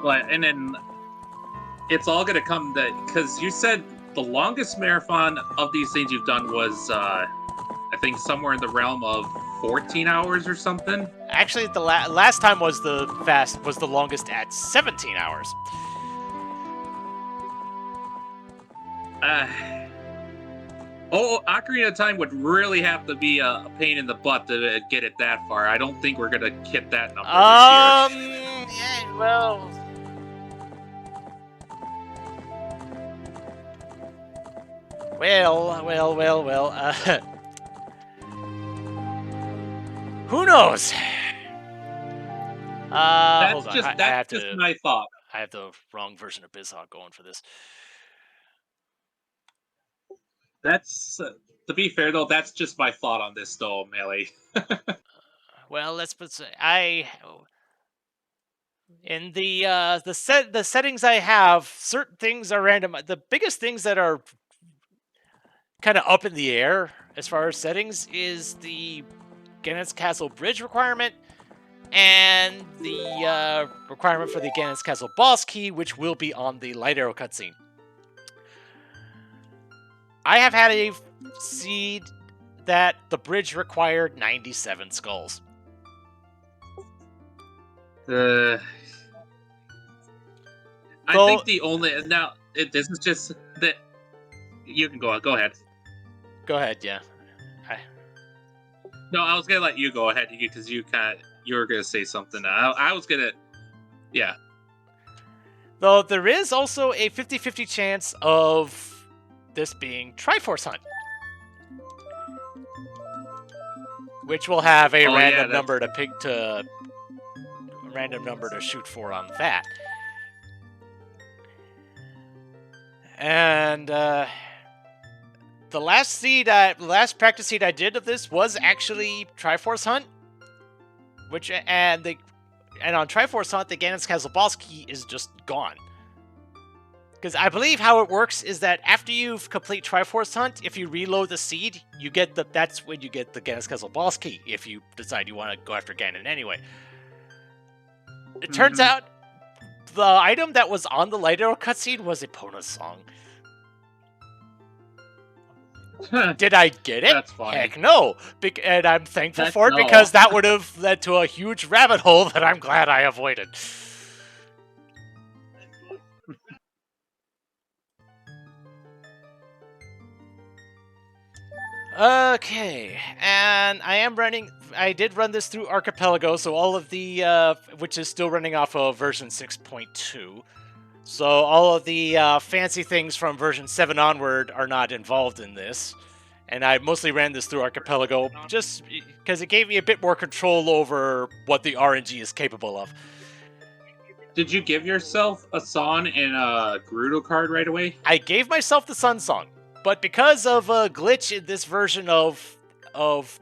But and then it's all gonna come that because you said the longest marathon of these things you've done was I think somewhere in the realm of 14 hours or something. Actually, the last time was the longest at 17 hours. Ocarina of Time would really have to be a pain in the butt to get it that far. I don't think we're gonna hit that number this year. Yeah, well. Well. Who knows? Hold on. That's just my thought. I have the wrong version of BizHawk going for this. That's to be fair though. That's just my thought on this though, Melee. Well, let's put in the settings I have. Certain things are random. The biggest things that are kind of up in the air as far as settings is the Ganon's Castle Bridge requirement and the requirement for the Ganon's Castle boss key, which will be on the Light Arrow cutscene. I have had a seed that the bridge required 97 skulls. I think the only this is just that you can go ahead. Go ahead, yeah. No, I was gonna let you go ahead because you were gonna say something. I was gonna, yeah. Though there is also a 50-50 chance of this being Triforce Hunt, which will have a random number to shoot for on that. And the last practice seed I did of this was actually Triforce Hunt, and on Triforce Hunt the Ganon's Castle boss key is just gone. Because I believe how it works is that after you complete Triforce Hunt, if you reload the seed, that's when you get the Ganon's Castle boss key, if you decide you want to go after Ganon anyway. It turns out the item that was on the Light Arrow cutscene was Epona's song. Did I get it? That's fine. Heck no. And I'm thankful for it because that would have led to a huge rabbit hole that I'm glad I avoided. Okay, and I did run this through Archipelago, so all of the, which is still running off of version 6.2. So all of the fancy things from version 7 onward are not involved in this. And I mostly ran this through Archipelago just because it gave me a bit more control over what the RNG is capable of. Did you give yourself a song and a Gerudo card right away? I gave myself the Sun Song, but because of a glitch in this version of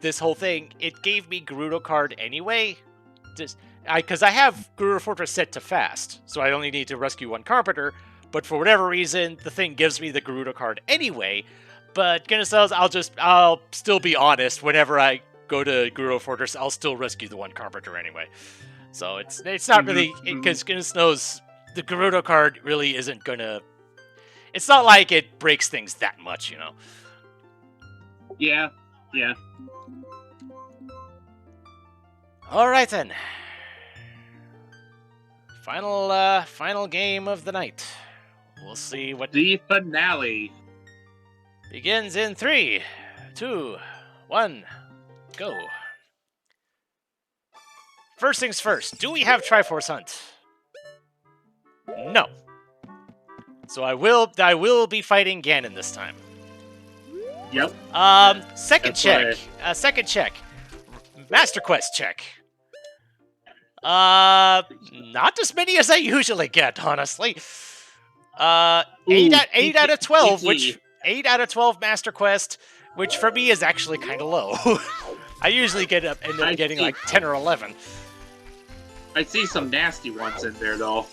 this whole thing, it gave me Gerudo card anyway. Because I have Gerudo Fortress set to fast, so I only need to rescue one Carpenter, but for whatever reason, the thing gives me the Gerudo card anyway. But goodness knows, I'll still be honest. Whenever I go to Gerudo Fortress, I'll still rescue the one Carpenter anyway. So it's not really, because goodness knows, the Gerudo card really isn't gonna. It's not like it breaks things that much, you know. Yeah. All right then. Final game of the night. We'll see what the finale begins in 3, 2, 1, go. First things first. Do we have Triforce Hunt? No. So I will be fighting Ganon this time. Yep. Second check. Second check. Master Quest check. Not as many as I usually get, honestly. 8 out of 12, which 8 out of 12 Master Quest, which for me is actually kind of low. I usually end up getting like 10 or 11. I see some nasty ones in there though.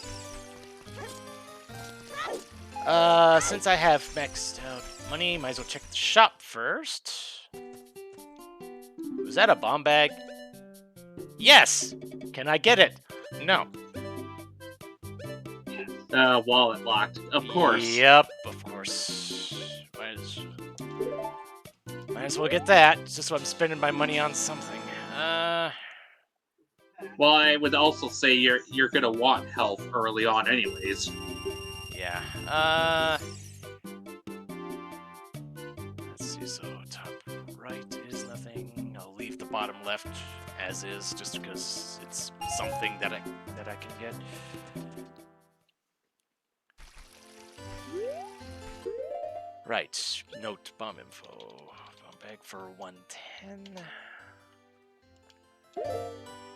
Since I have maxed out money, might as well check the shop first. Was that a bomb bag? Yes! Can I get it? No. Wallet locked. Of course. Yep, of course. Might as well get that. It's just so I'm spending my money on something. Well, I would also say you're gonna want health early on, anyways. Yeah. Let's see. So top right is nothing. I'll leave the bottom left as is, just because it's something that I can get. Right. Note bomb info. Bomb bag for 110.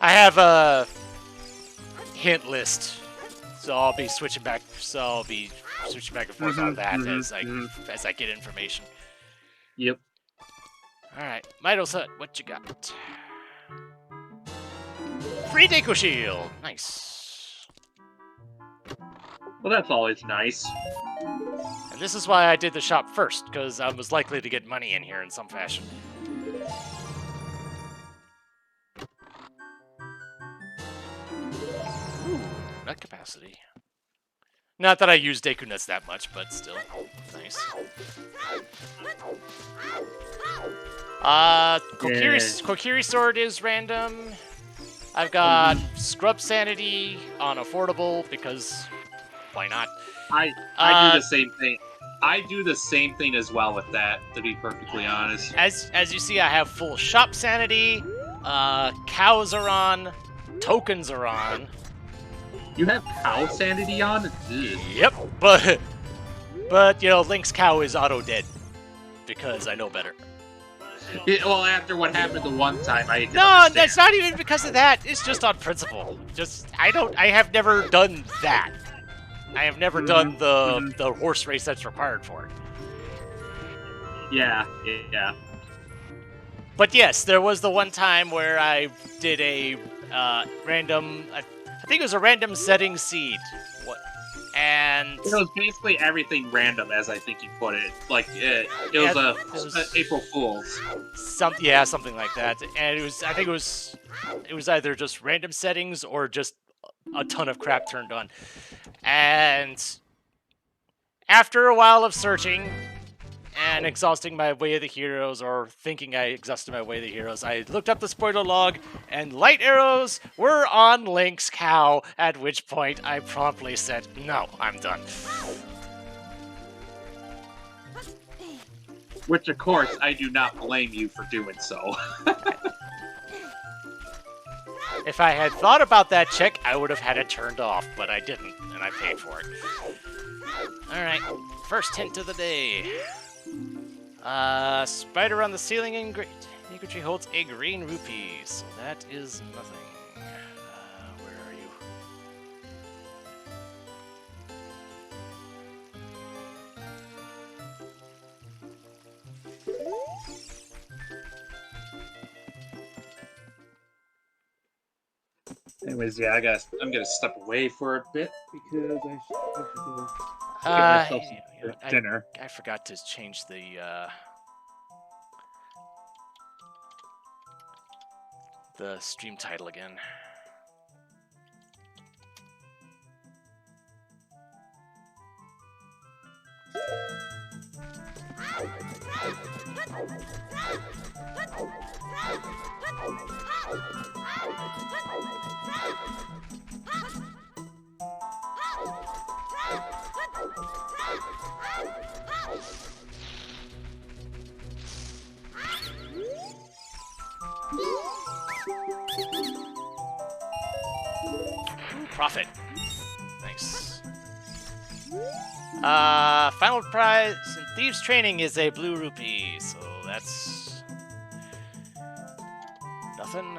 I have a hint list, so I'll be switching back. So I'll be switching back and forth on that as I get information. Yep. All right, Midosut, what you got? Free Deku Shield. Nice. Well, that's always nice. And this is why I did the shop first, because I was likely to get money in here in some fashion. Ooh, nut capacity. Not that I use Deku Nuts that much, but still. Nice. Kokiri Sword is random. I've got Scrub Sanity on Affordable, because why not? I do the same thing. I do the same thing as well with that, to be perfectly honest. As you see, I have full Shop Sanity, cows are on, tokens are on. You have cow sanity on? Ugh. Yep, but you know, Link's cow is auto dead because I know better. Yeah, well, after what happened the one time, I can No, understand. that's not even because of that. It's just on principle. I have never done that. I have never done the horse race that's required for it. Yeah. But yes, there was the one time where I did a random. I think it was a random setting seed. And it was basically everything random, as I think you put it. Like it was April Fool's. Something like that. And I think it was either just random settings or just a ton of crap turned on. And after a while of searching and exhausting my way of the heroes, or thinking I exhausted my way of the heroes, I looked up the spoiler log, and light arrows were on Link's cow, at which point I promptly said, no, I'm done. Which, of course, I do not blame you for doing so. If I had thought about that check, I would have had it turned off, but I didn't, and I paid for it. Alright, first hint of the day. Spider on the ceiling in great. Nikuchi holds a green rupee, so that is nothing. Where are you? Anyways, yeah, I'm gonna step away for a bit because I should go get myself some dinner. I forgot to change the stream title again. Profit. Nice. Final prize in Thieves Training is a blue rupee, so that's nothing.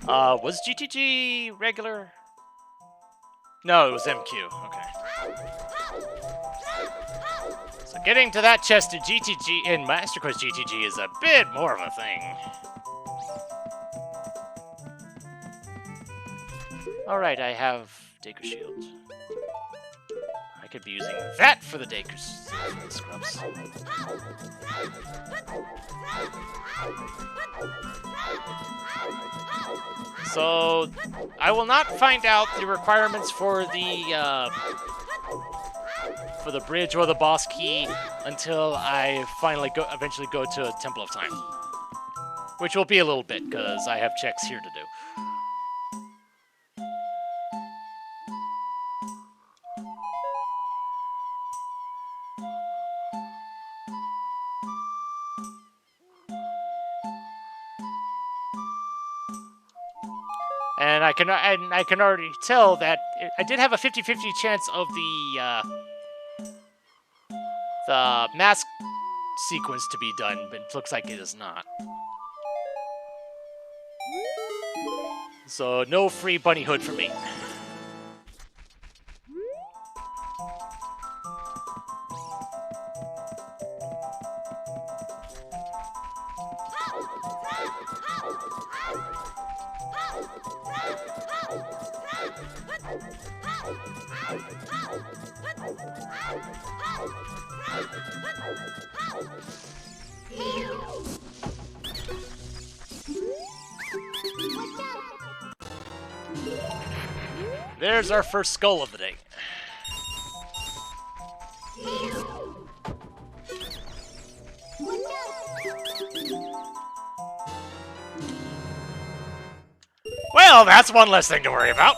Was GTG regular? No, it was MQ. Okay. So getting to that chest of GTG in Master Quest GTG is a bit more of a thing. Alright, I have Deku Shield. I could be using that for the day scrubs. So, I will not find out the requirements for the bridge or the boss key until I eventually go to a Temple of Time. Which will be a little bit, because I have checks here to do. And I can already tell that I did have a 50-50 chance of the mask sequence to be done, but it looks like it is not. So no free bunny hood for me. There's our first skull of the day. Well, that's one less thing to worry about.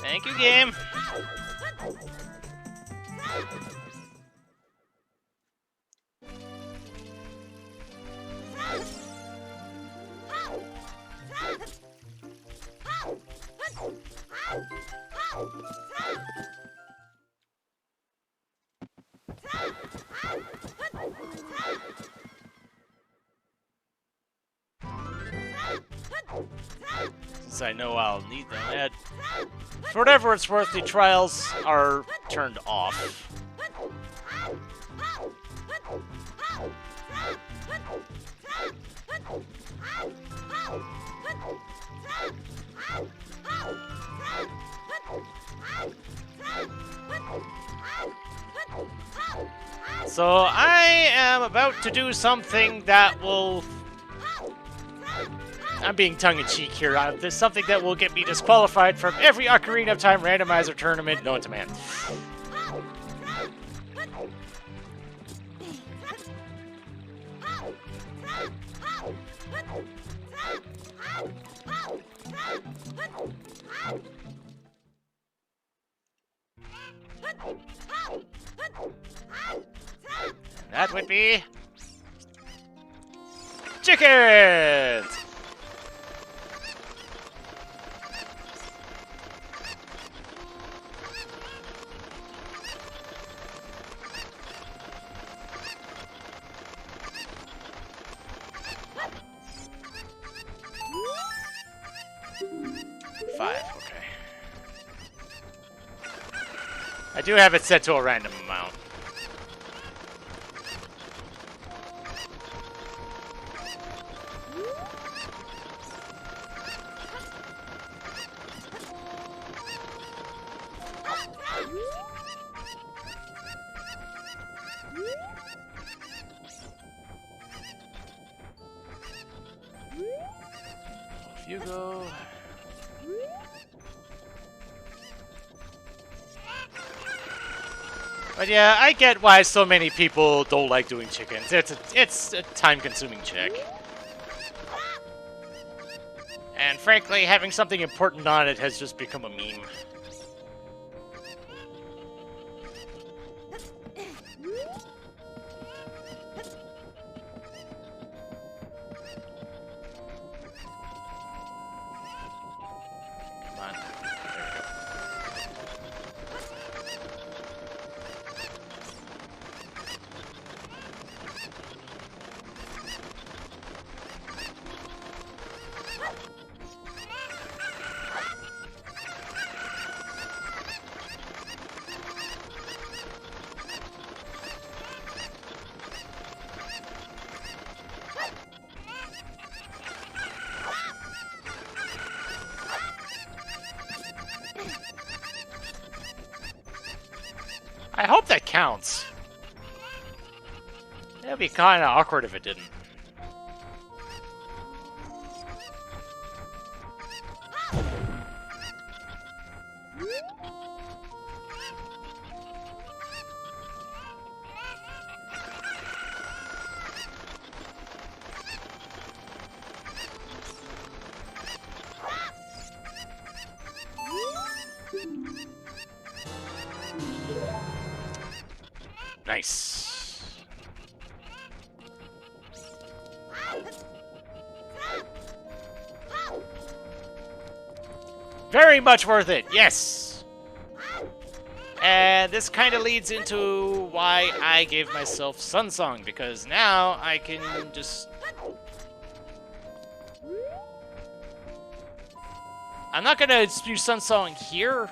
Thank you, game. Since I know I'll need them. And for whatever it's worth, the trials are turned off. So I am about to do something that will... I'm being tongue-in-cheek here. There's something that will get me disqualified from every Ocarina of Time randomizer tournament known to man. And that would be... chickens! Okay. I do have it set to a random amount. Off you go. But yeah, I get why so many people don't like doing chickens. It's a time-consuming check. And frankly, having something important on it has just become a meme. Come on. I hope that counts. It'd be kind of awkward if it didn't. Nice. Very much worth it, yes! And this kind of leads into why I gave myself Sunsong, because now I can just... I'm not gonna use Sunsong here.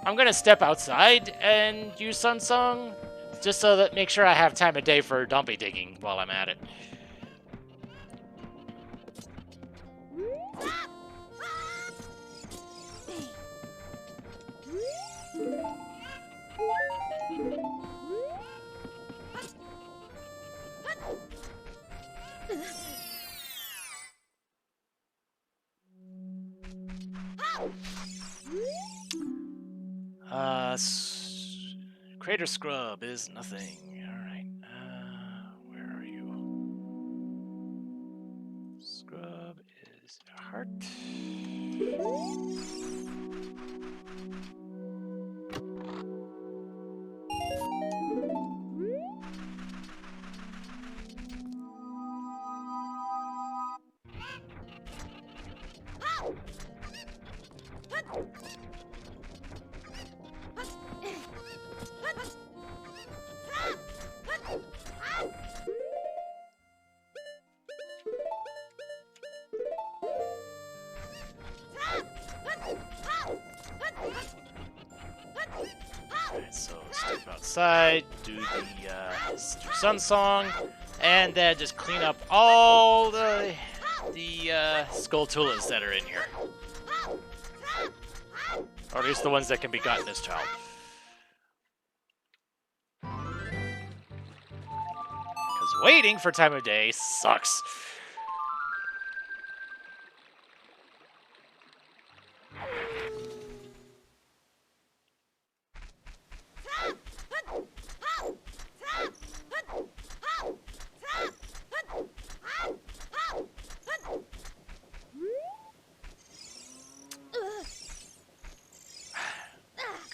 I'm gonna step outside and use Sunsong, just so that make sure I have time of day for dumpy digging while I'm at it. Crater Scrub is nothing. Alright, where are you? Scrub is heart. So step outside, do the Sun Song, and then just clean up all the Skulltulas that are in here, or at least the ones that can be gotten as child. Because waiting for time of day sucks.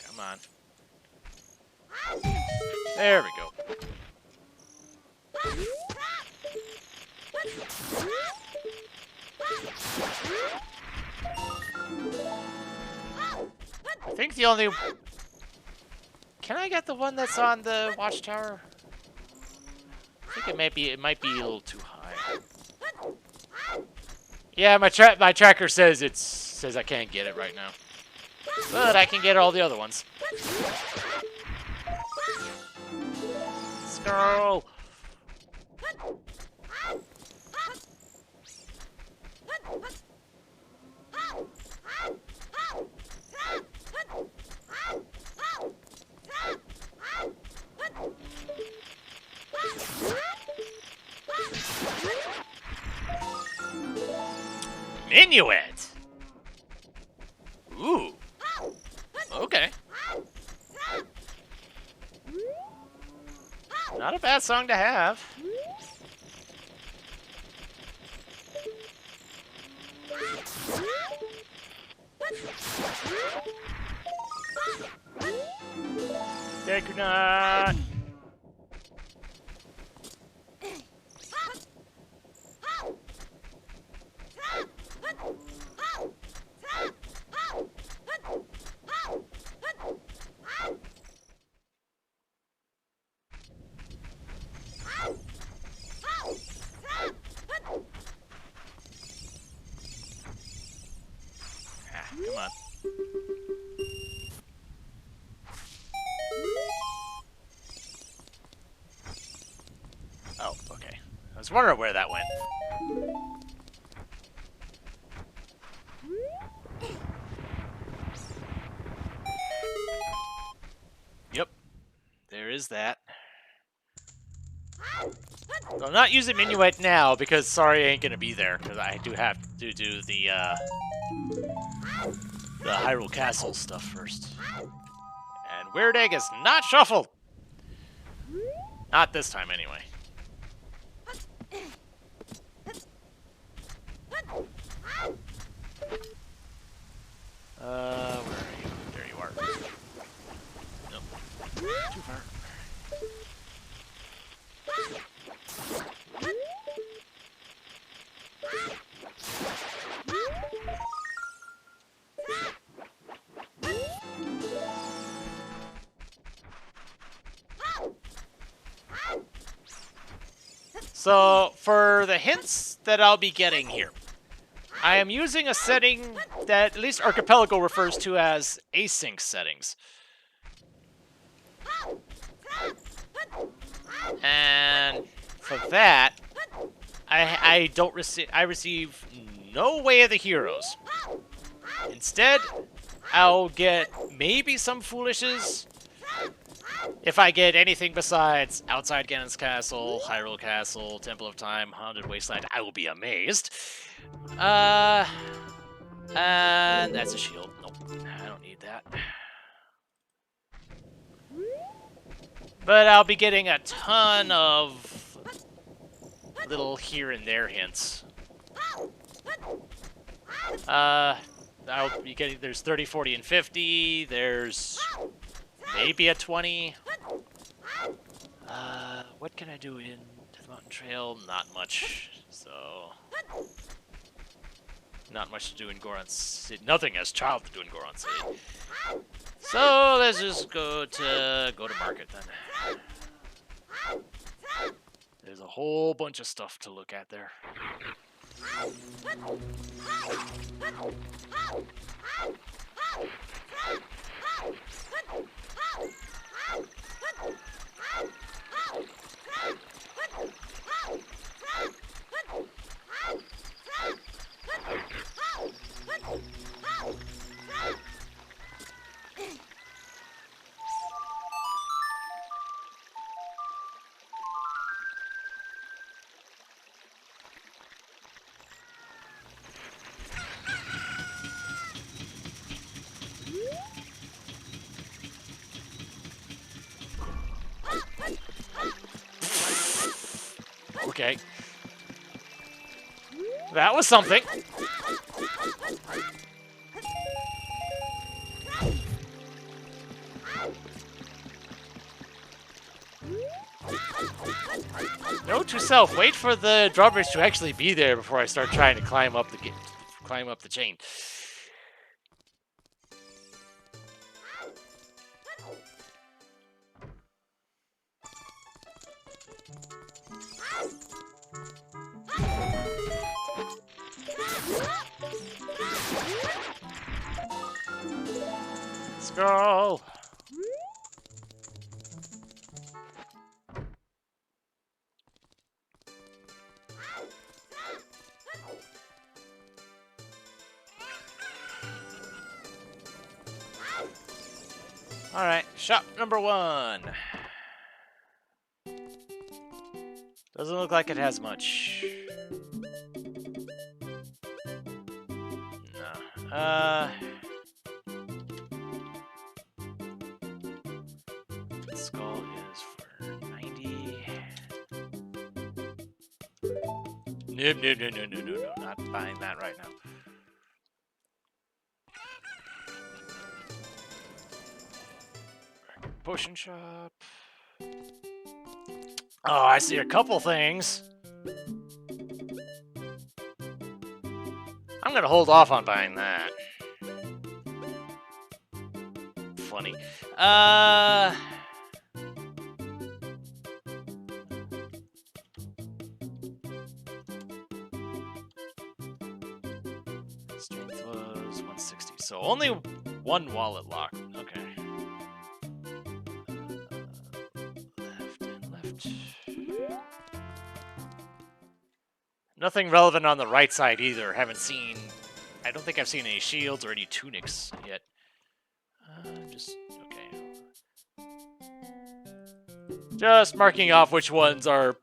Come on. There we go. I think the only... Can I get the one that's on the watchtower? I think it might be a little too high. Yeah, my tracker says I can't get it right now. But I can get all the other ones. Let's go. Minuet. Ooh. Okay. Not a bad song to have. Dekunat. Come on. Oh, okay. I was wondering where that went. Yep. is that. So I'm not using Minuet now because sorry I ain't gonna be there because I do have to do the Hyrule Castle stuff first. And Weird Egg is not shuffled. Not this time anyway. Where are you? There you are. Nope. Too far. So, for the hints that I'll be getting here, I am using a setting that at least Archipelago refers to as async settings. And for that, I receive no Way of the Heroes. Instead, I'll get maybe some Foolishes. If I get anything besides Outside Ganon's Castle, Hyrule Castle, Temple of Time, Haunted Wasteland, I will be amazed. And that's a shield. Nope, I don't need that. But I'll be getting a ton of little here and there hints. I'll be getting, there's 30, 40, and 50. There's maybe a 20. What can I do in the Mountain Trail? Not much. So, not much to do in Goron City. Nothing as child to do in Goron City. So let's just go to market then. There's a whole bunch of stuff to look at there. Okay. That was something. Note to self: wait for the drawbridge to actually be there before I start trying to climb up the chain. Let's go. All right, shop number 1. Doesn't look like it has much. No. Skull is for 90. No. Not buying that right now. Potion shop. Oh, I see a couple things. I'm gonna hold off on buying that. Funny. Strength was 160, so only one wallet lock. Okay. Left and left. Nothing relevant on the right side either. Haven't seen. I don't think I've seen any shields or any tunics yet. Just okay. Just marking off which ones are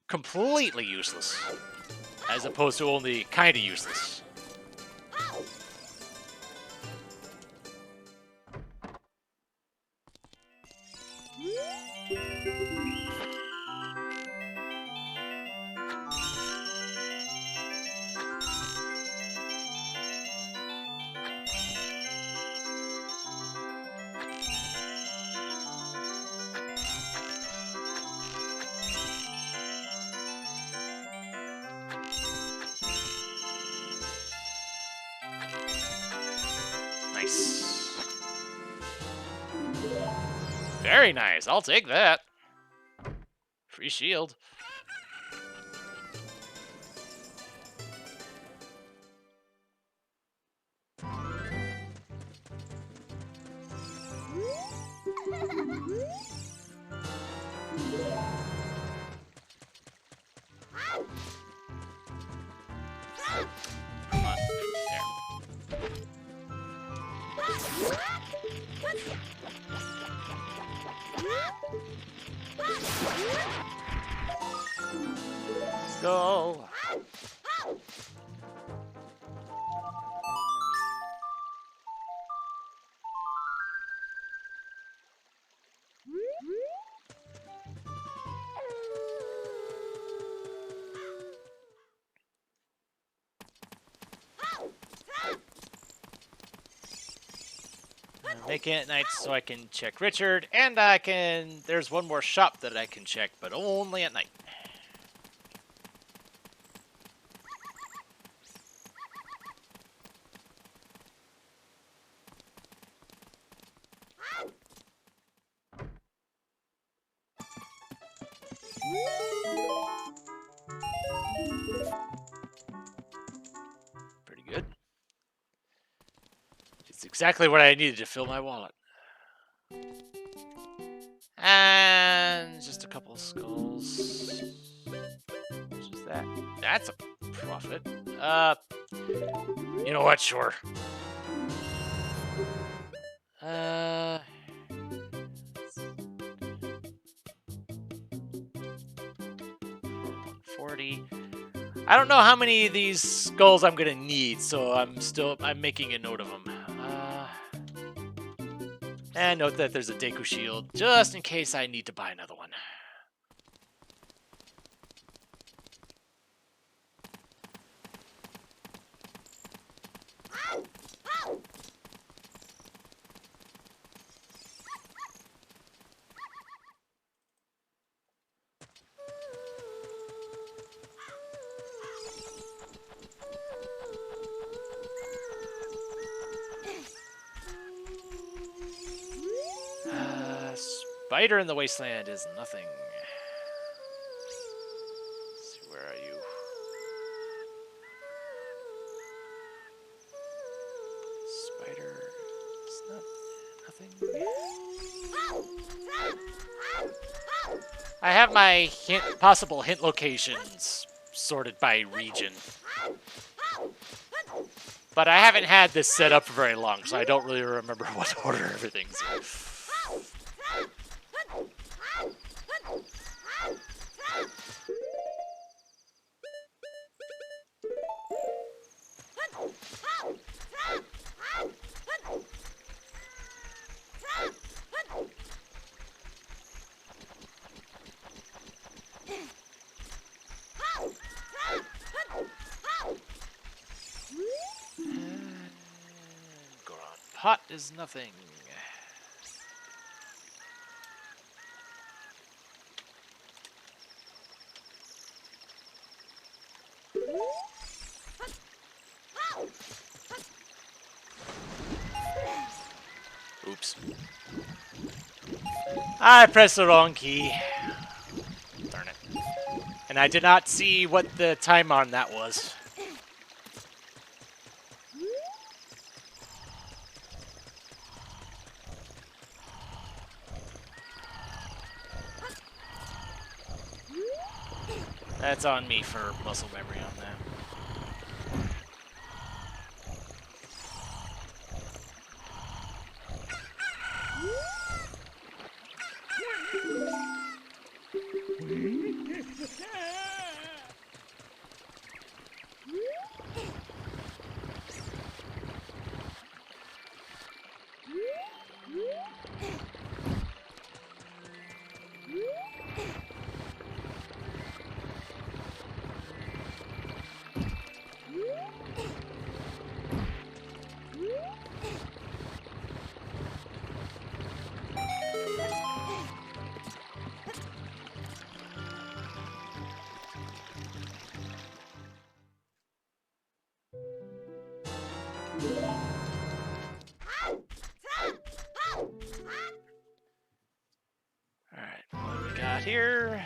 completely useless, as opposed to only kinda useless. Nice. Very nice. I'll take that. Free shield. Come on. There. Let's go. Making it at night so I can check Richard, and I can... There's one more shop that I can check, but only at night. Pretty good. It's exactly what I needed to fill my wallet. And just a couple of skulls. Which is that? That's a profit. You know what? Sure. 40. I don't know how many of these skulls I'm gonna need, so I'm making a note of them. And note that there's a Deku shield, just in case I need to buy another one. Spider in the wasteland is nothing. Let's see, where are you? Spider, it's nothing. I have my possible hint locations sorted by region. But I haven't had this set up for very long, so I don't really remember what order everything's in. Pot is nothing. Oops. I pressed the wrong key. Darn it. And I did not see what the time on that was. That's on me for muscle memory on that. Alright, what do we got here?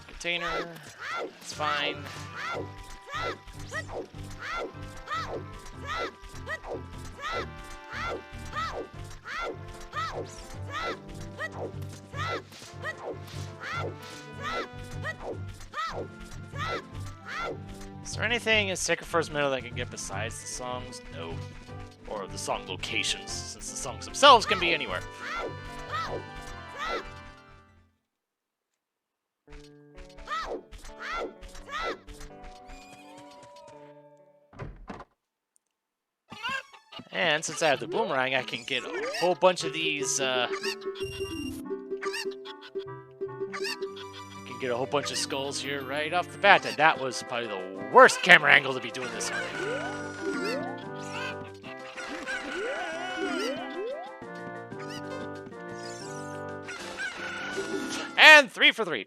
Container. That's fine. Is there anything in Sacred First Meadow that I can get besides the songs? No. Or the song locations, since the songs themselves can be anywhere. And since I have the boomerang, I can get a whole bunch of these, get a whole bunch of skulls here right off the bat, and that was probably the worst camera angle to be doing this on. And 3 for 3.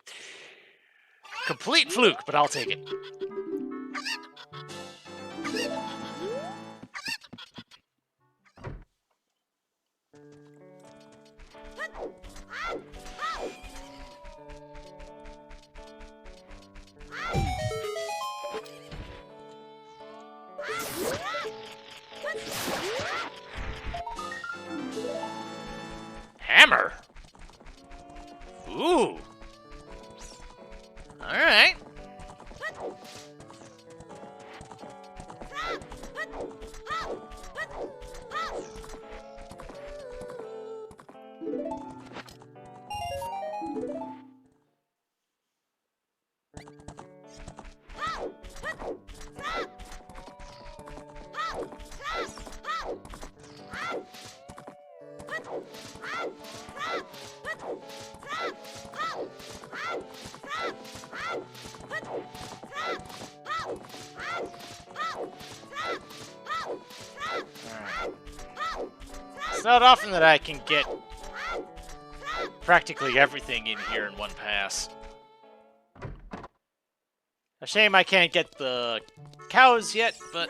Complete fluke, but I'll take it. Hammer. Ooh. All right. It's not often that I can get practically everything in here in one pass. A shame I can't get the cows yet, but...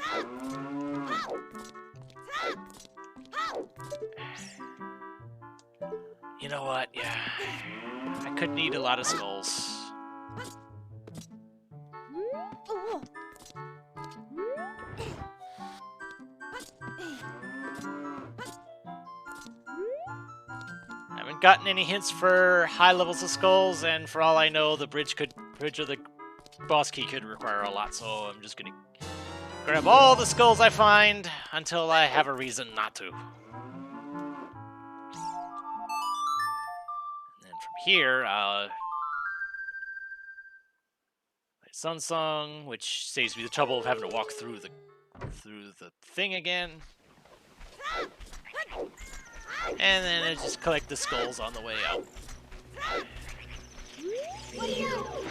You know what? Yeah. I could need a lot of skulls. Haven't gotten any hints for high levels of skulls, and for all I know, the bridge of the boss key could require a lot, so I'm just gonna grab all the skulls I find until I have a reason not to. And then from here, my Sun Song, which saves me the trouble of having to walk through the thing again. And then I just collect the skulls on the way out.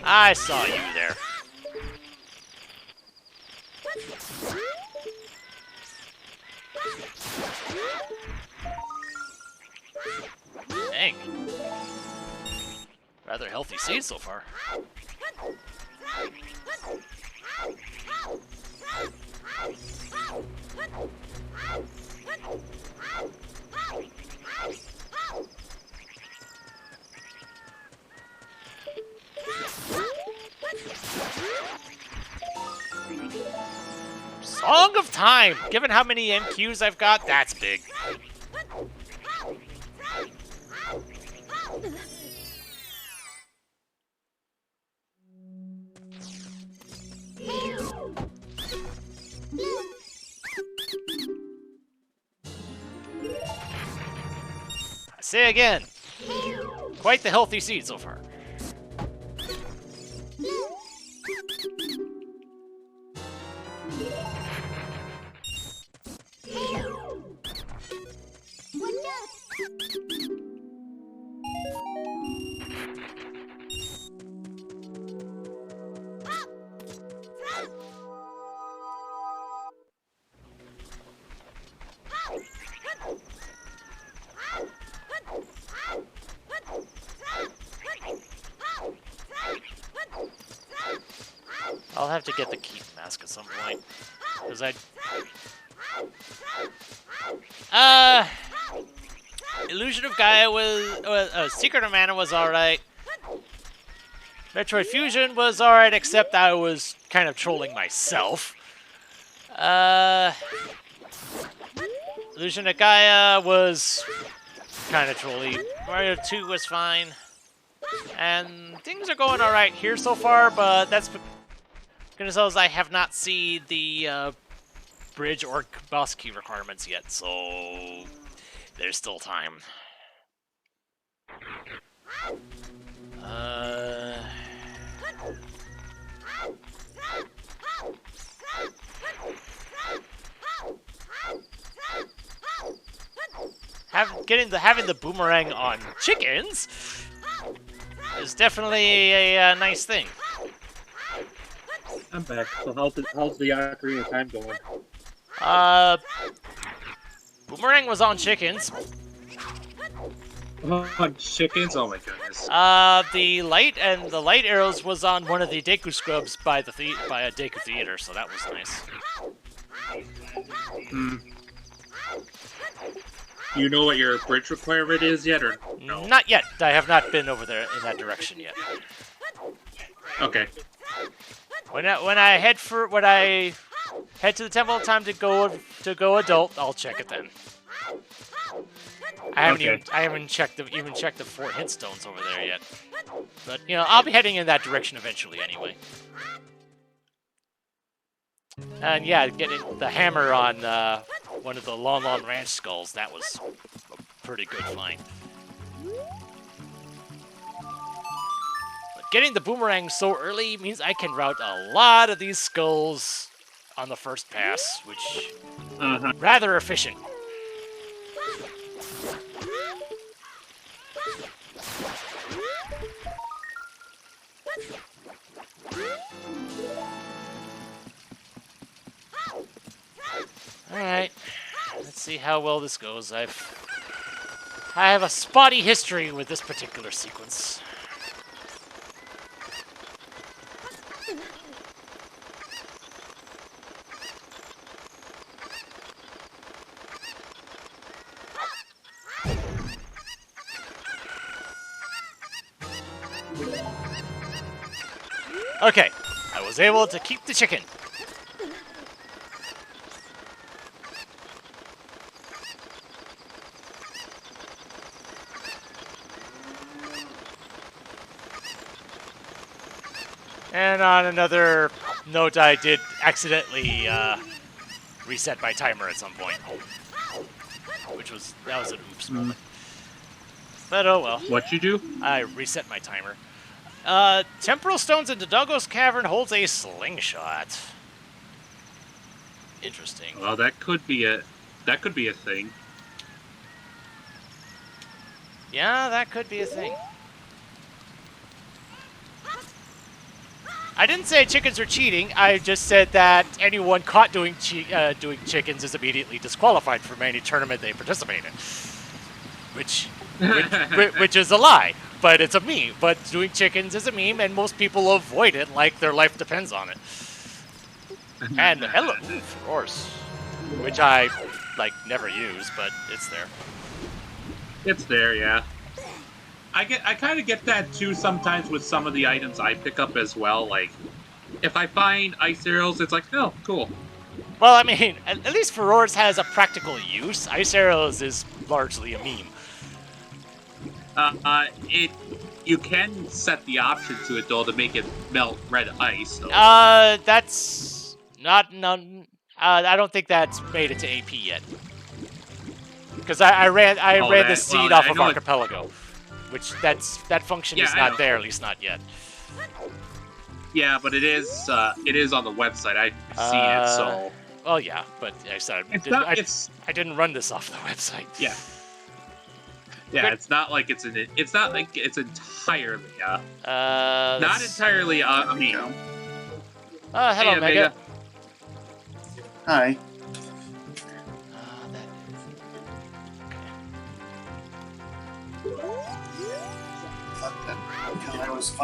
I saw you there. Dang. Rather healthy seed so far. Song of Time! Given how many NQs I've got, that's big. I say again, Quite the healthy seed so far. I'll have to get the keep mask at some point. Because Illusion of Gaia was... Secret of Mana was alright. Metroid Fusion was alright, except I was kind of trolling myself. Illusion of Gaia was kind of trolly. Mario 2 was fine. And things are going alright here so far, but that's because I have not seen the bridge or boss key requirements yet, so there's still time. Having the boomerang on chickens is definitely a nice thing. I'm back. So how's the Ocarina of Time going? Boomerang was on chickens. On chickens? Oh my goodness. The light arrows was on one of the Deku scrubs by a Deku theater, so that was nice. Hmm. You know what your bridge requirement is yet, or no? Not yet. I have not been over there in that direction yet. Okay. When I head to the Temple of Time to go adult, I'll check it then. I haven't checked the 4 hint stones over there yet. But you know, I'll be heading in that direction eventually anyway. And yeah, getting the hammer on one of the Lon Lon Ranch skulls, that was a pretty good find. But getting the boomerang so early means I can route a lot of these skulls on the first pass, which rather efficient. Alright, let's see how well this goes. I have a spotty history with this particular sequence. Okay, I was able to keep the chicken. And on another note, I did accidentally reset my timer at some point, that was an oops moment. But oh well. What'd you do? I reset my timer. Temporal Stones in Dodongo's Cavern holds a slingshot. Interesting. Well, that could be a thing. Yeah, that could be a thing. I didn't say chickens are cheating. I just said that anyone caught doing chickens is immediately disqualified from any tournament they participate in. Which is a lie, but it's a meme. But doing chickens is a meme, and most people avoid it like their life depends on it. And hello, of course, which I never use, but it's there. It's there, yeah. I kind of get that too sometimes with some of the items I pick up as well. Like, if I find ice arrows, it's like, oh, cool. Well, I mean, at least Feroz has a practical use. Ice arrows is largely a meme. You can set the option to it though to make it melt red ice. Though. That's not none. I don't think that's made it to AP yet. Because I ran the seed off of Archipelago. which that function Yeah, is I not know. there, at least not yet. Yeah, but it is on the website. I've seen it, so Well, yeah, but I said it's not. It's I didn't run this off the website. yeah, yeah. Good. It's not like it's not like it's entirely not Let's... entirely Amigo. hello, Hey, Mega. Omega. Hi.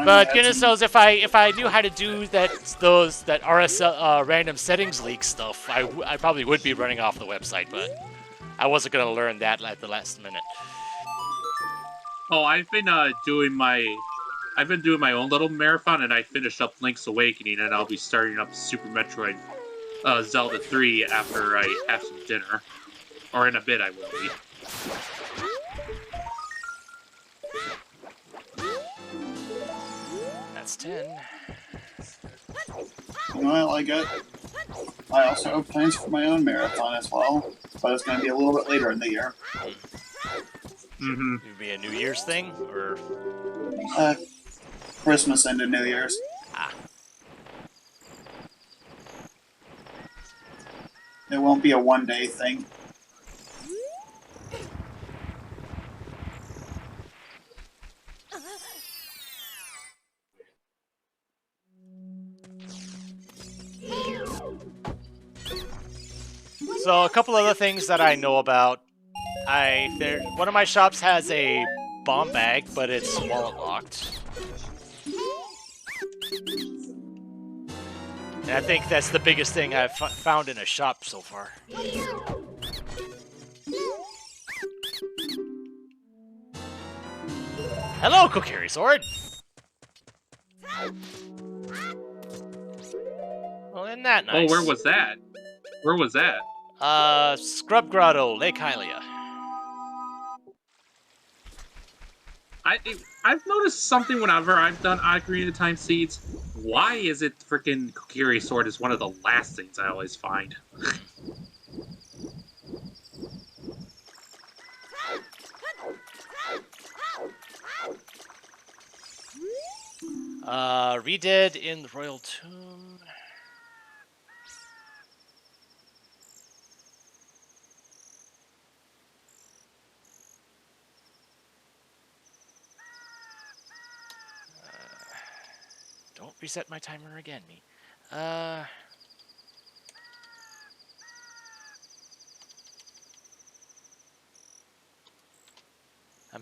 But goodness knows, if I knew how to do that RS random settings leak stuff, I probably would be running off the website, but I wasn't gonna learn that at the last minute. Oh, I've been doing my own little marathon, and I finished up Link's Awakening, and I'll be starting up Super Metroid Zelda 3 after I have some dinner, or in a bit I will be. That's 10. You know, I like it. I also have plans for my own marathon as well, but it's going to be a little bit later in the year. Mm-hmm. It would be a New Year's thing, or Christmas into New Year's. It won't be a one-day thing. So a couple other things that I know about. One of my shops has a bomb bag, but it's wallet locked. And I think that's the biggest thing I've found in a shop so far. Hello, Kokiri Sword! Well, isn't that nice? Oh, where was that? Where was that? Scrub Grotto, Lake Hylia. I've noticed something whenever I've done Ocarina of Time seeds. Why is it freaking Kokiri Sword is one of the last things I always find? Redid in the Royal Tomb. Don't reset my timer again, me. I'm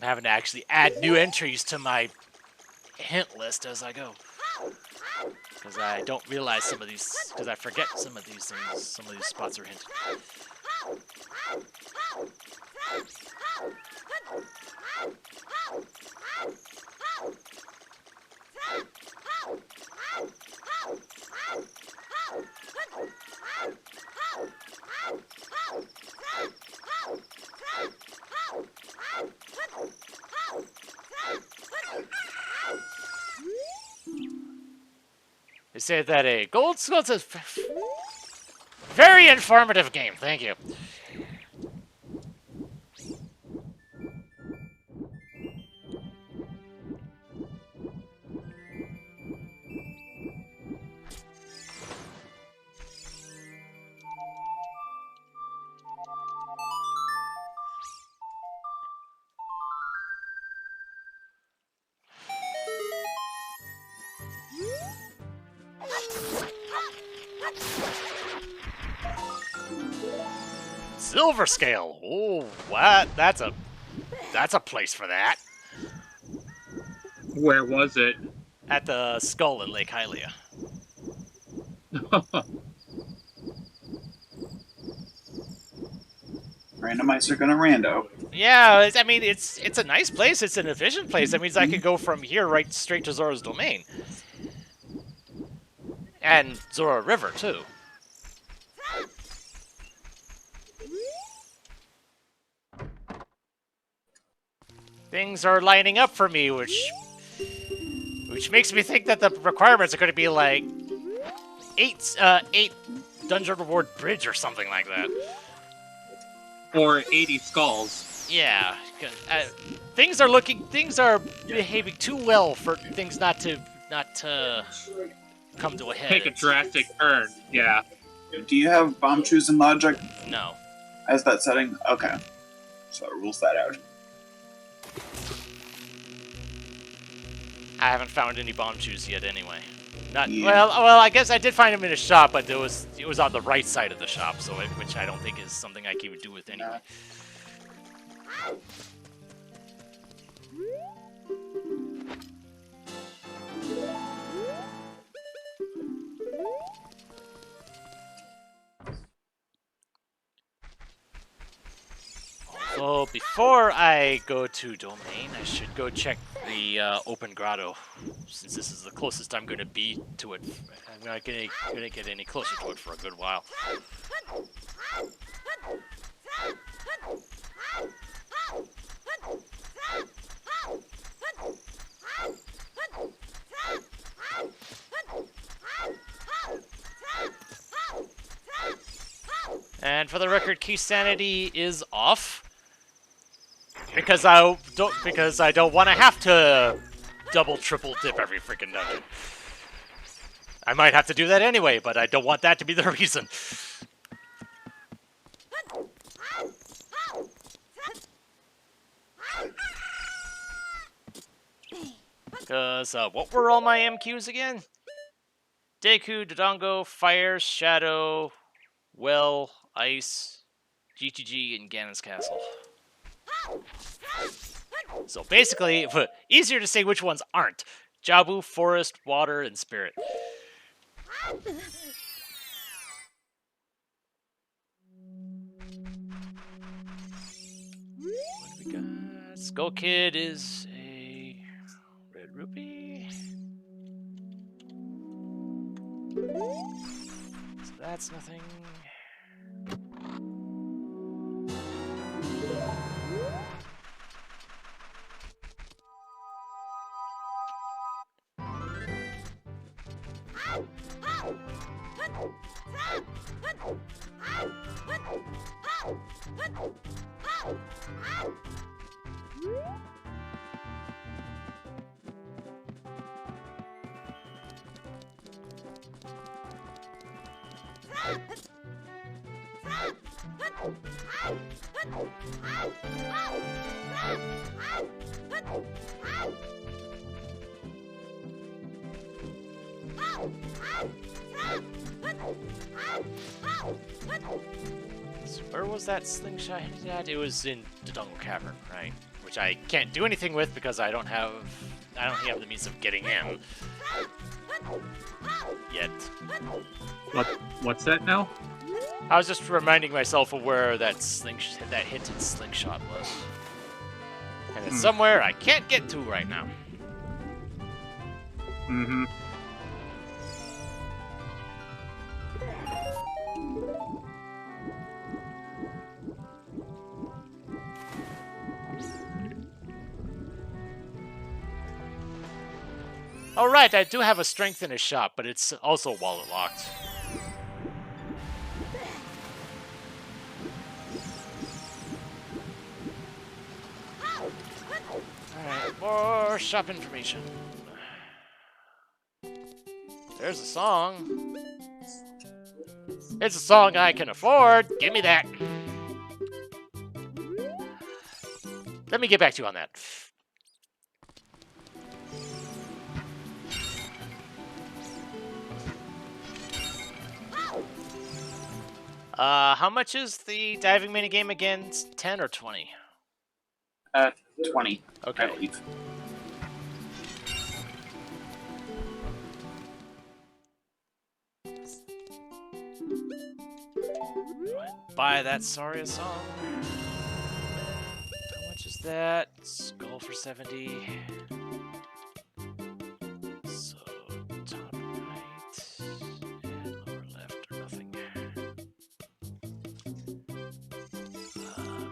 having to actually add new entries to my hint list as I go. Because I don't realize some of these, because I forget some of these things, some of these spots are hinted. They say that a gold skull's a very informative game. Thank you. Silver scale. Oh, what? That's a place for that. Where was it? At the skull in Lake Hylia. Randomizer gonna rando. Yeah, I mean, it's a nice place. It's an efficient place. That means I could go from here right straight to Zora's Domain. And Zora River, too. Things are lining up for me, which makes me think that the requirements are going to be like 8 dungeon reward bridge or something like that. Or 80 skulls. Yeah, things are behaving too well for things not to come to a head. Take a drastic turn. Yeah. Do you have bomb choose and logic No. as that setting? Okay. So it rules that out. I haven't found any bomb shoes yet anyway. Not Yeah. well, I guess I did find them in a shop, but it was on the right side of the shop, so which I don't think is something I can do with anyway. So before I go to Domain, I should go check the Open Grotto, since this is the closest I'm going to be to it. I'm not going to get any closer to it for a good while. And for the record, key sanity is off. Because I don't want to have to double, triple dip every freaking dungeon. I might have to do that anyway, but I don't want that to be the reason. Because, what were all my MQs again? Deku, Dodongo, Fire, Shadow, Well, Ice, GTG, and Ganon's Castle. So basically, easier to say which ones aren't. Jabu, Forest, Water, and Spirit. What do we got? Skull Kid is a red rupee. So that's nothing. So where was that slingshot at? It was in Dodongo Cavern, right? Which I can't do anything with because I don't have the means of getting in yet. What's that now? I was just reminding myself of where that hinted slingshot was. And it's somewhere I can't get to right now. Mm-hmm. Oh right, I do have a strength in his shop, but it's also wallet locked. Alright, more shop information. There's a song. It's a song I can afford. Give me that. Let me get back to you on that. How much is the diving minigame again? 10 or 20? 20. Okay. I believe. Buy that Saria song. How much is that? Skull for 70. So, top right and lower left or nothing.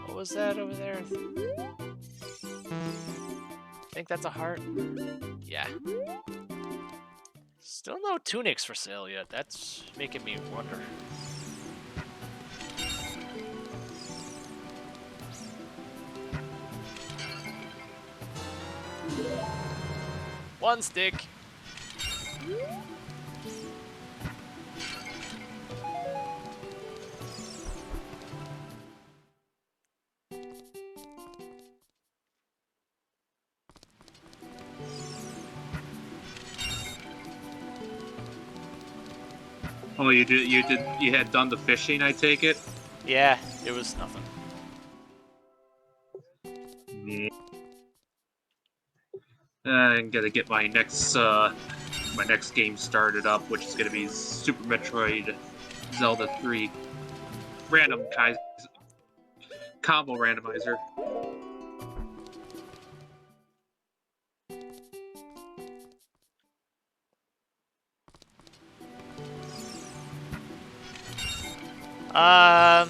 What was that over there? I think that's a heart. Yeah. Still no tunics for sale yet. That's making me wonder. One stick. Oh, you had done the fishing, I take it? Yeah, it was nothing. Yeah. I'm gonna get my next game started up, which is gonna be Super Metroid Zelda 3 combo randomizer.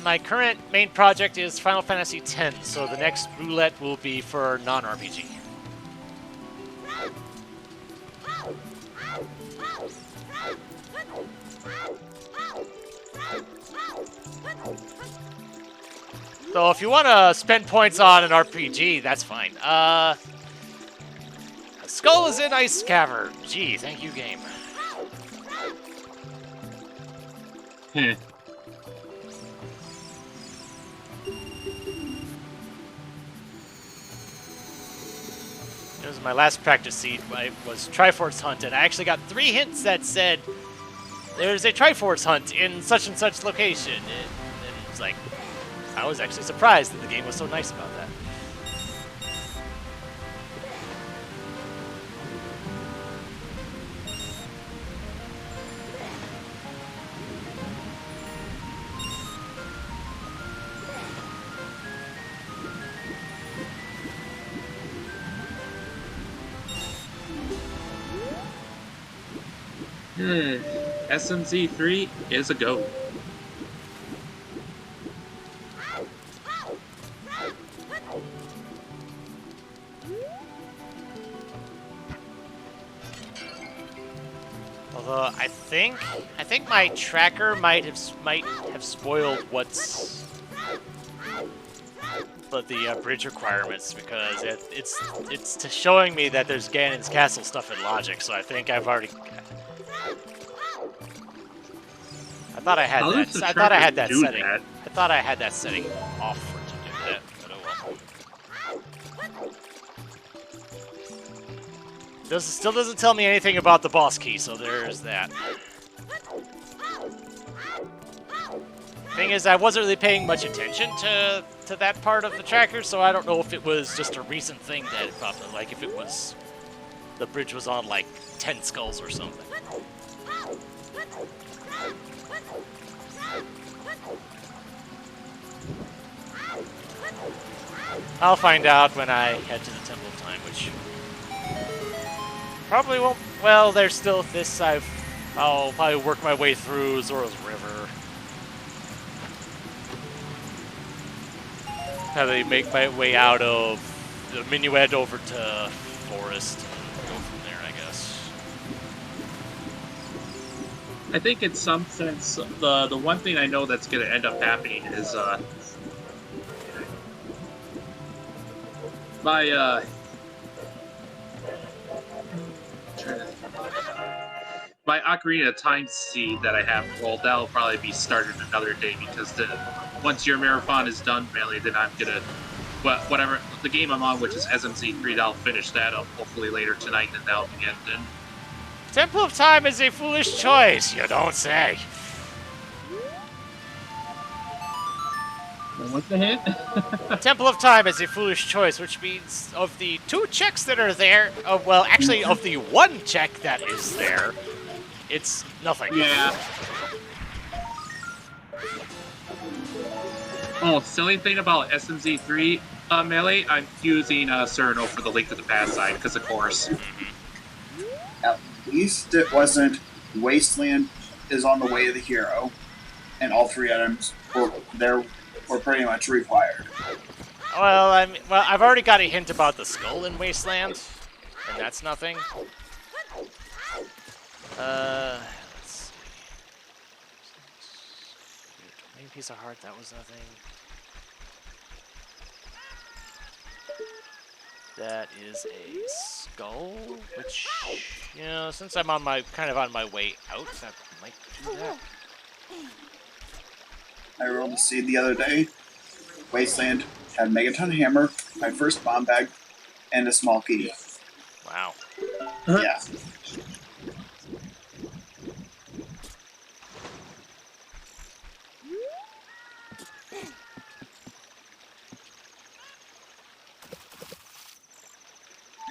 My current main project is Final Fantasy X, so the next roulette will be for non-RPG. So if you want to spend points on an RPG, that's fine. Skull is in Ice Cavern. Gee, thank you, game. Heh. It was my last practice seed. Was Triforce Hunt, and I actually got 3 hints that said there's a Triforce Hunt in such and such location. And it was like, I was actually surprised that the game was so nice about that. SMZ3 is a go. Although I think my tracker might have spoiled what's the bridge requirements, because it's showing me that there's Ganon's Castle stuff in Logic. So I think I've already. I thought I had How that. does the I thought I had that tracker do setting. that? I thought I had that setting off for it to do that. But oh well. Still doesn't tell me anything about the boss key, so there's that. Thing is, I wasn't really paying much attention to that part of the tracker, so I don't know if it was just a recent thing that it popped up. Like if it was the bridge was on like 10 skulls or something. I'll find out when I head to the Temple of Time, which probably won't. Well, there's still this. I'll probably work my way through Zora's River. Probably make my way out of the Minuet over to Forest and go from there, I guess. I think in some sense, the one thing I know that's going to end up happening is my Ocarina Time seed that I have rolled, that'll probably be started another day, because once your marathon is done, Melee, then I'm gonna, whatever the game I'm on, which is SMZ3, I'll finish that up hopefully later tonight, and that'll be it then. Temple of Time is a foolish choice, you don't say. What's the hit? Temple of Time is a foolish choice, which means of the 2 checks that are there, well, actually, of the 1 check that is there, it's nothing. Yeah. Oh, silly thing about SMZ3 Melee, I'm using Cyrano for the Link to the Past side, because of course. At least it wasn't Wasteland is on the way of the hero, and all 3 items were pretty much required. Well, I've already got a hint about the skull in Wasteland, and that's nothing. Let's see. Main piece of heart, that was nothing. That is a skull, which, you know, since I'm on my kind of on my way out, I might do that. I rolled a seed the other day. Wasteland had Megaton Hammer, my first bomb bag, and a small key. Wow. Yeah.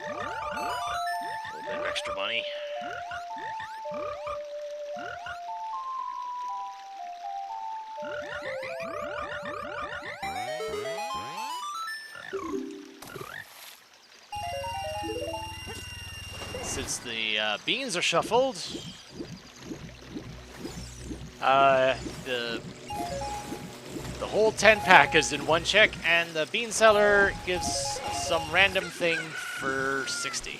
A little bit of extra money. Since the beans are shuffled, the whole 10-pack is in one check, and the bean seller gives some random thing for 60.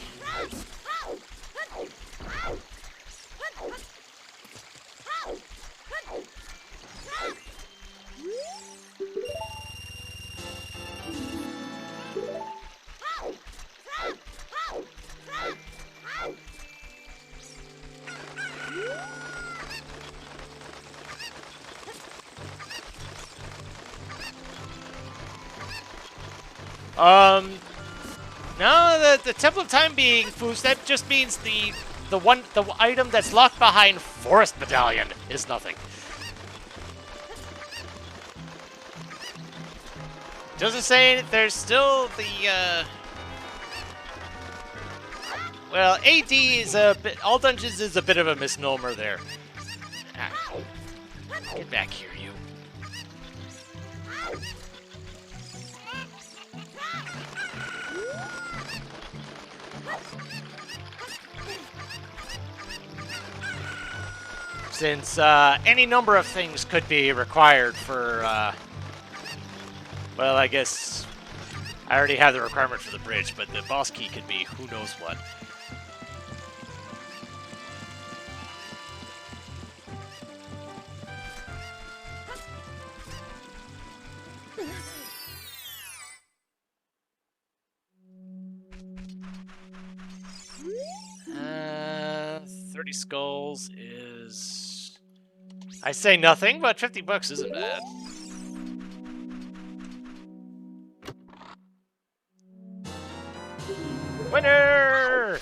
No, the Temple of Time being foods, that just means the item that's locked behind Forest Medallion is nothing. Doesn't say there's still the well, AD is a bit, all dungeons is a bit of a misnomer there. Ah, get back here, you. Since any number of things could be required for, well, I guess I already have the requirement for the bridge, but the boss key could be who knows what. $30 skulls is... I say nothing, but $50 isn't bad. Winner!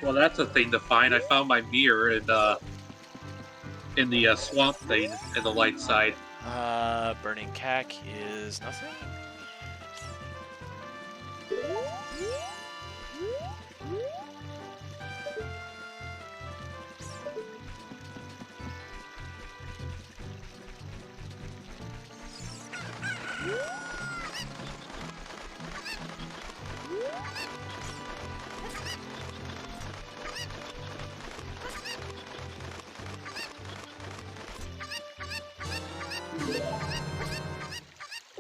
Well, that's a thing to find. I found my mirror in the swamp thing in the light side. Burning cack is nothing.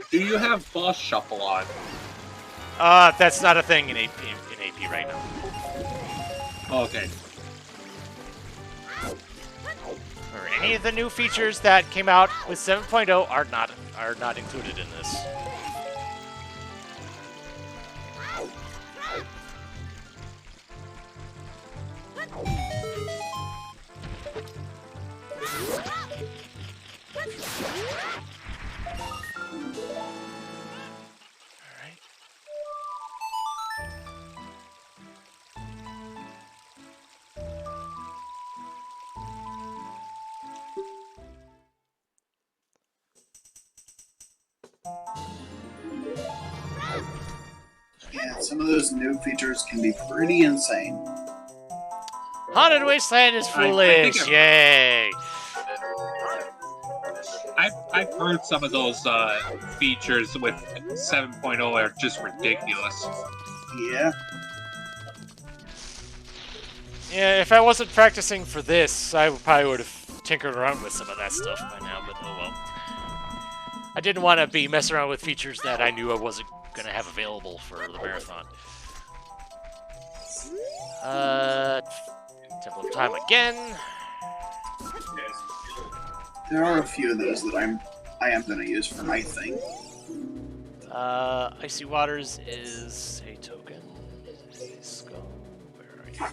Do you have boss shuffle on? That's not a thing in AP right now. Okay. Or any of the new features that came out with 7.0 are not included in this. Yeah, some of those new features can be pretty insane. Haunted Wasteland is foolish! Yay! I've heard some of those features with 7.0 are just ridiculous. Yeah. Yeah, if I wasn't practicing for this, I probably would have tinkered around with some of that stuff by now, but oh well. I didn't want to be messing around with features that I knew I wasn't going to have available for the marathon. Temple of Time again. There are a few of those that I am going to use for my thing. Icy Waters is a token. Skull. Where are you?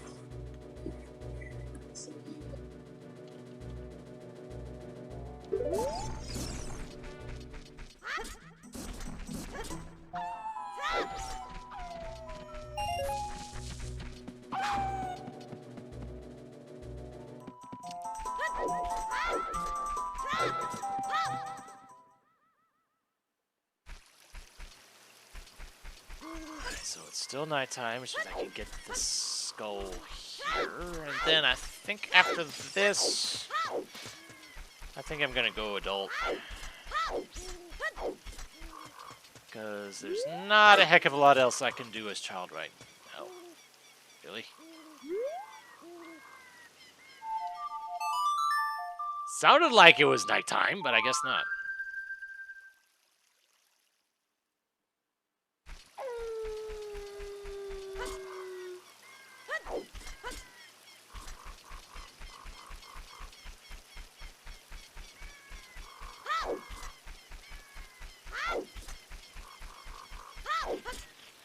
So it's still nighttime, which means I can get the skull here, and then I think after this, I think I'm gonna go adult. Because there's not a heck of a lot else I can do as child right now. Really? Sounded like it was nighttime, but I guess not.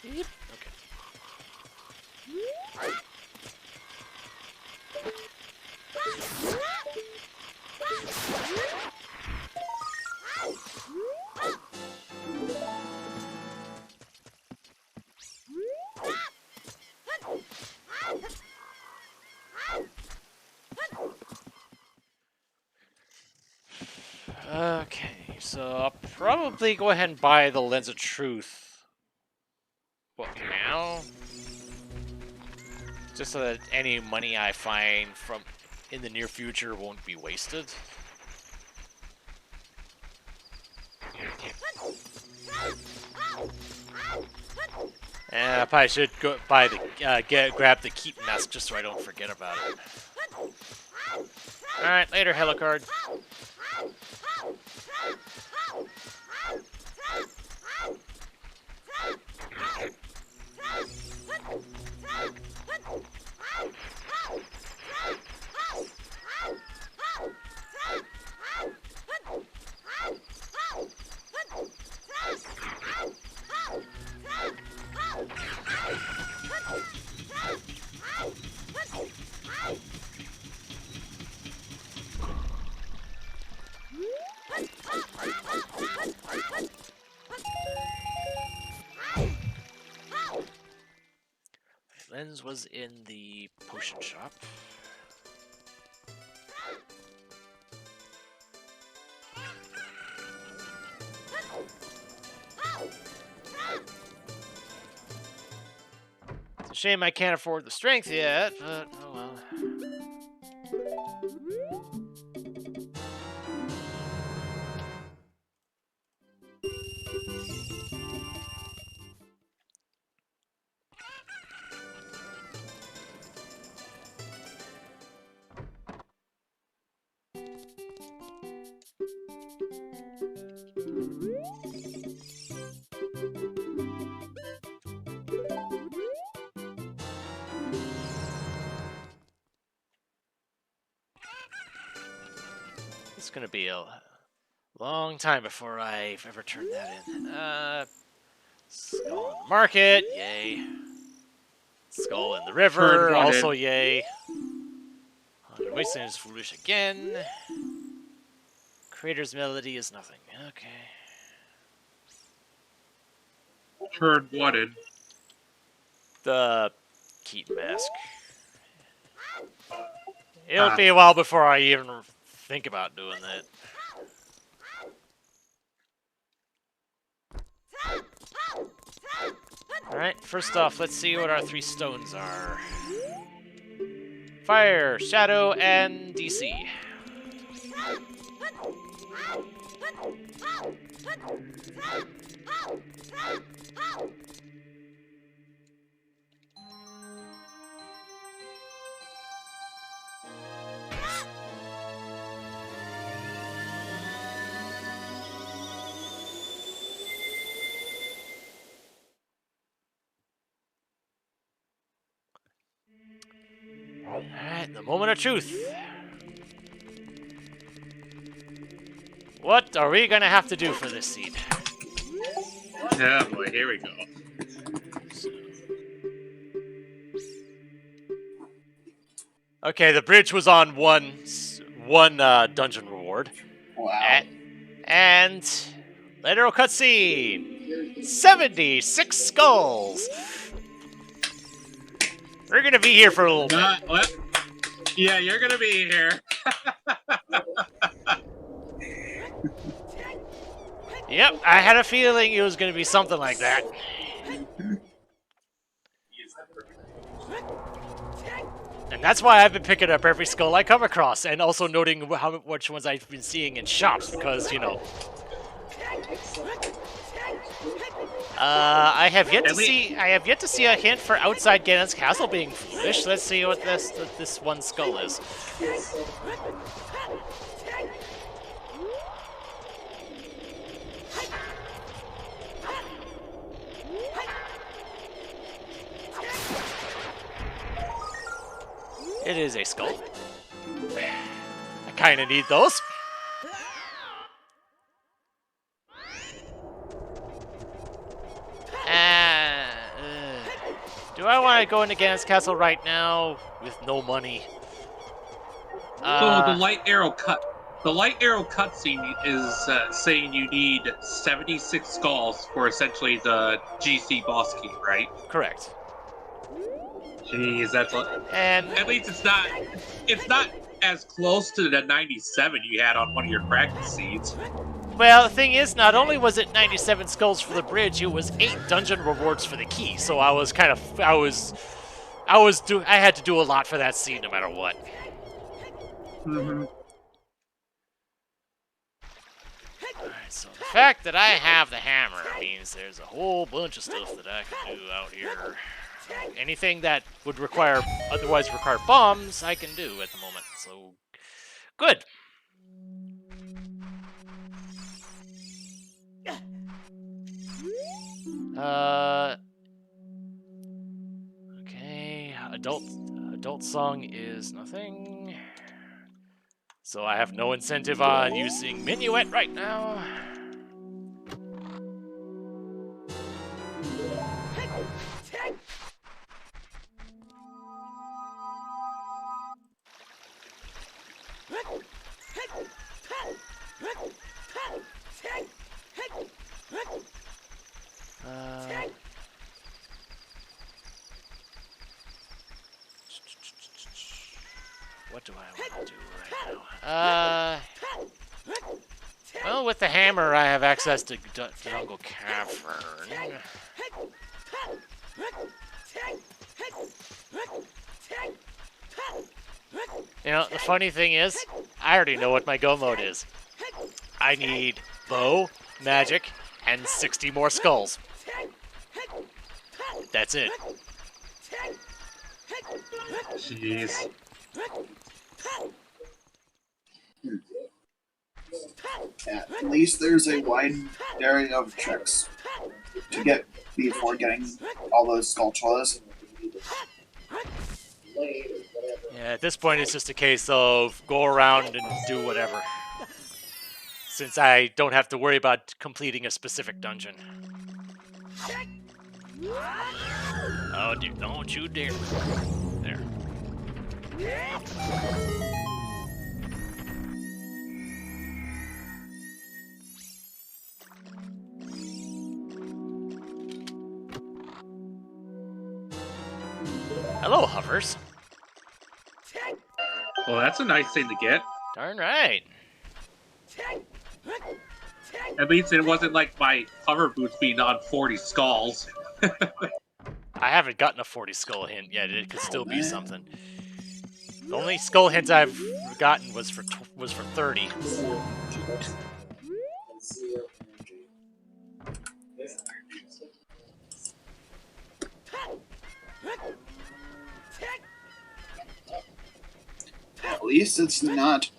Yep. Okay. Okay, so I'll probably go ahead and buy the Lens of Truth. What, now? Just so that any money I find from in the near future won't be wasted. I probably should go buy the grab the Keep Mask just so I don't forget about it. All right, later, Helicard. Lens was in the potion shop. It's a shame I can't afford the strength yet, but oh well. It's gonna be a long time before I ever turn that in. Skull in the market, yay. Skull in the river, also yay. Wasteland is foolish again. Creator's melody is nothing. Okay. Turd wanted. The Keaton mask. It'll be a while before I even think about doing that. Alright, first off, let's see what our 3 stones are. Fire, Shadow, and DC. Alright, the moment of truth. What are we gonna have to do for this seed? Yeah, boy, here we go. Okay, the bridge was on one dungeon reward. Wow. And literal cutscene. 76 skulls. We're gonna be here for a little bit. Well, yeah, you're gonna be here. Yep, I had a feeling it was gonna be something like that. And that's why I've been picking up every skull I come across, and also noting which ones I've been seeing in shops, because, you know. I have yet to see a hint for outside Ganon's castle being foolish. Let's see what this one skull is. It is a skull. I kind of need those. Do I want to go into Ganon's castle right now with no money? So the light arrow cutscene is saying you need 76 skulls for essentially the GC boss key, right? Correct. Jeez, that's and at least it's not as close to the 97 you had on one of your practice seeds. Well, the thing is, not only was it 97 skulls for the bridge, it was 8 dungeon rewards for the key. So I was kind of I had to do a lot for that seed no matter what. Mm-hmm. Alright, so the fact that I have the hammer means there's a whole bunch of stuff that I can do out here. Anything that would otherwise require bombs, I can do at the moment. So, good. Okay, adult song is nothing. So I have no incentive on using Minuet right now. What do I want to do right now? Well, with the hammer, I have access to Jungle Cavern. You know, the funny thing is, I already know what my go mode is. I need bow, magic, and 60 more skulls. That's it. Jeez. At least there's a wide area of tricks to get before getting all those skull cholas. Yeah, at this point it's just a case of go around and do whatever. Since I don't have to worry about completing a specific dungeon. Oh, dude, don't you dare. There. Hello, hovers. Well, that's a nice thing to get. Darn right. At least it wasn't like my hover boots being on 40 skulls. I haven't gotten a 40 skull hint yet. It could still be something. The only skull hint I've gotten was for 30. At least it's not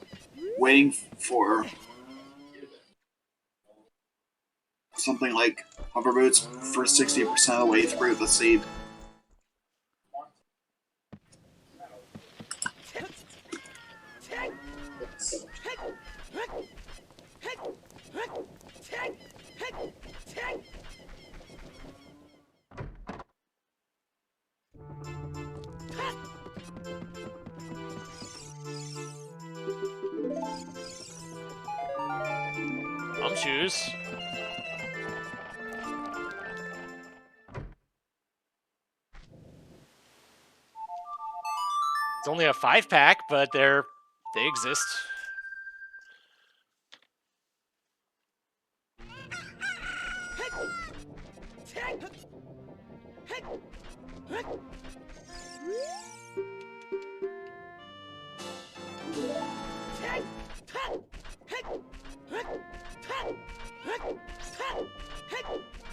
waiting for something like hover boots for 60% of the way through the seed. shoes. It's only a 5-pack, but they exist.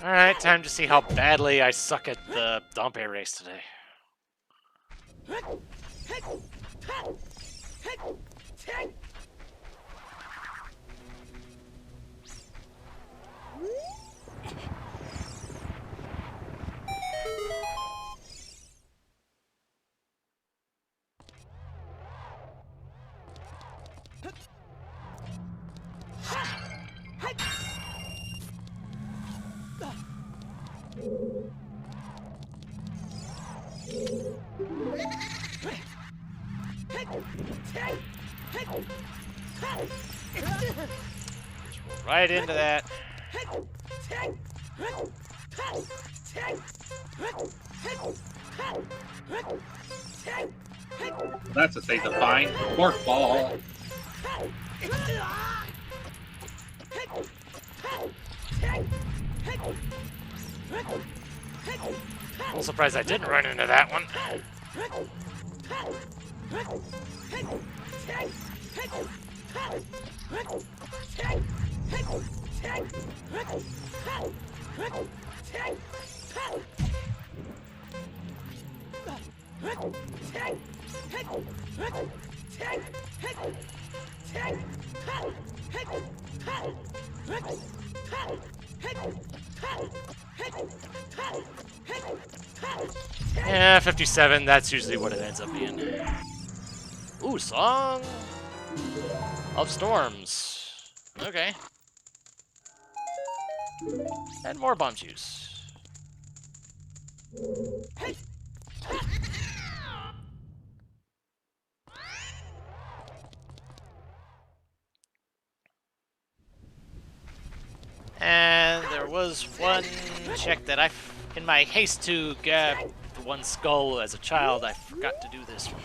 Alright, time to see how badly I suck at the Dompe race today. Right into that. That's a thing to find. Fork ball. I'm surprised I didn't run into that one. Yeah, 57, that's usually what it ends up being. Ooh, Song of Storms. Okay. And more bomb juice. And there was one check that in my haste to get the one skull as a child, I forgot to do this one.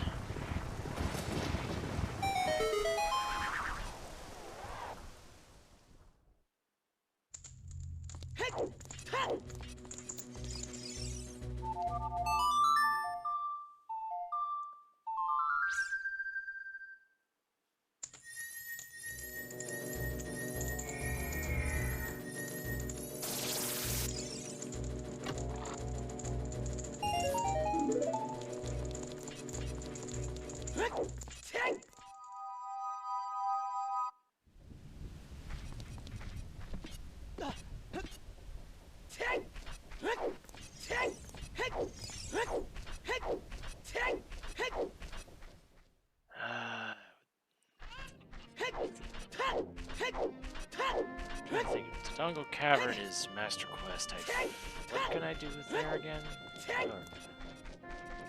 Dongle Cavern is Master Quest. What can I do there again?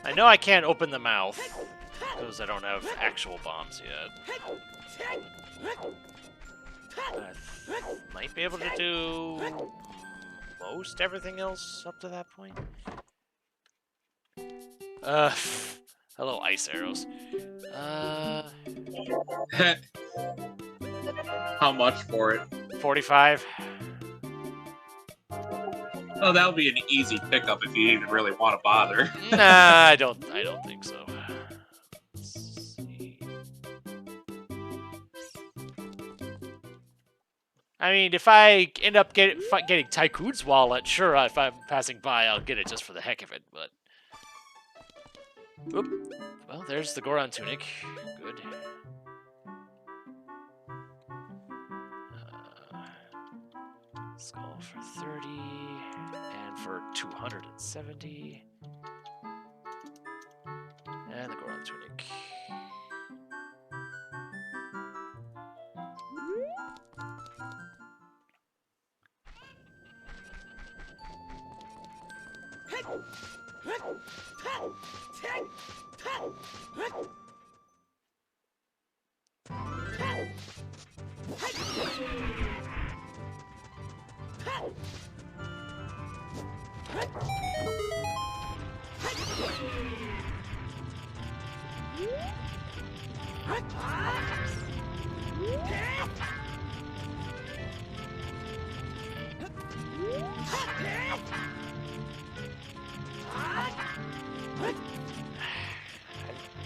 I know I can't open the mouth because I don't have actual bombs yet. I might be able to do most everything else up to that point. Hello, ice arrows. How much for it? 45. Oh, that would be an easy pickup if you even really want to bother. Nah, I don't think so. Let's see. I mean, if I end up getting Tycoon's wallet, sure, if I'm passing by, I'll get it just for the heck of it, but... Oop. Well, there's the Goron tunic. Good. Skull for 30, and for 270. And the Goron tunic.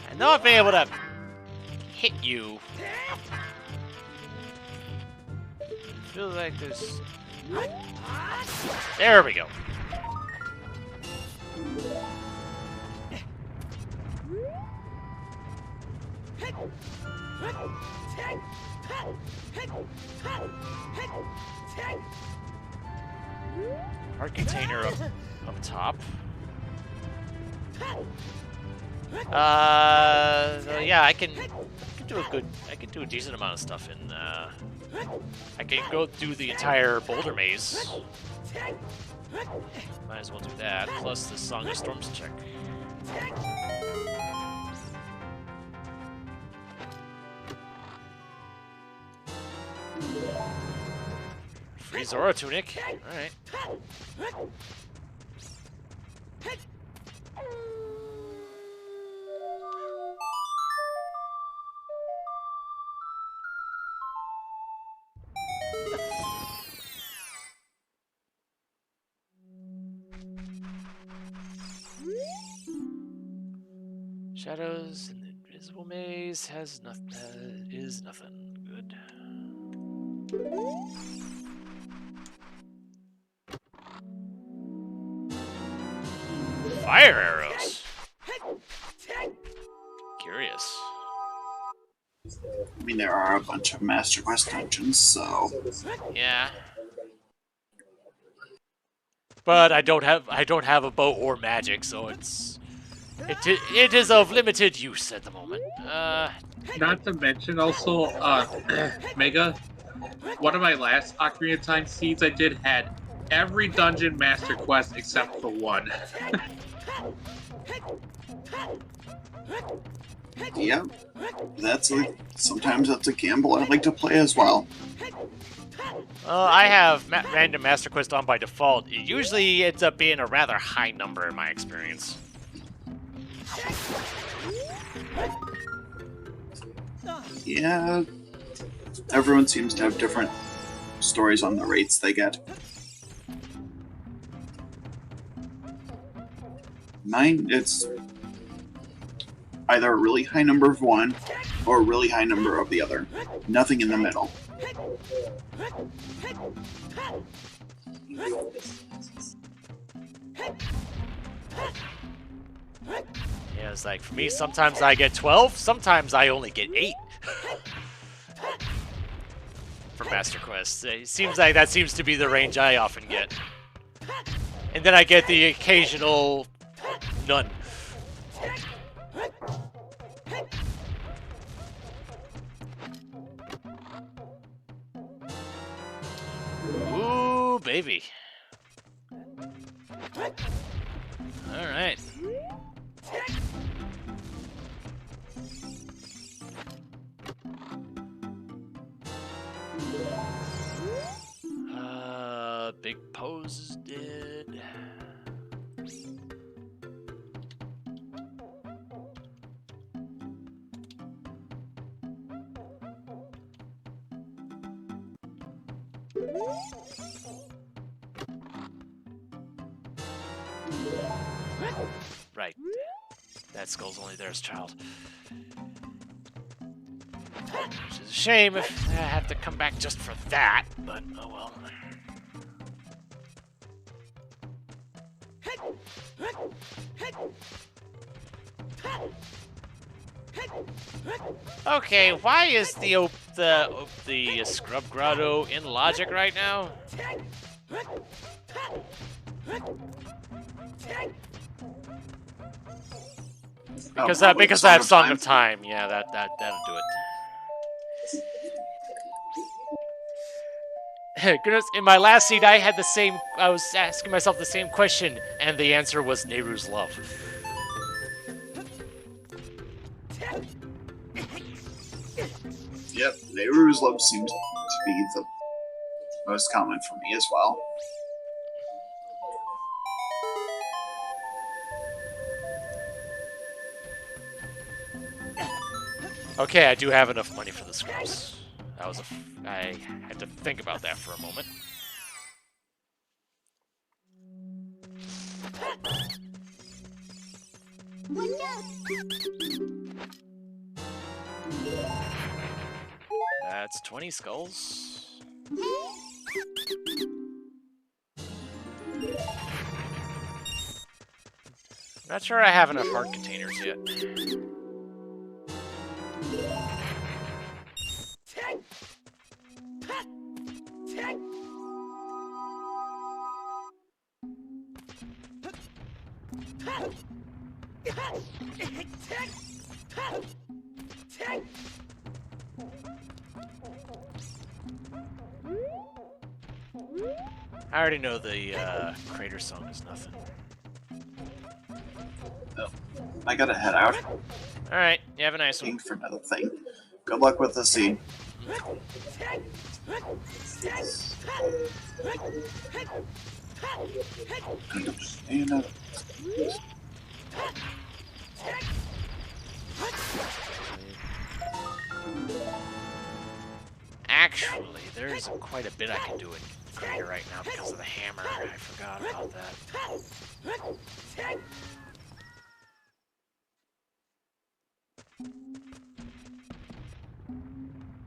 I know I've been able to hit you. Feels like there's... There we go. Heart container up top. Yeah, I can do a decent amount of stuff in. I can go do the entire boulder maze. Might as well do that. Plus the Song of Storms check. Free Zora tunic. All right. Shadows in the invisible maze has nothing. Is nothing good. Fire arrows. Curious. I mean, there are a bunch of Master Quest dungeons, so Yeah. But I don't have a bow or magic, so it is of limited use at the moment. Not to mention also, Mega, one of my last Ocarina of Time seeds I did had every dungeon Master Quest except for one. yeah, sometimes that's a gamble I like to play as well. I have random Master Quest on by default. It usually ends up being a rather high number in my experience. Yeah, everyone seems to have different stories on the rates they get. Mine, it's either a really high number of one or a really high number of the other. Nothing in the middle. Yeah, it's like, for me, sometimes I get 12, sometimes I only get 8. For Master Quest. It seems like that seems to be the range I often get. And then I get the occasional none. Ooh, baby. Alright. Big Pose is dead. Right. That skull's only there as a child. Which is a shame if I have to come back just for that, but oh well. Okay, why is the Scrub Grotto in Logic right now? Because I have Song of Time. Yeah, that'll do it. Goodness, in my last seed, I had the same. I was asking myself the same question, and the answer was Nehru's Love. Yep, Nehru's Love seems to be most common for me as well. Okay, I do have enough money for the scrubs. That was I had to think about that for a moment. That's 20 skulls. Not sure I have enough heart containers yet. I already know the crater song is nothing. Oh, I gotta head out. Alright, you have a nice one. Waiting for another thing. Good luck with the scene. Actually, there's quite a bit I can do in Crater right now because of the hammer. I forgot about that.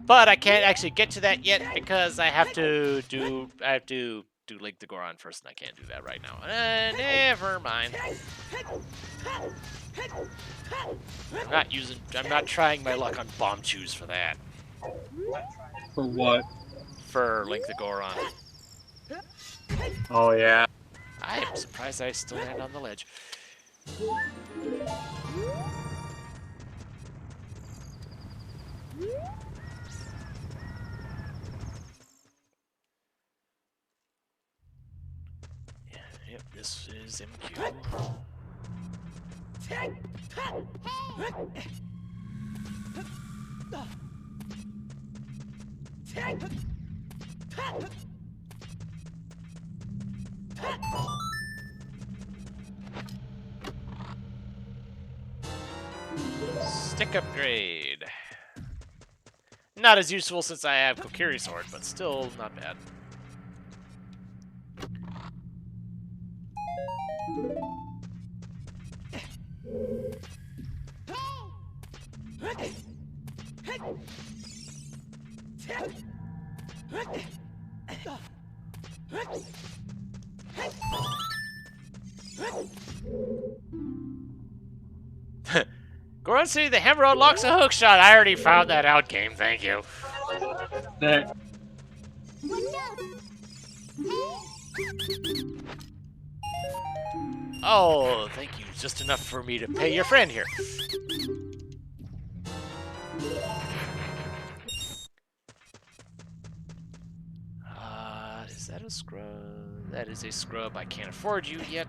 But I can't actually get to that yet because I have to do Link to Goron first, and I can't do that right now. Never mind. I'm not trying my luck on bomb chews for that. For what? For Link to Goron. Oh, yeah. I am surprised I still land on the ledge. Yep, this is MQ. Stick upgrade. Not as useful since I have Kokiri Sword, but still not bad. Goron City, the hammer unlocks a hookshot. I already found that out, game. Thank you. There. Oh, thank you. Just enough for me to pay your friend here. Is that a scrub? That is a scrub. I can't afford you yet.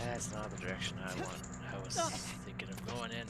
That's not the direction I was thinking of going in.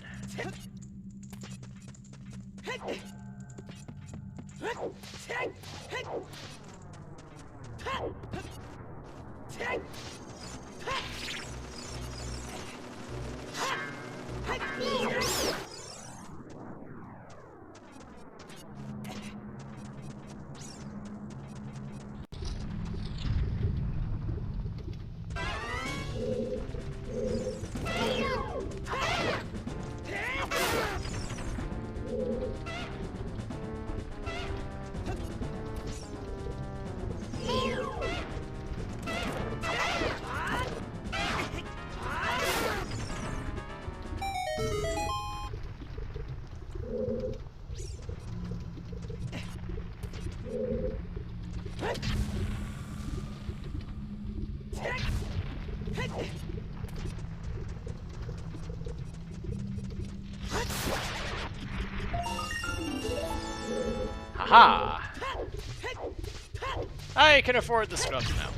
Haha! I can afford the scrubs now.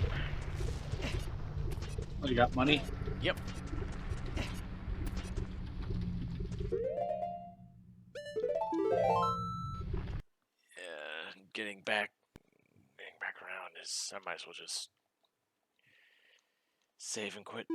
Oh, you got money? Yep. Getting back around is, I might as well just save and quit.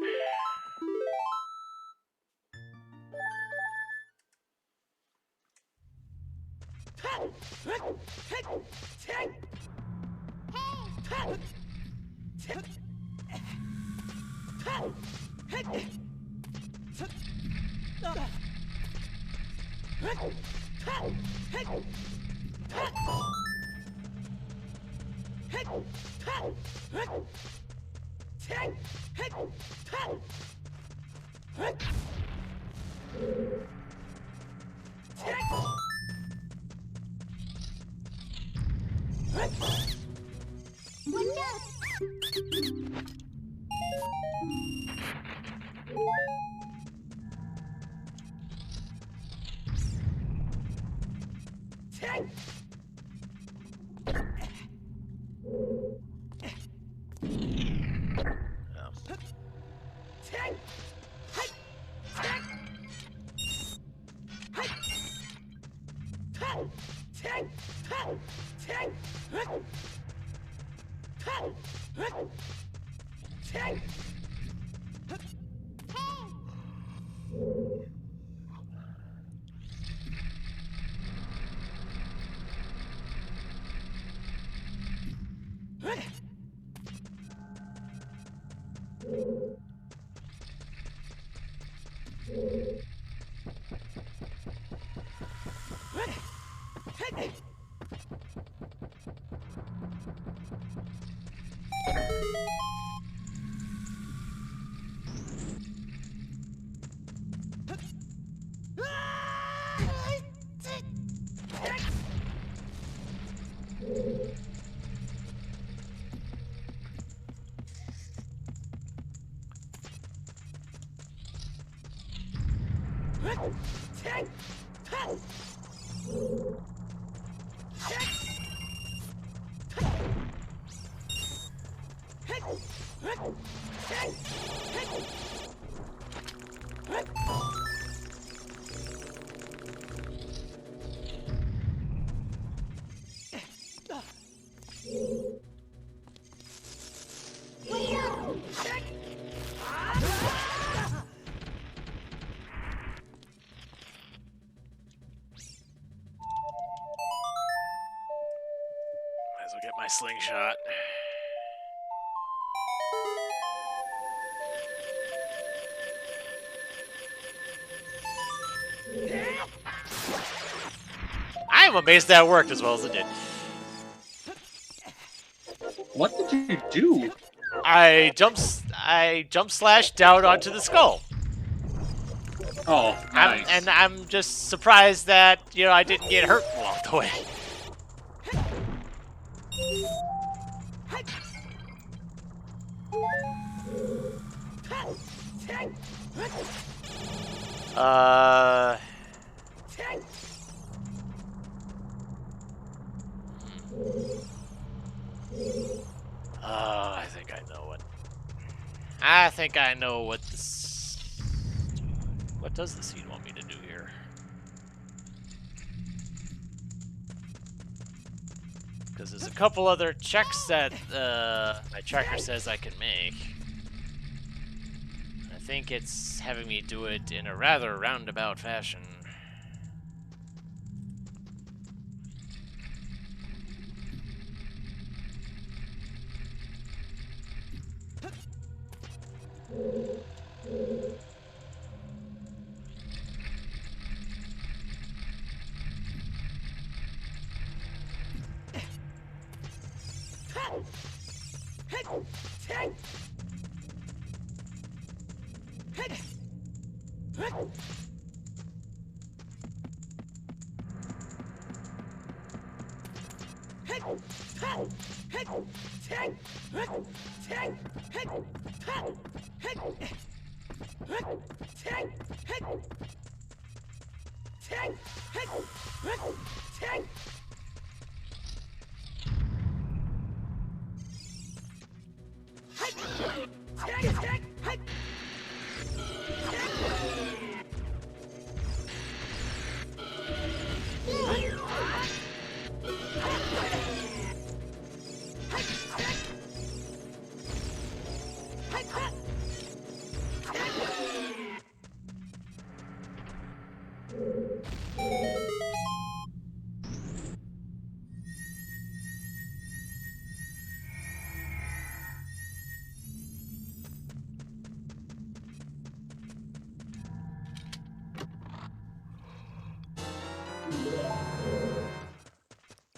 Might as well get my slingshot. I'm amazed that worked as well as it did. What did you do? I jump slashed down onto the skull. Oh, nice. I'm just surprised that, you know, I didn't get hurt along the way. Oh, I think I know what. I think I know what this. What does the seed want me to do here? Because there's a couple other checks that my tracker says I can make. I think it's having me do it in a rather roundabout fashion.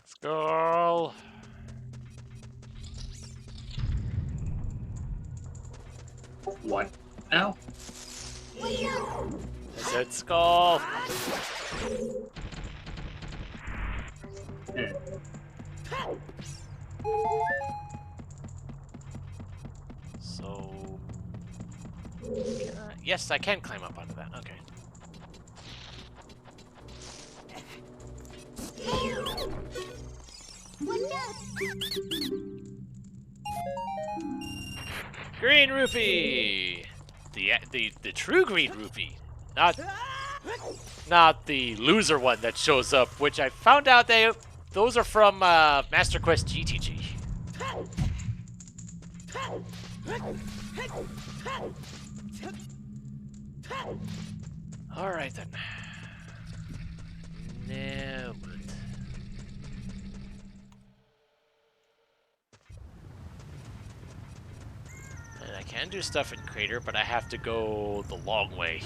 Skull. What now? I said skull. Hmm. So, yes, I can climb up onto that. Okay. Green rupee. The true green rupee, not the loser one that shows up, which I found out those are from Master Quest GTG. All right then. Now what? And I can do stuff in Crater, but I have to go the long way.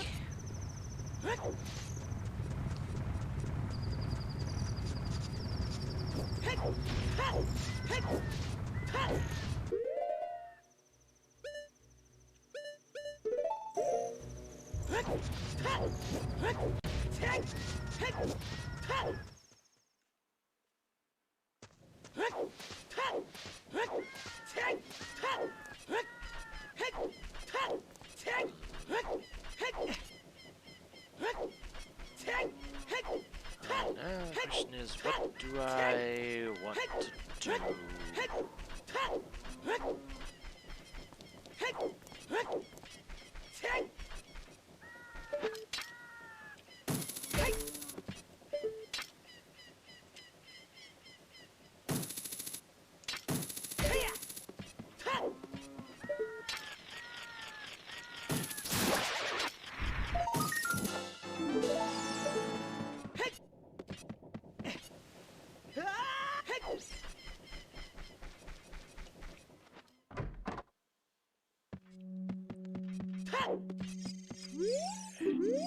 Now the question is, what do I want to do?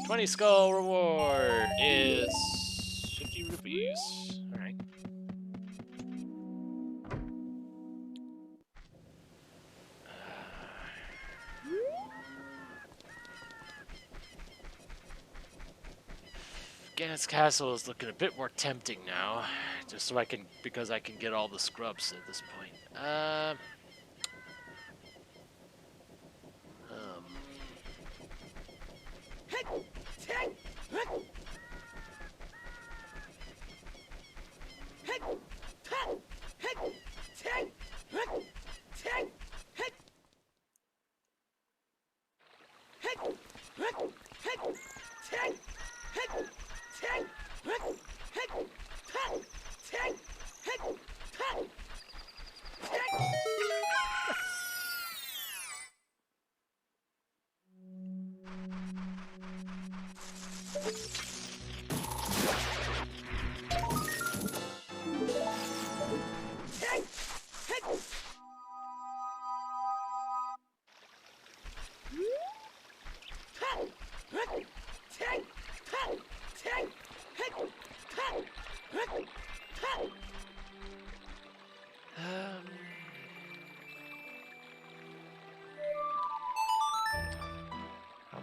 $20 skull reward is 50 rupees. All right. Gannis Castle is looking a bit more tempting now, just so because I can get all the scrubs at this point.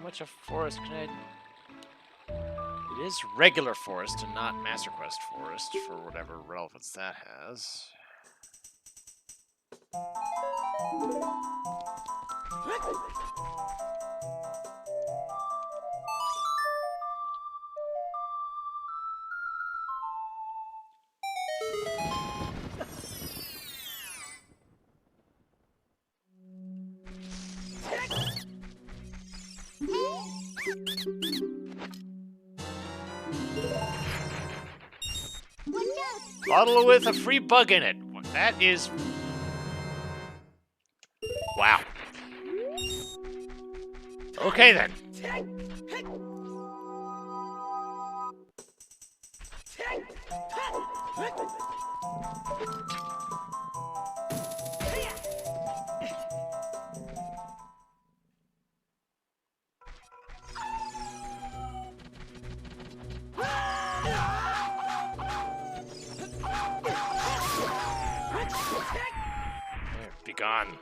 much of forest can I... It is regular forest and not Master Quest forest, for whatever relevance that has. Bottle with a free bug in it. That is... Wow. Okay then. Be gone.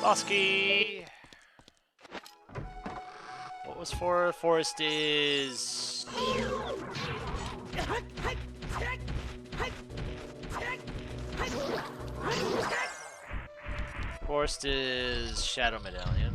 Bosky! What was for forest is... Forest is Shadow Medallion.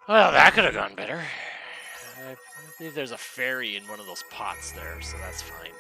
Well, that could have gone better. I believe there's a fairy in one of those pots there, so that's fine.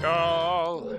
call.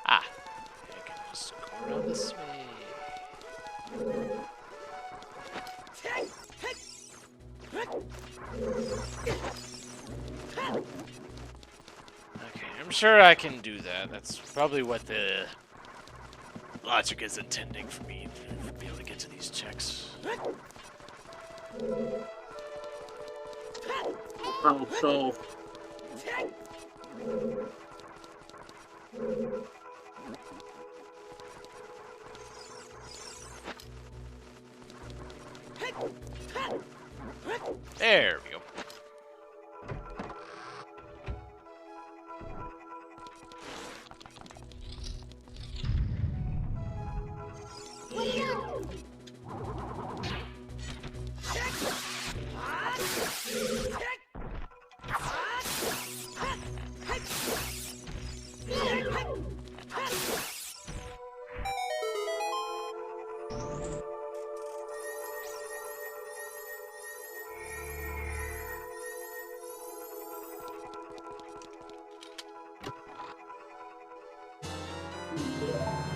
I can just go around this way. Okay, I'm sure I can do that. That's probably what the logic is intending for me to be able to get to these checks. Oh, so There we go.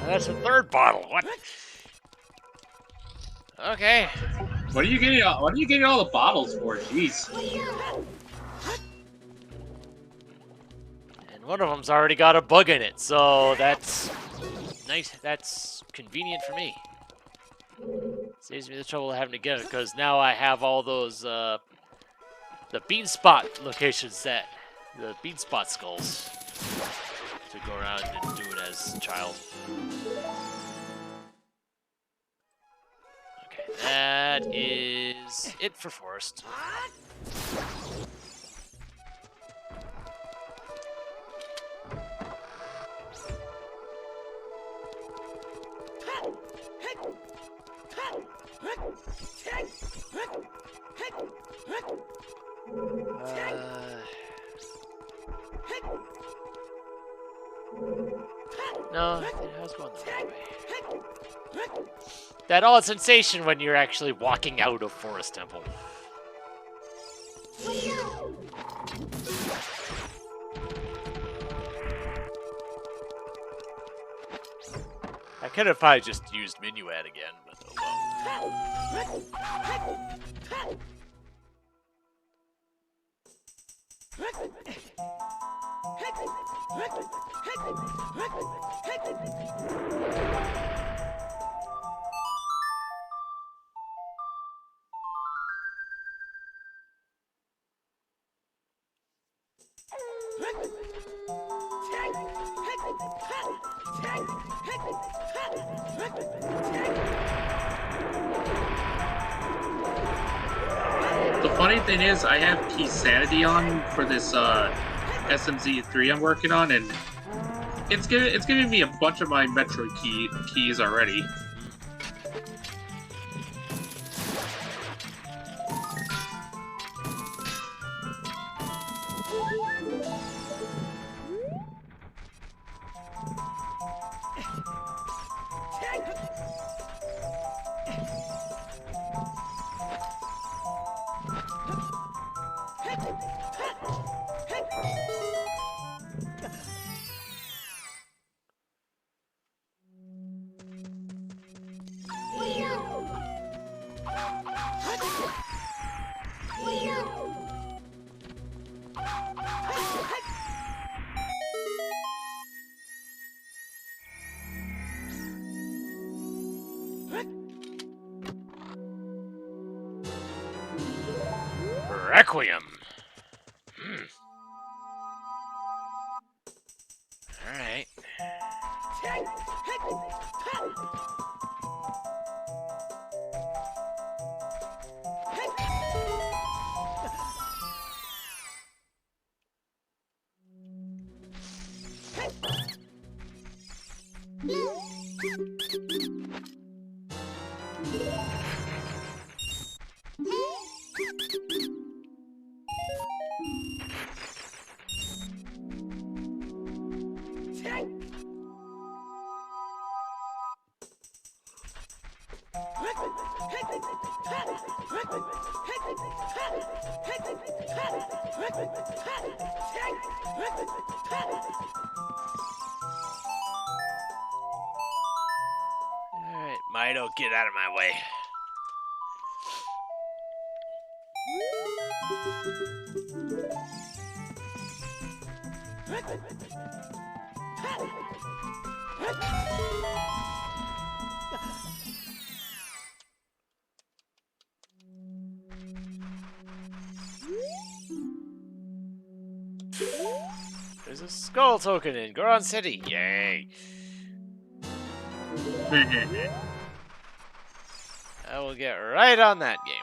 That's the third bottle. What? Okay. what are you getting? What are you getting all the bottles for? Jeez. And one of them's already got a bug in it, so that's nice. That's convenient for me. Saves me the trouble of having to get it, because now I have all those, the bean spot locations set. The bean spot skulls. To go around and do it as a child. Okay, that is it for Forest. No, it has gone the right way. That odd sensation when you're actually walking out of Forest Temple. could have probably just used Minuet again, but oh well. The funny thing is, I have Key Sanity on for this SMZ3 I'm working on, and it's giving me a bunch of my Metroid keys already. Requiem. All right. Alright, Mido, get out of my way. There's a skull token in Goron City. Yay. I will get right on that game.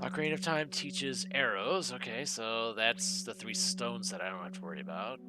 Ocarina of Time teaches arrows. Okay, so that's the 3 stones that I don't have to worry about.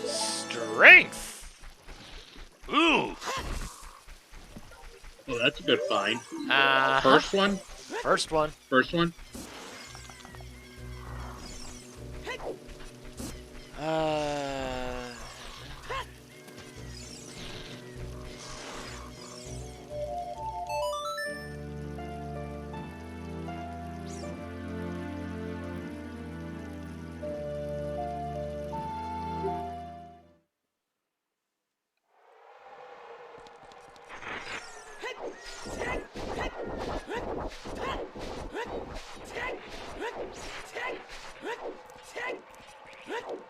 Strength! Ooh! Well, that's a good find. First one? First one. First one?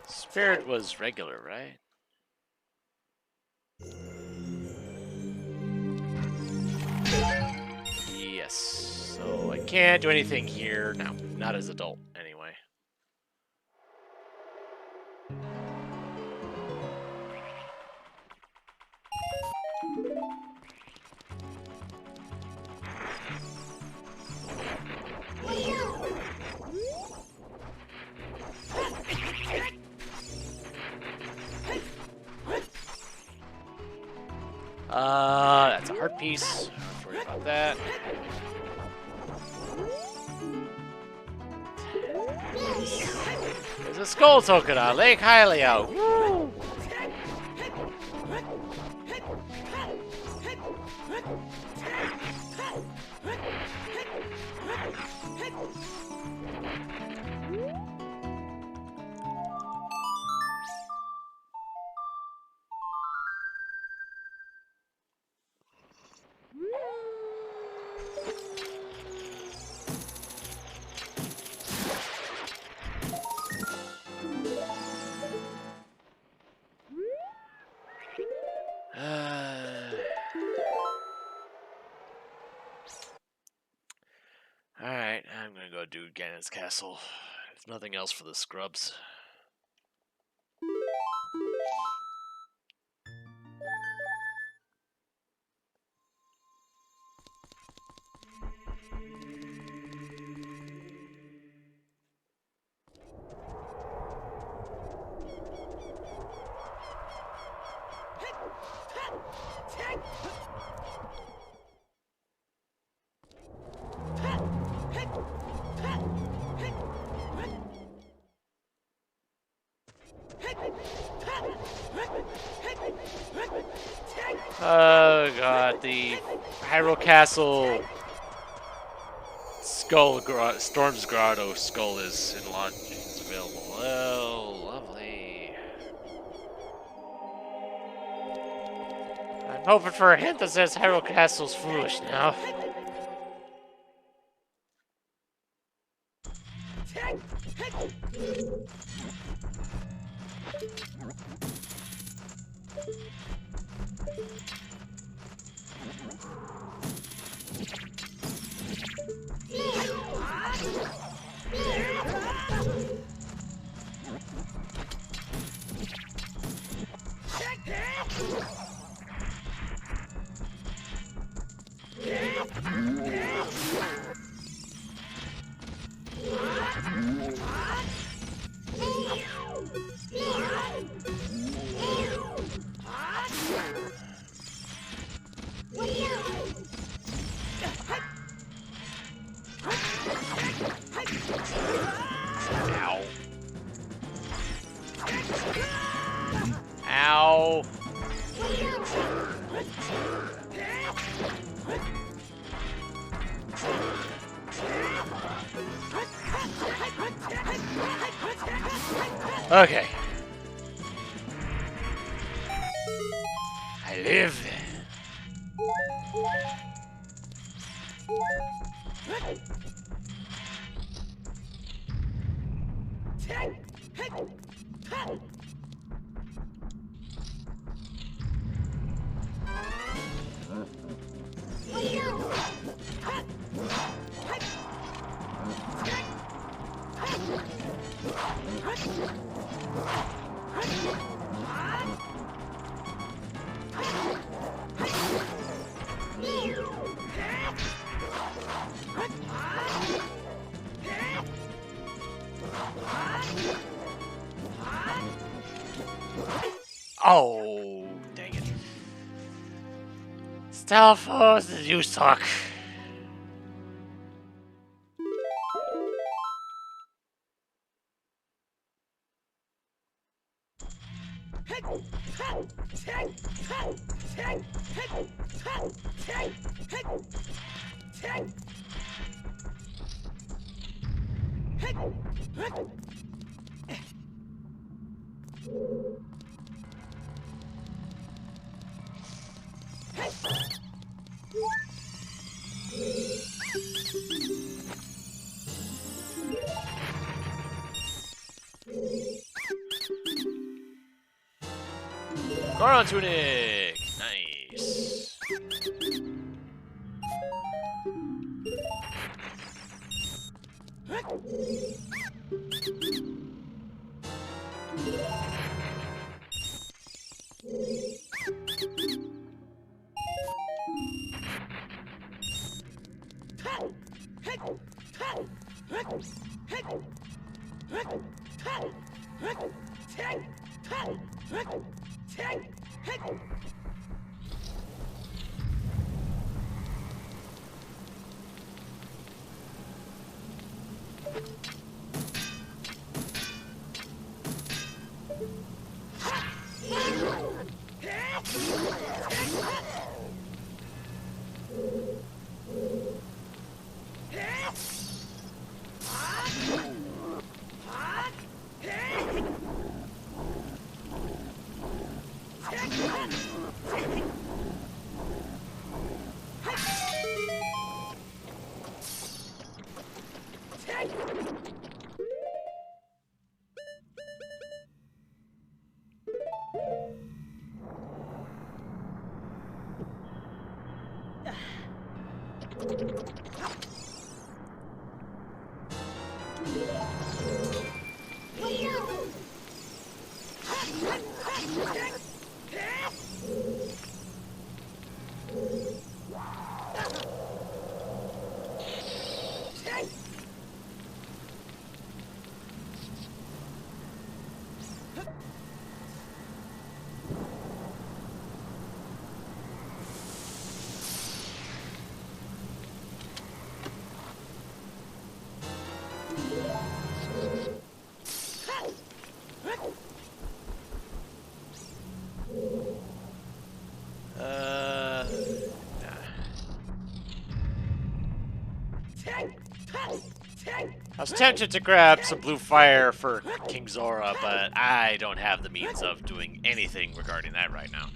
Spirit was regular, right? Yes. So I can't do anything here. No, not as adult, anyway. That's a heart piece. Don't worry about that. There's a skull token on Lake Hylia. Woo! Alright, I'm gonna go do Ganon's Castle. If nothing else for the scrubs. Oh god, the Hyrule Castle skull, Storm's Grotto skull is in launch. It's available. Oh, lovely. I'm hoping for a hint that says Hyrule Castle's foolish now. Ow. Okay. I live. Oh, dang it. Stalfos, you suck. Goron Tunic! Nice. I was tempted to grab some blue fire for King Zora, but I don't have the means of doing anything regarding that right now.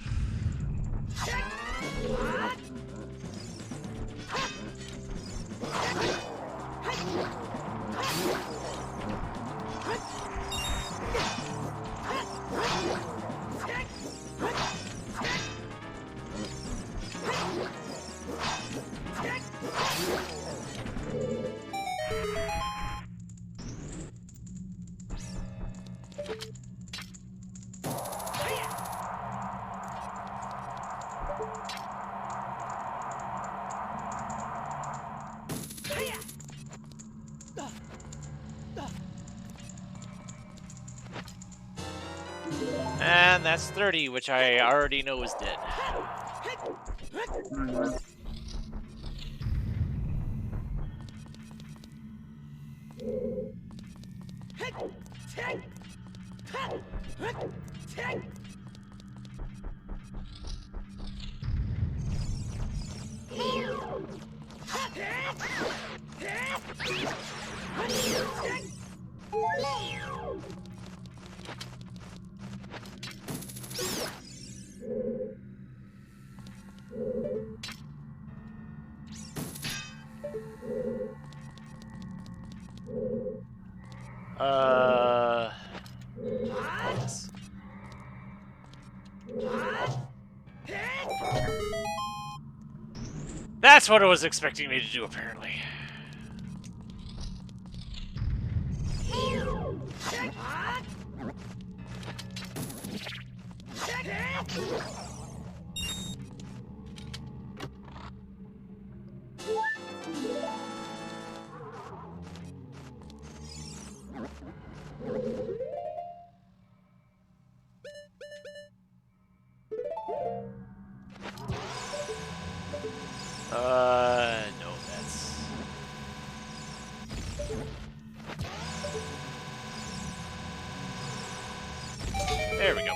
And that's 30, which I already know is dead. That's what it was expecting me to do, apparently. No, that's... There we go.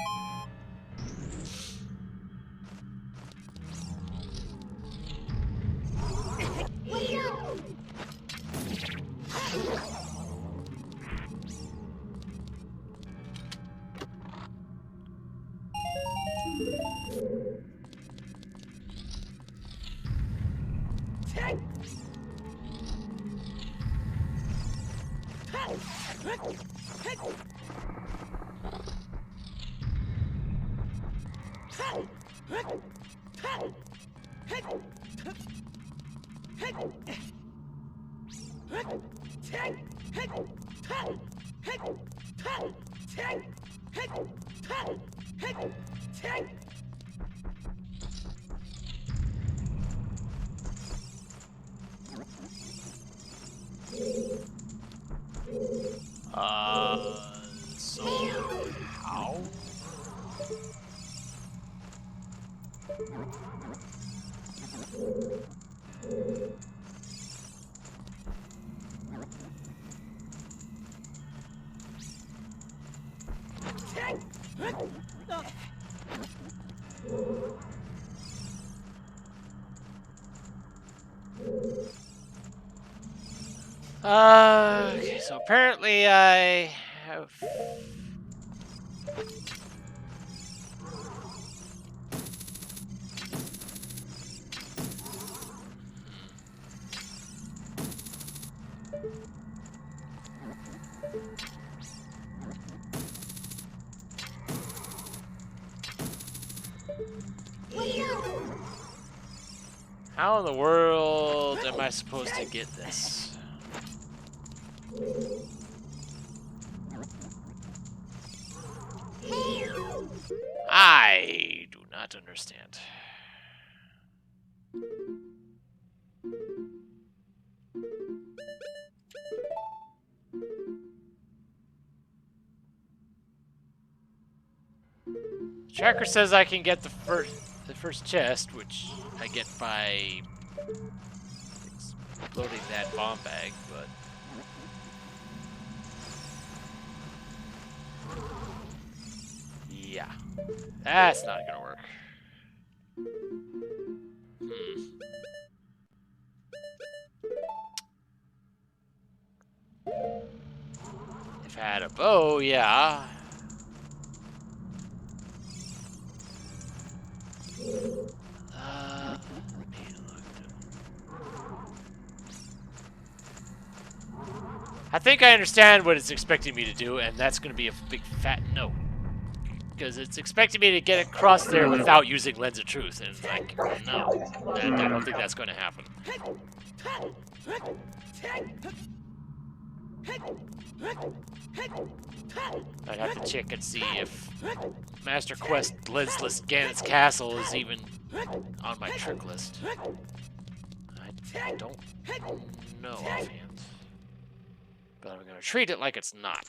So how? Okay, so apparently I have... How in the world am I supposed to get this? I do not understand. Tracker says I can get the first chest, which I get by exploding that bomb bag, but yeah, that's not gonna work. If I had a bow, yeah. I think I understand what it's expecting me to do, and that's going to be a big fat no. Because it's expecting me to get across there without using Lens of Truth, and it's like, no, I don't think that's going to happen. I'd have to check and see if Master Quest Lensless Ganon's Castle is even on my trick list. I don't know offhand. But I'm gonna treat it like it's not.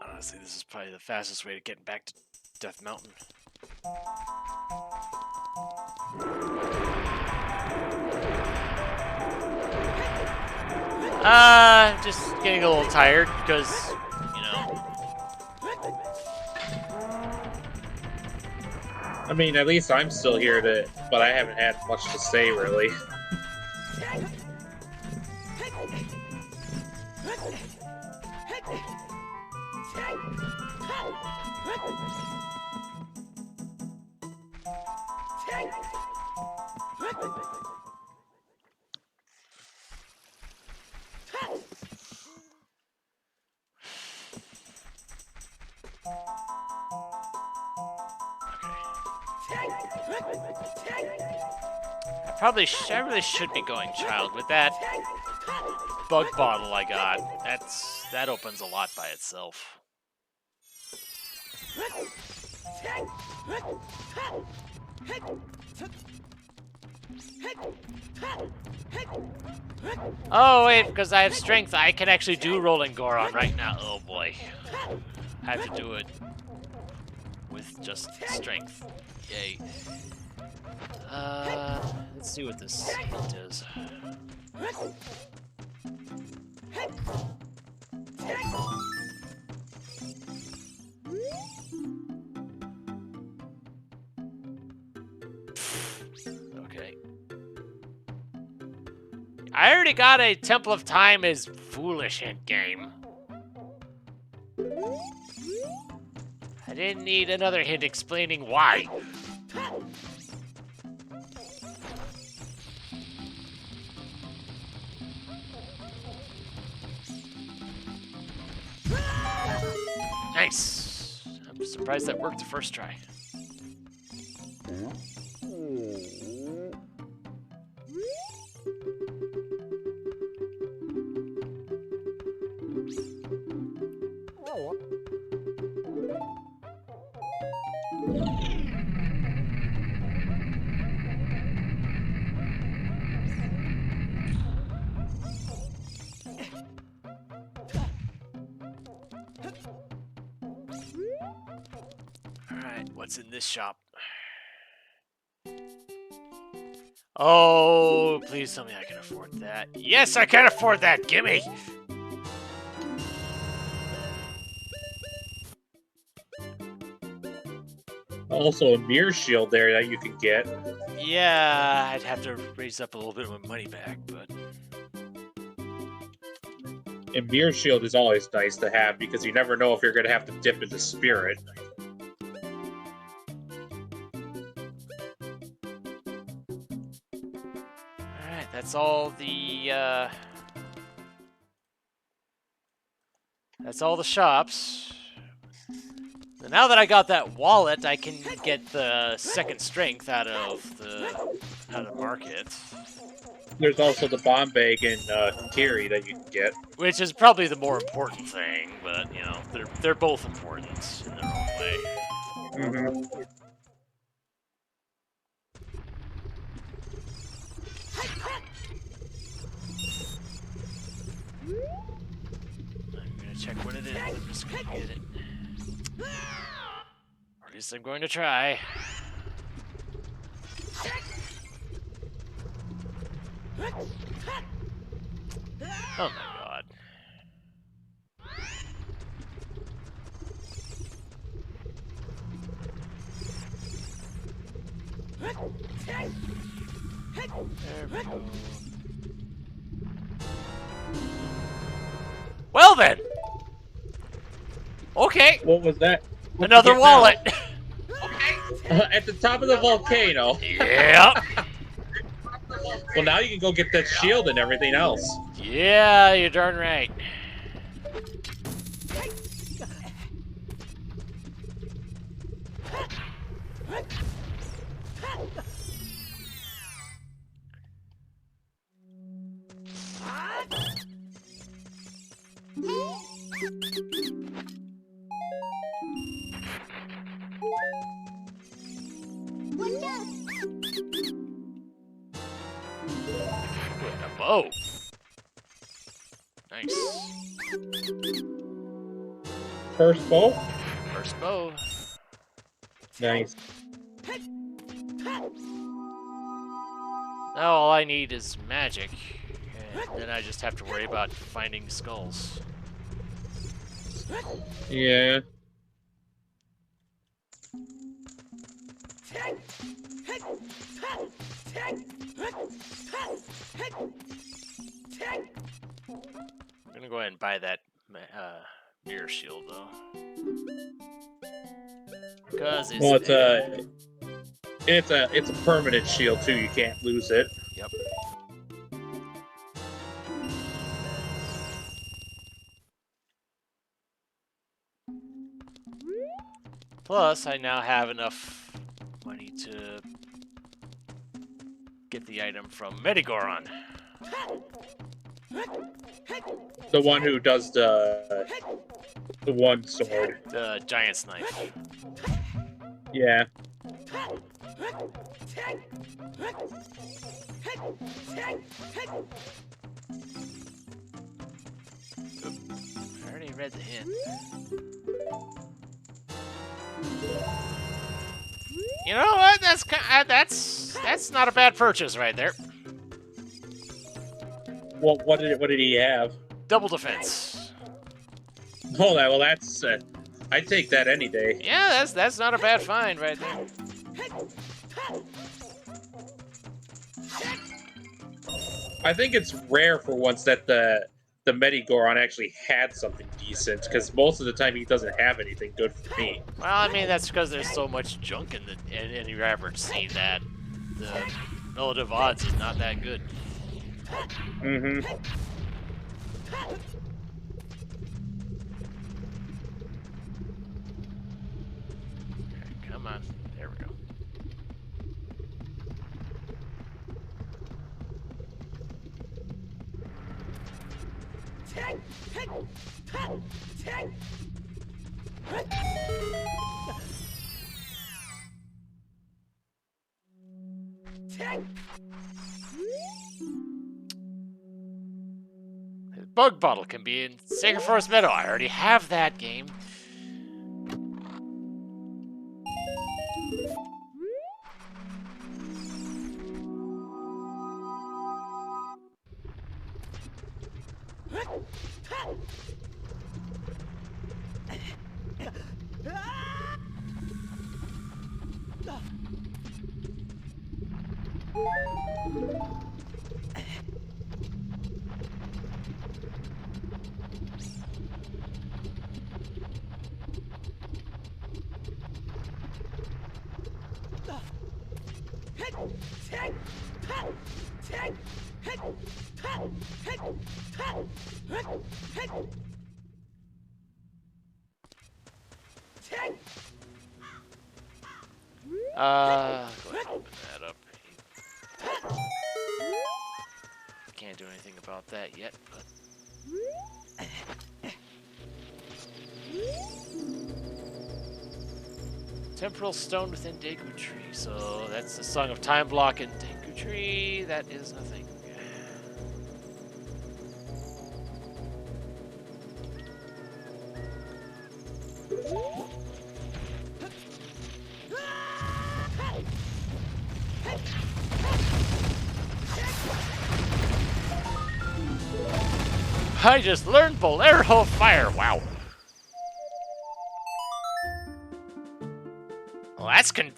Honestly, this is probably the fastest way to getting back to Death Mountain. Just getting a little tired because, you know. I mean, at least I'm still here but I haven't had much to say, really. I really should be going child with that bug bottle I got. That opens a lot by itself. Oh wait, because I have strength, I can actually do Rolling Goron right now. Oh boy, I have to do it with just strength. Yay. Let's see what this does. Okay. I already got a Temple of Time is foolish hint game. I didn't need another hint explaining why. Nice. I'm surprised that worked the first try. What's in this shop? Oh, please tell me I can afford that. Yes, I can afford that. Gimme! Also, a mirror shield there that you can get. Yeah, I'd have to raise up a little bit of my money back, but... And mirror shield is always nice to have because you never know if you're going to have to dip into spirit. Alright, that's all the, that's all the shops. So now that I got that wallet, I can get the second strength out of market. There's also the bomb bag in Kiri that you can get. Which is probably the more important thing, but, you know, they're both important in their own way. Mm-hmm. I'm gonna check what it is. I'm just gonna get it. Or at least I'm going to try. Oh my god. There we go. Well then! Okay. What was that? Another wallet! At the top of the volcano. Yep. Well, now you can go get that shield and everything else. Yeah, you're darn right. A bow. Nice. First bow? First bow. Nice. Now all I need is magic, and then I just have to worry about finding skulls. Yeah. I'm gonna go ahead and buy that mirror shield though, because Well, it's a permanent shield too. You can't lose it. Yep. Plus, I now have enough money to get the item from Medigoron. The one who does the one sword. The giant's knife. Yeah. I already read the hint. You know what? That's not a bad purchase right there. Well, what did he have? Double defense. Oh, well, that's I'd take that any day. Yeah, that's not a bad find right there. I think it's rare for once that the Medigoron actually had something decent, because most of the time he doesn't have anything good for me. Well, I mean that's because there's so much junk in your average scene that the relative odds is not that good. Mm-hmm. Okay, come on, there we go. Bug Bottle can be in Sacred Forest Meadow. I already have that game. Go ahead and open that up. Can't do anything about that yet, but... Temporal Stone within Deku Tree. So that's the Song of Time block in Deku Tree. That is nothing. I just learned Bolero Fire. Wow. Well,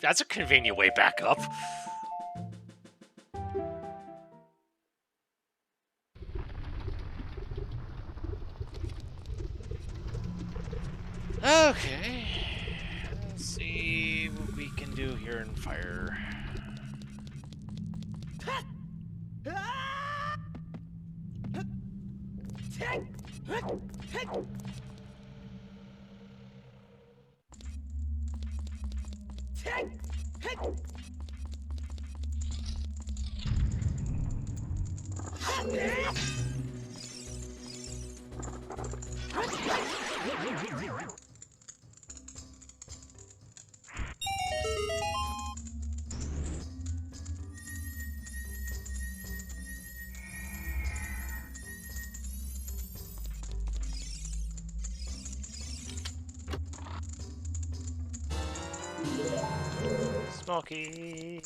that's a convenient way back up. Okay. Let's see what we can do here in fire. Smoky.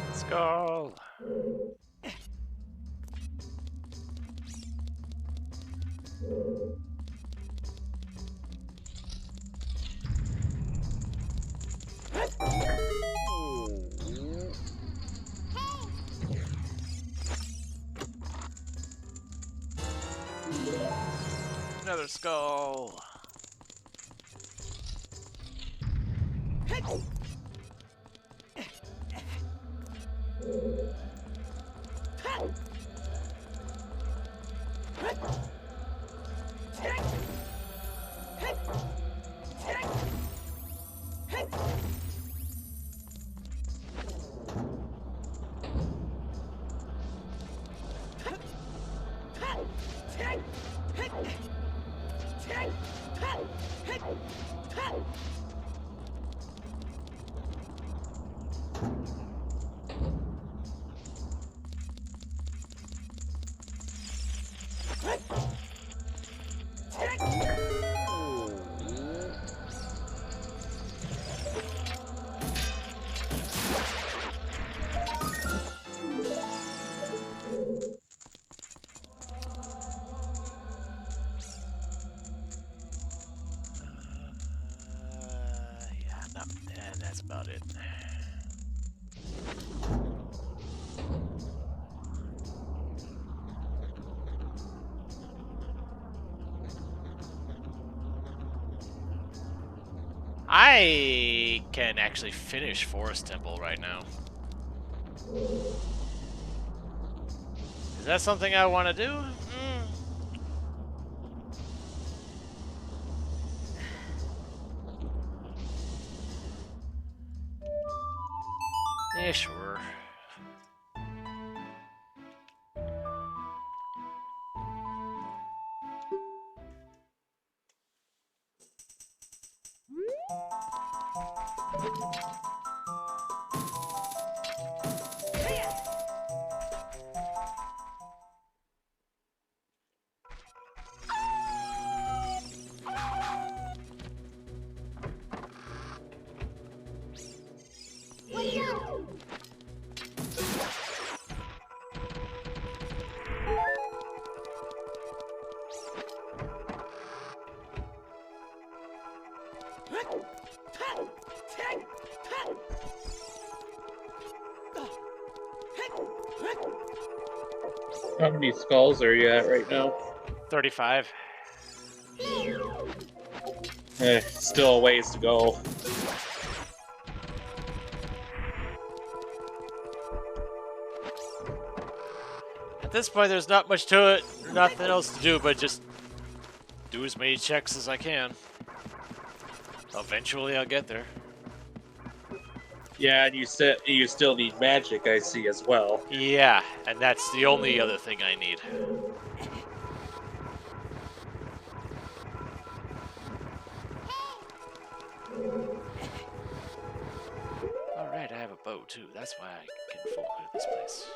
Let's go. Another skull. That's about it. I can actually finish Forest Temple right now. Is that something I want to do? Yeah, sure. How many skulls are you at right now? 35. Still a ways to go. At this point, there's not much to it. Nothing else to do but just do as many checks as I can. Eventually, I'll get there. Yeah, and you still need magic, I see, as well. Yeah, and that's the only other thing I need. Alright, I have a bow too. That's why I can full clear this place.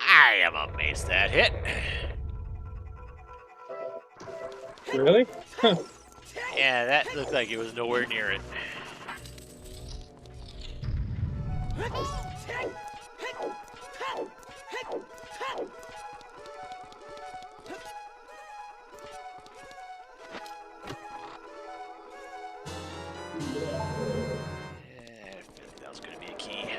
I am amazed that hit. Really? Huh. Yeah, that looked like it was nowhere near it. I think that was going to be a key.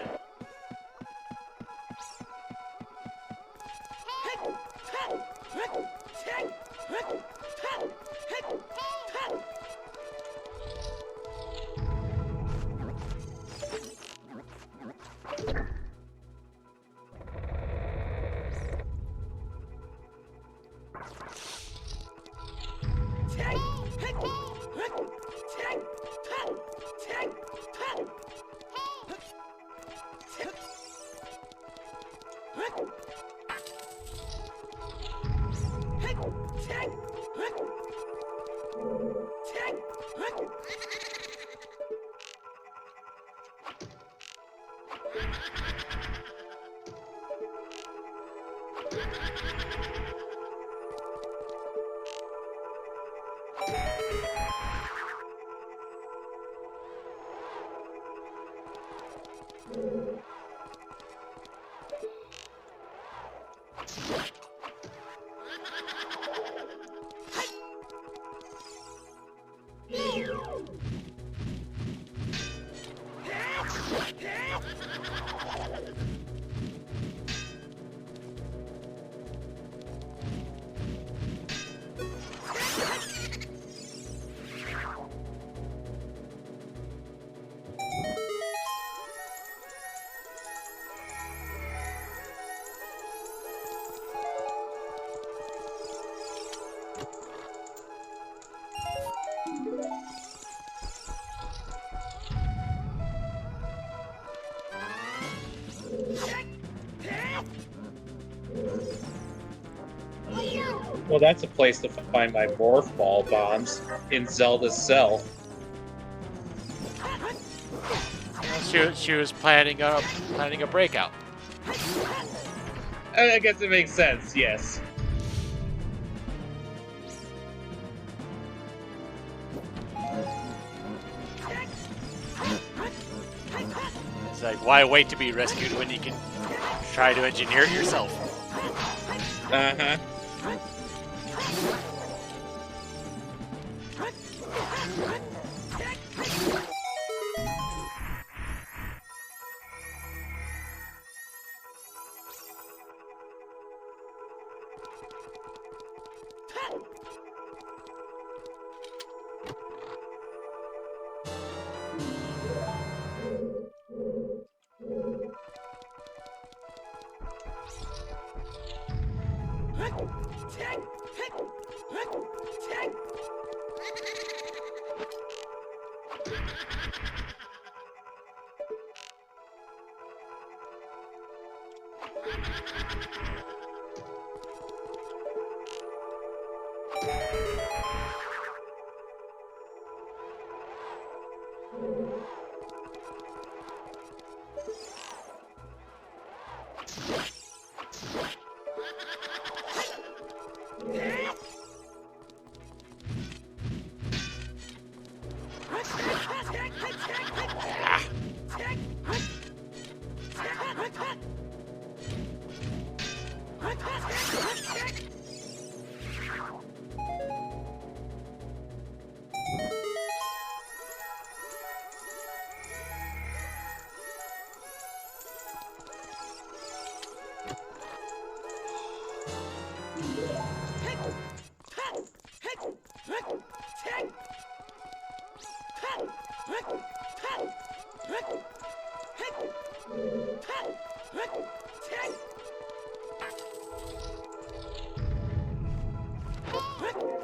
Well, that's a place to find my morph ball bombs in Zelda's cell. She was planning a breakout. I guess it makes sense, yes. It's like, why wait to be rescued when you can try to engineer it yourself? Uh-huh.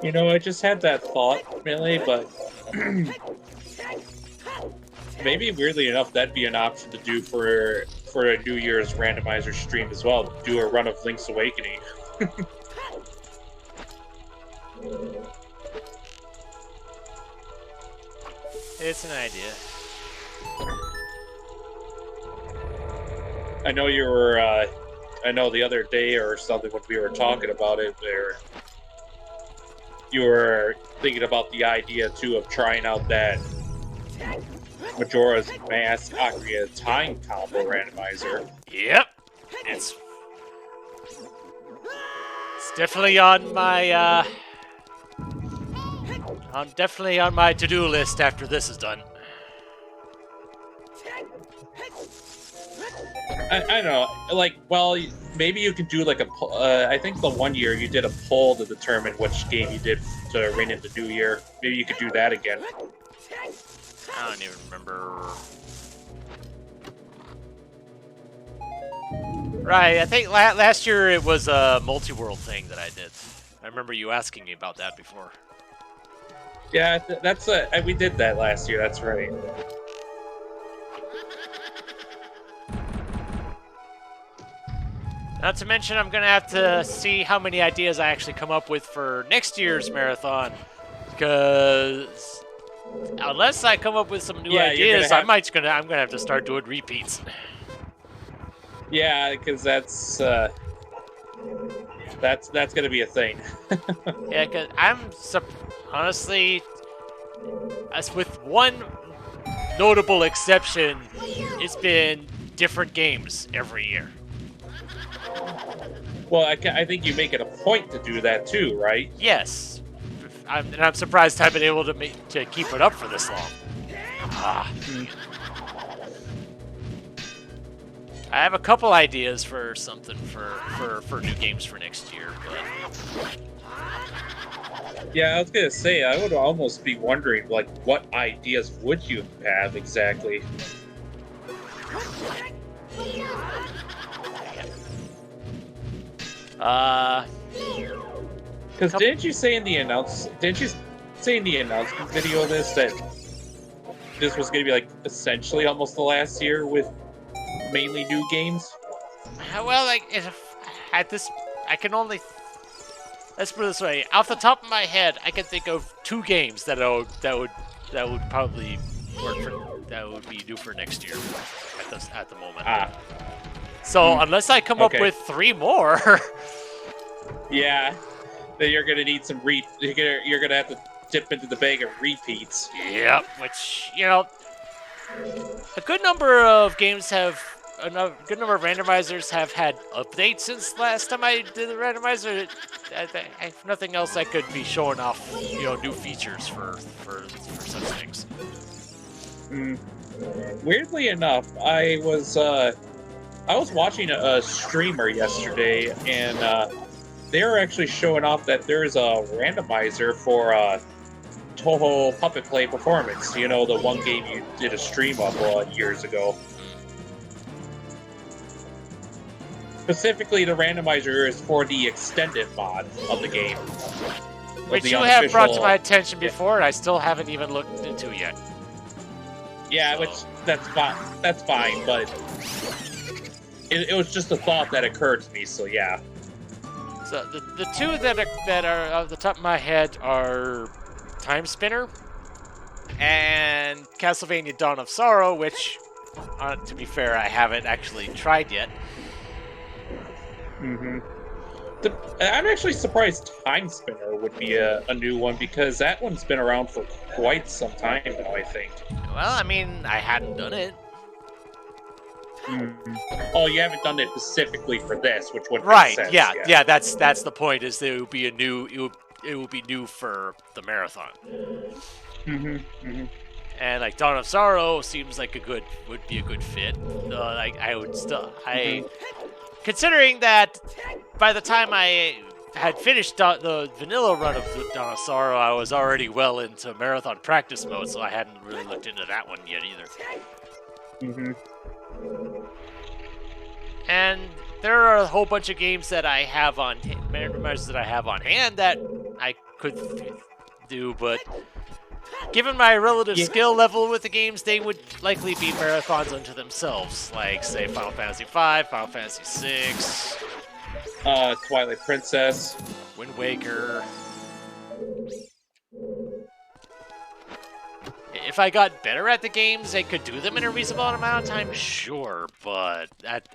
You know, I just had that thought, Melee, but maybe weirdly enough, that'd be an option to do for a New Year's randomizer stream as well. Do a run of Link's Awakening. It's an idea. I know you were. I know the other day or something when we were talking about it, there you were thinking about the idea too of trying out that Majora's Mask Ocarina Time combo randomizer. Yep. It's definitely on my I'm definitely on my to-do list after this is done. I don't know, like, well, maybe you could do like a. I think the one year you did a poll to determine which game you did to ring in the New Year. Maybe you could do that again. I don't even remember. Right, I think last year it was a multi-world thing that I did. I remember you asking me about that before. Yeah, that's we did that last year. That's right. Not to mention, I'm gonna have to see how many ideas I actually come up with for next year's marathon, because unless I come up with some new ideas, I'm gonna have to start doing repeats. Yeah, because that's gonna be a thing. Yeah, because honestly, as with one notable exception, it's been different games every year. Well, I think you make it a point to do that too, right? Yes, and I'm surprised I've been able to keep it up for this long. I have a couple ideas for something for new games for next year, but yeah, I was gonna say I would almost be wondering like what ideas would you have exactly? Because didn't you say in the announcement video of this that this was gonna be like essentially almost the last year with mainly new games? Well, like at this, I can only. Let's put it this way: off the top of my head, I can think of 2 games that would probably work for that would be due for next year at the moment. So unless I come up with 3 more, yeah, then you're gonna need some you're gonna have to dip into the bag of repeats. Yep. Which a good number of games have. A good number of randomizers have had updates since last time I did the randomizer. I have nothing else I could be showing off, new features for such things. Weirdly enough, I was watching a streamer yesterday, and they were actually showing off that there's a randomizer for Toho Puppet Play Performance. The one game you did a stream of years ago. Specifically, the randomizer is for the extended mod of the game. Which you have brought to my attention before, and I still haven't even looked into yet. Yeah, So. which that's fine. That's fine, but it was just a thought that occurred to me. So yeah. So the two that are off the top of my head are Time Spinner and Castlevania Dawn of Sorrow, which, to be fair, I haven't actually tried yet. Mm-hmm. I'm actually surprised Time Spinner would be a new one, because that one's been around for quite some time now, I think. Well, I mean, I hadn't done it. Mm-hmm. Oh, you haven't done it specifically for this, which would right? make sense. Yeah. That's the point. Is that it would be it would be new for the marathon. Mm-hmm. Mm-hmm. And like Dawn of Sorrow seems like would be a good fit. Like I would still considering that by the time I had finished the vanilla run of Dawn of Sorrow, I was already well into marathon practice mode, so I hadn't really looked into that one yet either. Mm-hmm. And there are a whole bunch of games that I have on randomizers that I have on hand that I could do, but given my relative skill level with the games, they would likely be marathons unto themselves, like say Final Fantasy V, Final Fantasy VI, Twilight Princess, Wind Waker. If I got better at the games, I could do them in a reasonable amount of time, sure, but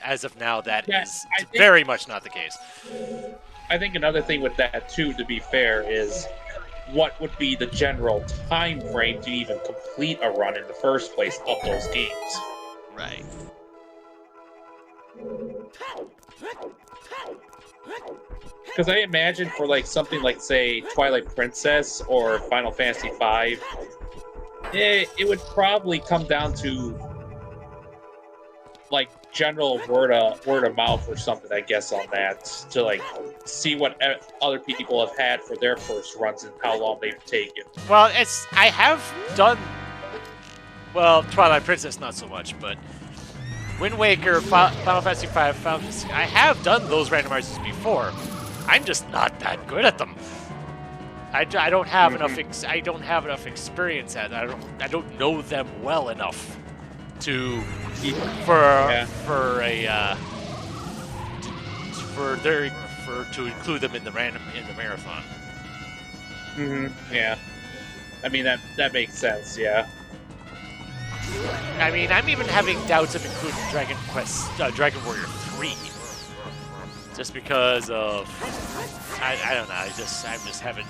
as of now, that is very much not the case. I think another thing with that, too, to be fair, is what would be the general time frame to even complete a run in the first place of those games. Right. Because I imagine for like something like, say, Twilight Princess or Final Fantasy V, it would probably come down to like general word of mouth or something, I guess, on that, to like see what other people have had for their first runs and how long they've taken. Well, I have done, well, Twilight Princess not so much, but Wind Waker, Final Fantasy V, I have done those randomizers before. I'm just not that good at them. I don't have enough. I don't have enough experience at it. I don't know them well enough to to include them in the marathon. Mm-hmm. Yeah. I mean that makes sense. Yeah. I mean, I'm even having doubts of including Dragon Warrior 3, just because of I don't know. I'm just having.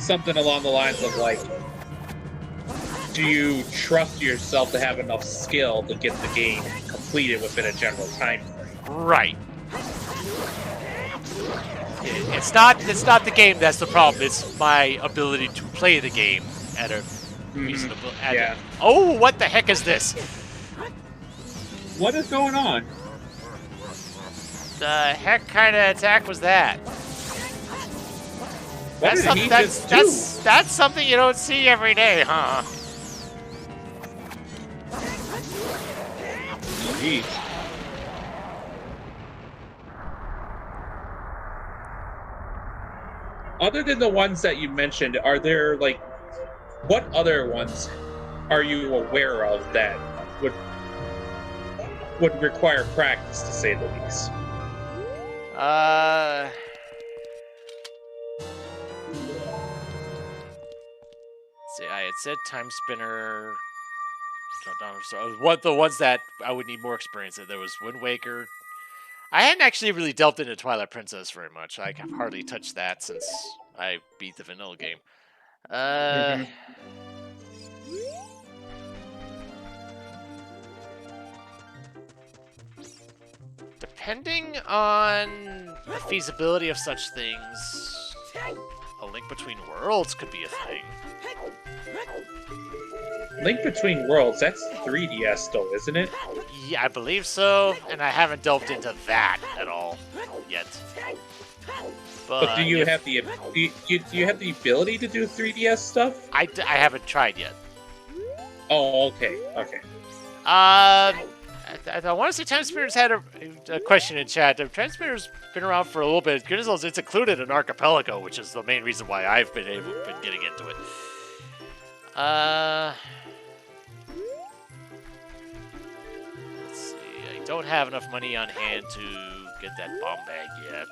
Something along the lines of like, do you trust yourself to have enough skill to get the game completed within a general time frame? Right. It's not the game that's the problem. It's my ability to play the game at a reasonable. Oh, what the heck is this? What is going on? The heck kind of attack was that? That's something you don't see every day, huh? Jeez. Other than the ones that you mentioned, are there like what other ones are you aware of that would require practice, to say the least? See, I had said Time Spinner. What the ones that I would need more experience in? There was Wind Waker. I hadn't actually really delved into Twilight Princess very much. I've hardly touched that since I beat the vanilla game. Depending on the feasibility of such things, a Link Between Worlds could be a thing. Link Between Worlds, that's 3DS though, isn't it? Yeah, I believe so, and I haven't delved into that at all yet. But do you have the ability to do 3DS stuff? I haven't tried yet. Oh, okay. I want to say Time Spinner's had a question in chat. Time Spinner's been around for a little bit. Good as well, it's included in Archipelago, which is the main reason why I've been getting into it. Let's see. I don't have enough money on hand to get that bomb bag yet.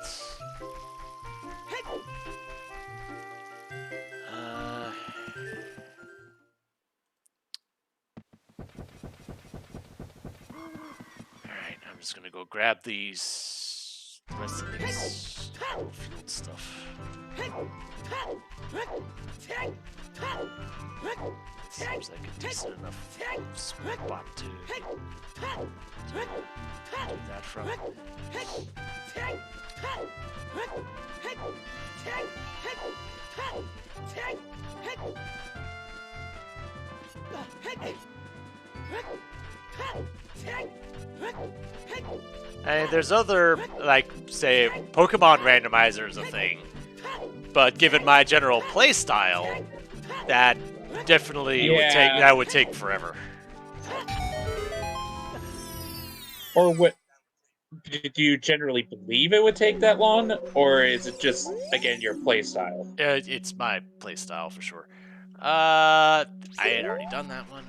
Alright, I'm just gonna go grab the rest of these field stuff. Seems like a decent enough spot to do that from. And there's other, like, say, Pokemon Randomizer is a thing, but given my general play style, that definitely would take forever. Or what? Do you generally believe it would take that long, or is it just again your play style? It's my play style for sure. I had already done that one.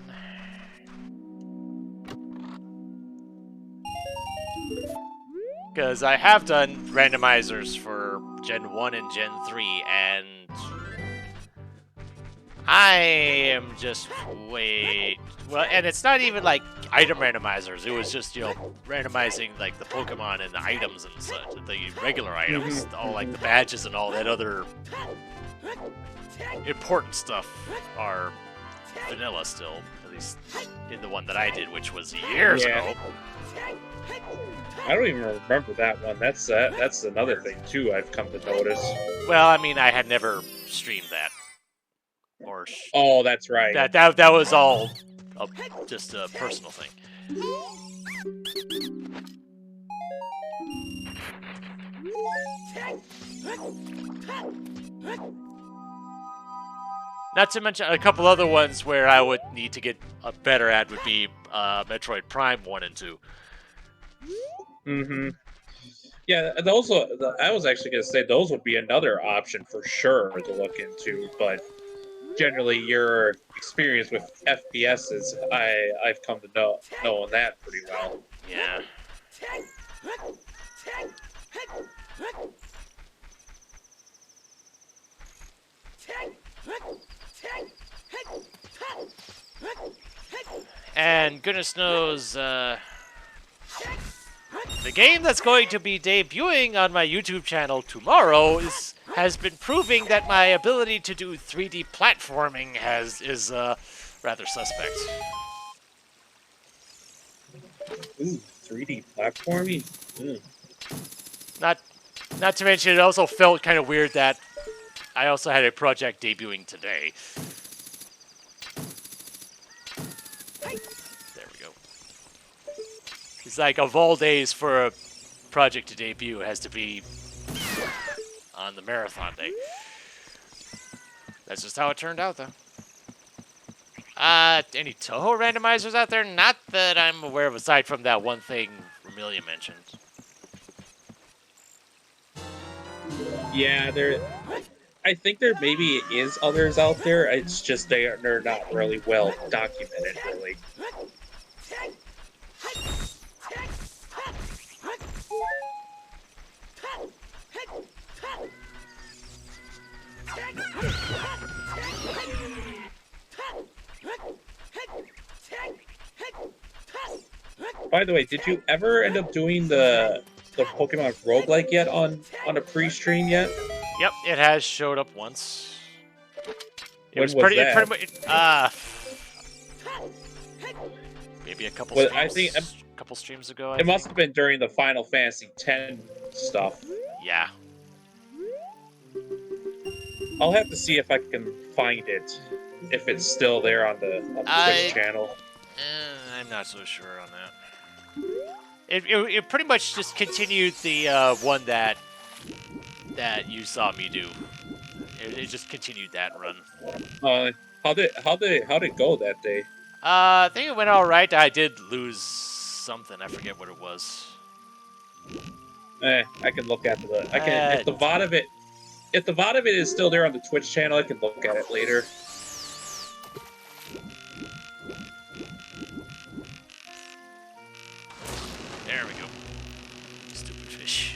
Because I have done randomizers for Gen 1 and Gen 3, and I am just well, and it's not even like item randomizers. It was just, randomizing like the Pokemon and the items and such, the regular items, all like the badges and all that other important stuff are vanilla still, at least in the one that I did, which was years ago. I don't even remember that one. That's another thing too I've come to notice. Well, I mean, I had never streamed that. Oh, that's right. That was all just a personal thing. Not to mention a couple other ones where I would need to get a better at would be Metroid Prime 1 and 2. Mm-hmm. Yeah, those. I was actually going to say those would be another option for sure to look into, but generally your experience with FPSs, I've come to know that pretty well. Yeah. And goodness knows, the game that's going to be debuting on my YouTube channel tomorrow has been proving that my ability to do 3D platforming is rather suspect. Ooh, 3D platforming? Not to mention, it also felt kind of weird that I also had a project debuting today. There we go. It's like, of all days for a project to debut, it has to be on the marathon day. That's just how it turned out, though. Any Toho randomizers out there? Not that I'm aware of, aside from that one thing Amelia mentioned. Yeah, I think there maybe is others out there. It's just they're not really well documented, really. By the way, did you ever end up doing the Pokemon roguelike yet on a pre-stream yet? Yep, it has showed up once. It was that? It pretty much, maybe a couple streams. I think a couple streams ago. It must have been during the Final Fantasy X stuff. Yeah. I'll have to see if I can find it, if it's still there on the Twitch channel. I'm not so sure on that. It pretty much just continued the one that you saw me do. It just continued that run. How'd it go that day? I think it went all right. I did lose something. I forget what it was. I can look at the. I can if the VOD of it. If the VOD of it is still there on the Twitch channel, I can look at it later. There we go. Stupid fish.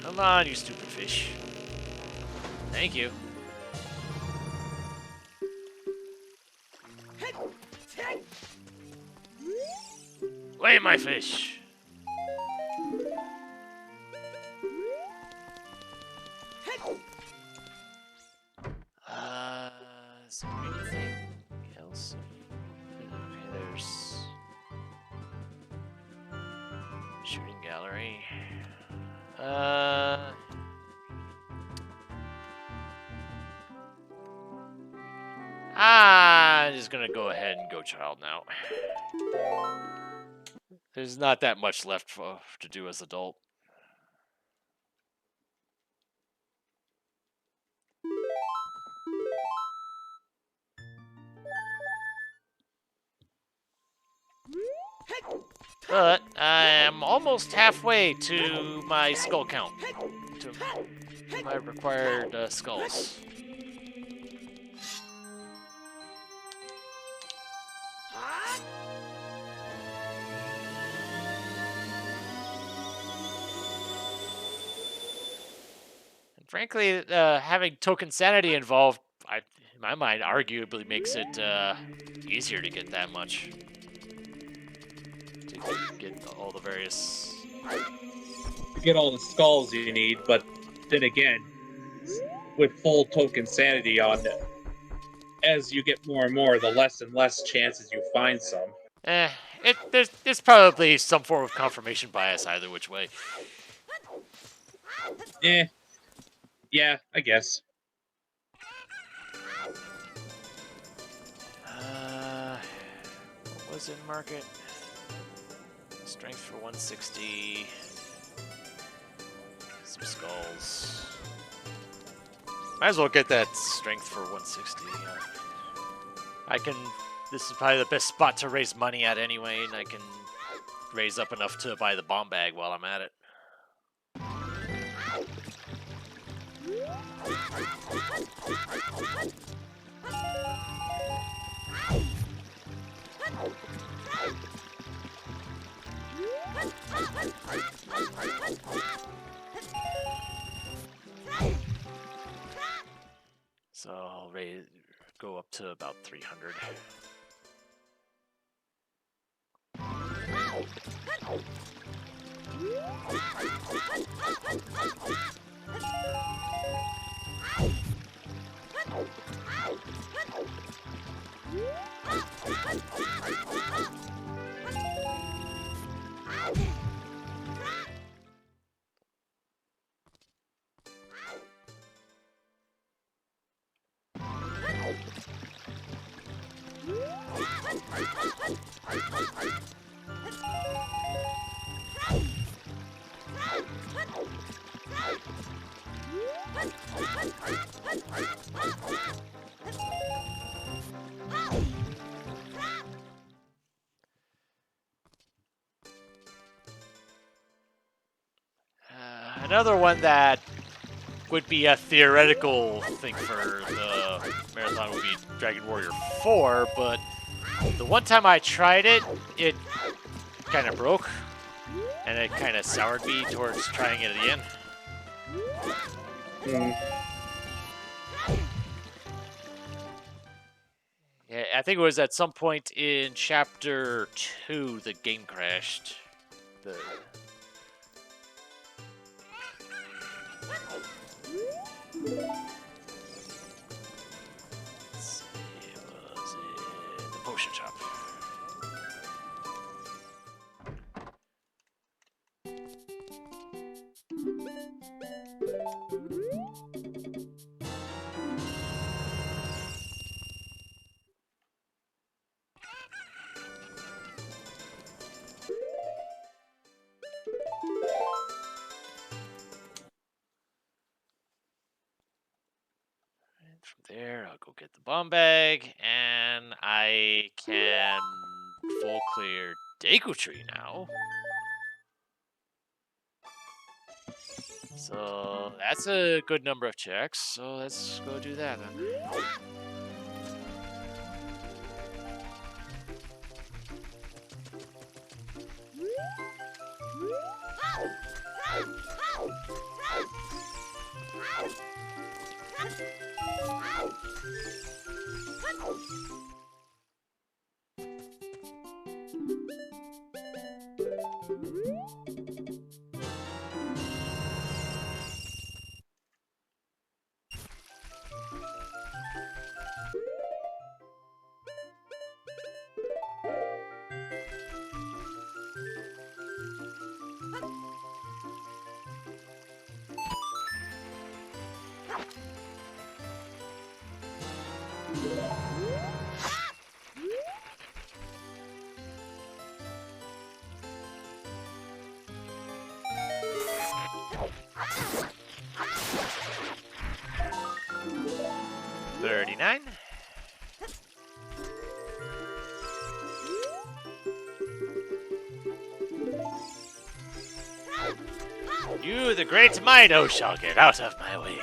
Come on, you stupid fish. Thank you. Lay my fish. Is there anything else? Okay, there's shooting gallery. I'm just gonna go ahead and go child now. There's not that much left to do as adult. But I am almost halfway to my skull count, to my required skulls. And frankly, having token sanity involved, in my mind, arguably makes it easier to get that much. To get all the various... Get all the skulls you need, but then again, with full token sanity on it, as you get more and more, the less and less chances you find some. There's probably some form of confirmation bias either which way. Yeah, I guess. What was in market? Strength for 160. Some skulls. Might as well get that strength for 160. I can... This is probably the best spot to raise money at anyway, and I can raise up enough to buy the bomb bag while I'm at it. So I'll go up to about 300. Another one that would be a theoretical thing for the marathon would be Dragon Warrior 4, but the one time I tried it, it kind of broke, and it kind of soured me towards trying it again. Yeah, I think it was at some point in Chapter 2 the game crashed. Let's see, was it the potion shop? there. I'll go get the bomb bag, and I can full clear Deku Tree now. So that's a good number of checks. So let's go do that then. $39. You, the great Mido, shall get out of my way.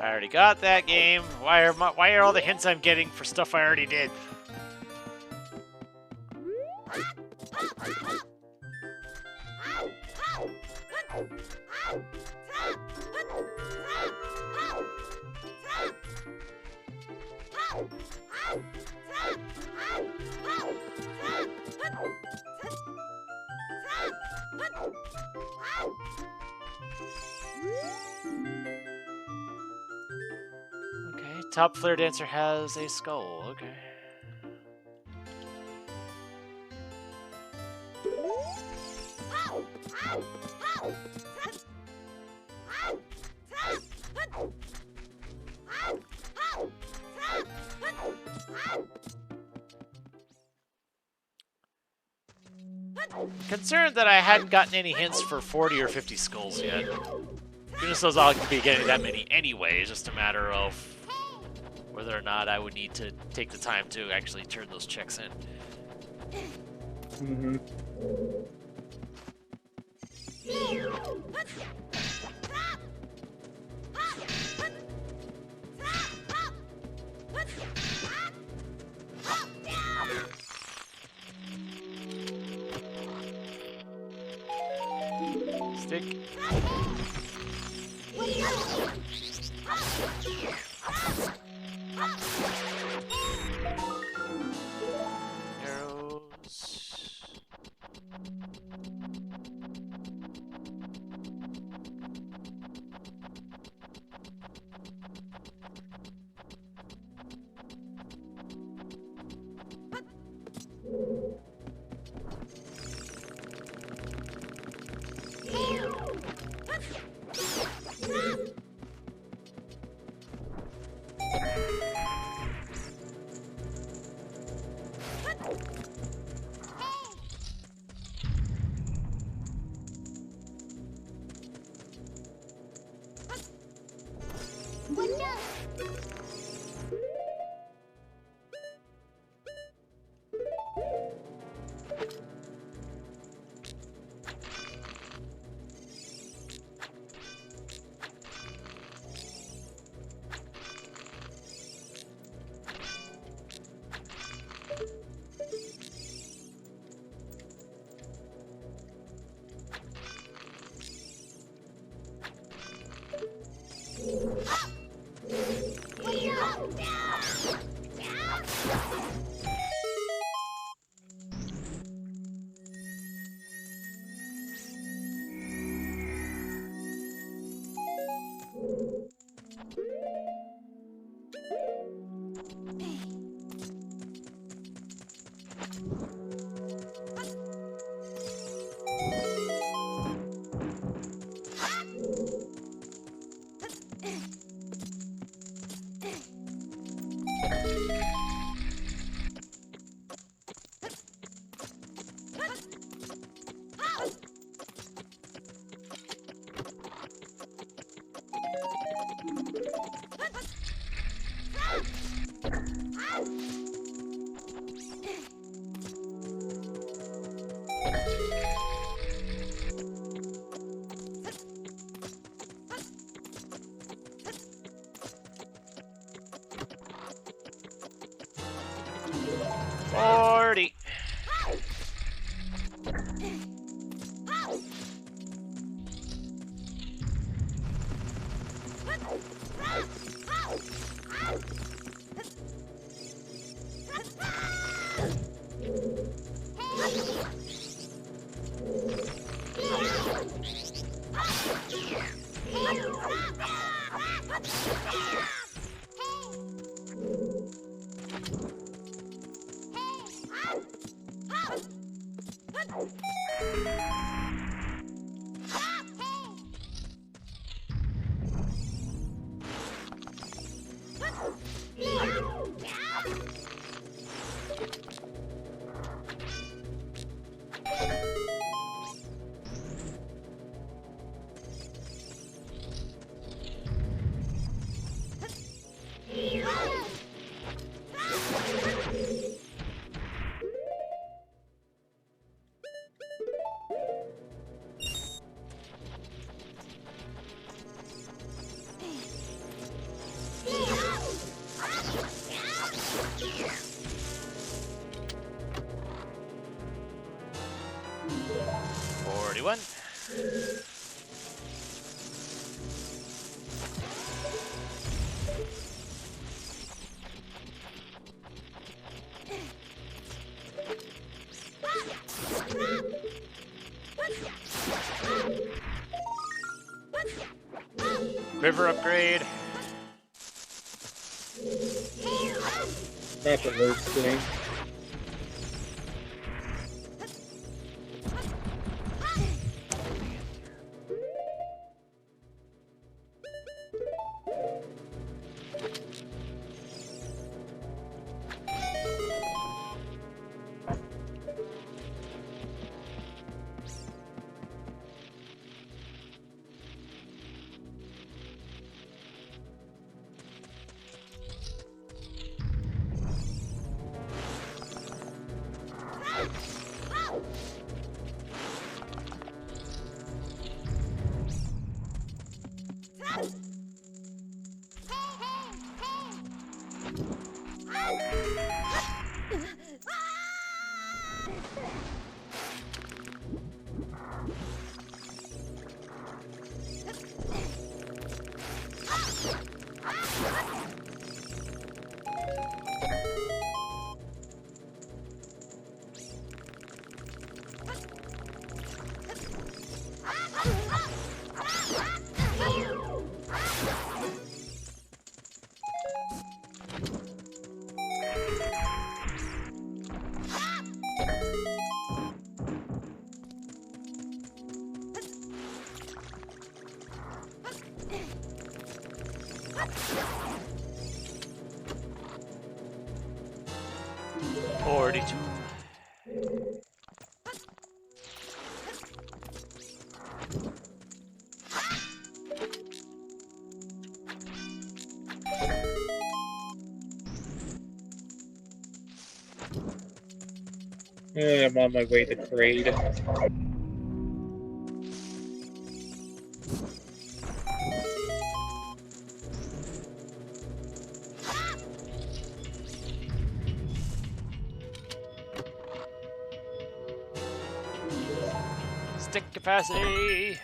I already got that game. Why are all the hints I'm getting for stuff I already did? Okay, top flare dancer has a skull. Okay. Concerned that I hadn't gotten any hints for 40 or 50 skulls yet. Goodness knows I'll be getting that many anyway, it's just a matter of whether or not I would need to take the time to actually turn those checks in. Mm-hmm. Stick. Arrows. 30. One. River upgrade. That's the worst thing. I'm on my way to trade. Stick capacity.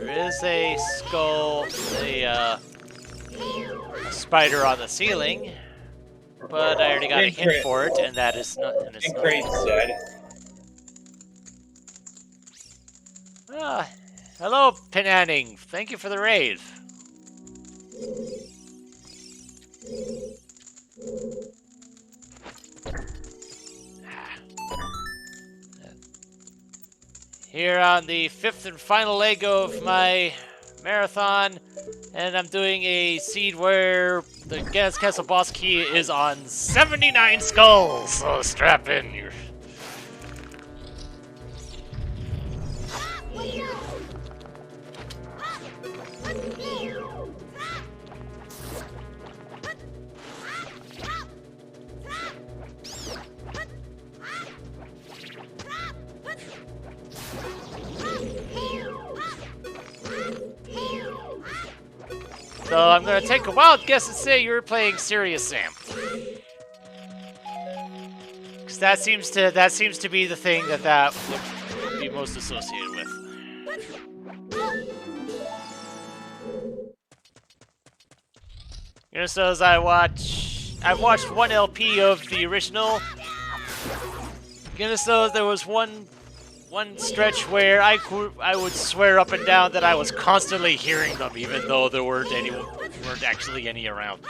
There is a skull, a spider on the ceiling, but I already got a hint for it, and that is not. And it's And not. Crate said, Ah, hello, Pinanning. Thank you for the raid. Here on the 5th and final leg of my marathon, and I'm doing a seed where the Gas Castle boss key is on 79 skulls, so strap in. So I'm gonna take a wild guess and say you're playing Serious Sam. Because that seems to be the thing that would be most associated with. You know, so as I've watched one LP of the original. You know, so there was one stretch where I would swear up and down that I was constantly hearing them, even though there weren't actually any around.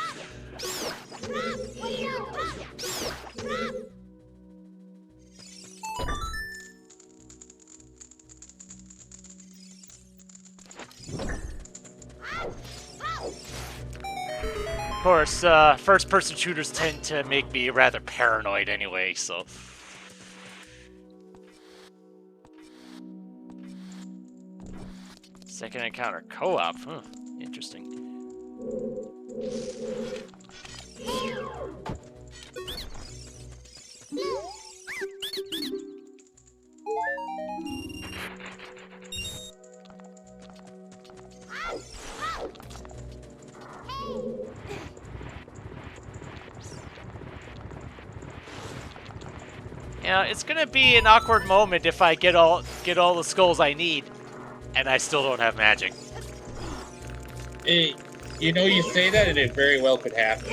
Of course, first-person shooters tend to make me rather paranoid anyway, so. Second encounter co-op, huh? Interesting. Yeah, it's gonna be an awkward moment if I get all the skulls I need, and I still don't have magic. hey, you know, you say that and it very well could happen.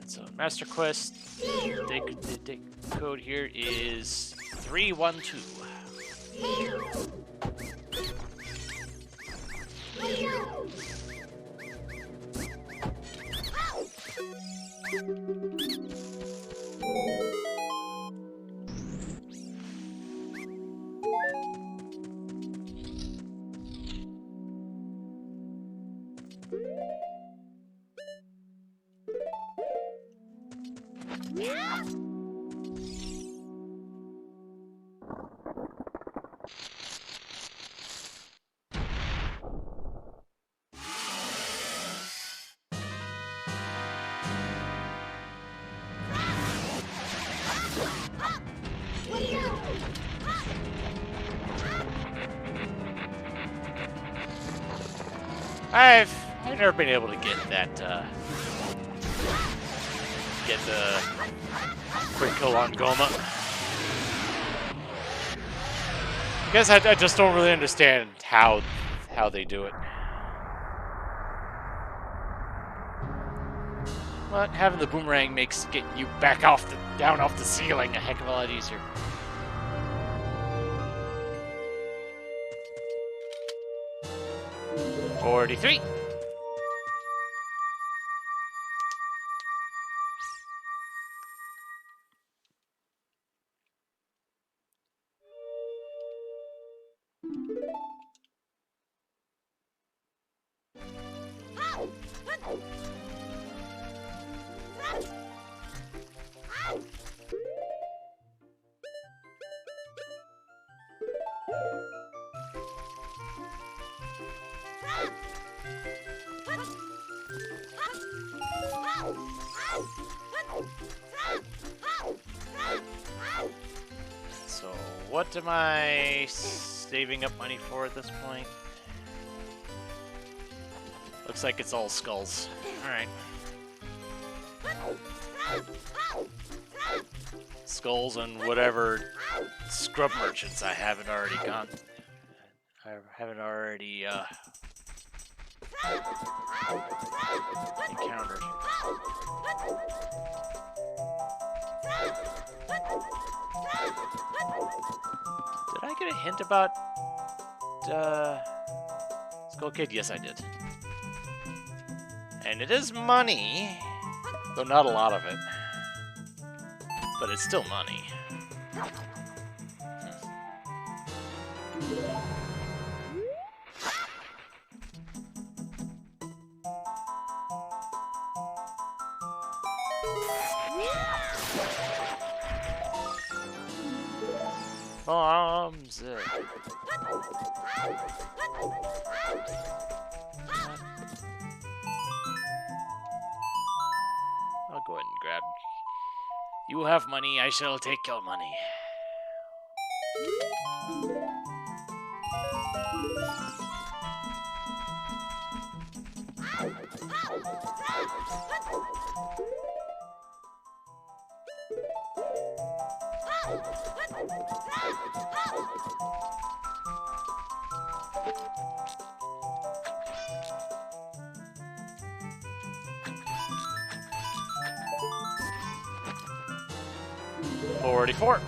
So Master Quest, the code here is 312. I've never been able to get that get the quick kill on Goma. I guess I just don't really understand how they do it. But having the boomerang makes getting you back down off the ceiling a heck of a lot easier. 43. So, what am I saving up money for at this point? Looks like it's all skulls. Alright. Skulls and whatever scrub merchants I haven't already gone. I haven't already encountered. Did I get a hint about Skull Kid? Yes, I did. And it is money, though not a lot of it. But it's still money. Bombs. I'll go ahead and grab. You have money, I shall take your money. $44.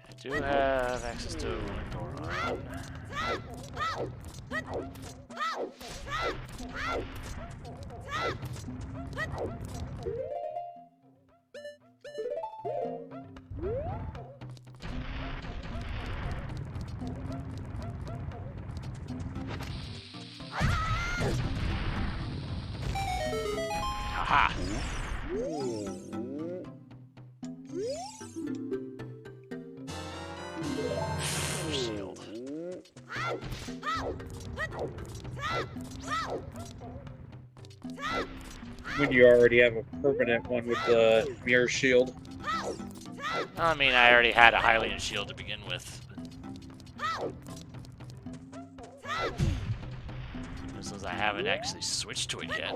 I do have access to Ocarina. Aha! Shield. When you already have a permanent one with the mirror shield. I mean, I already had a Hylian shield to begin with. Since I haven't actually switched to it yet.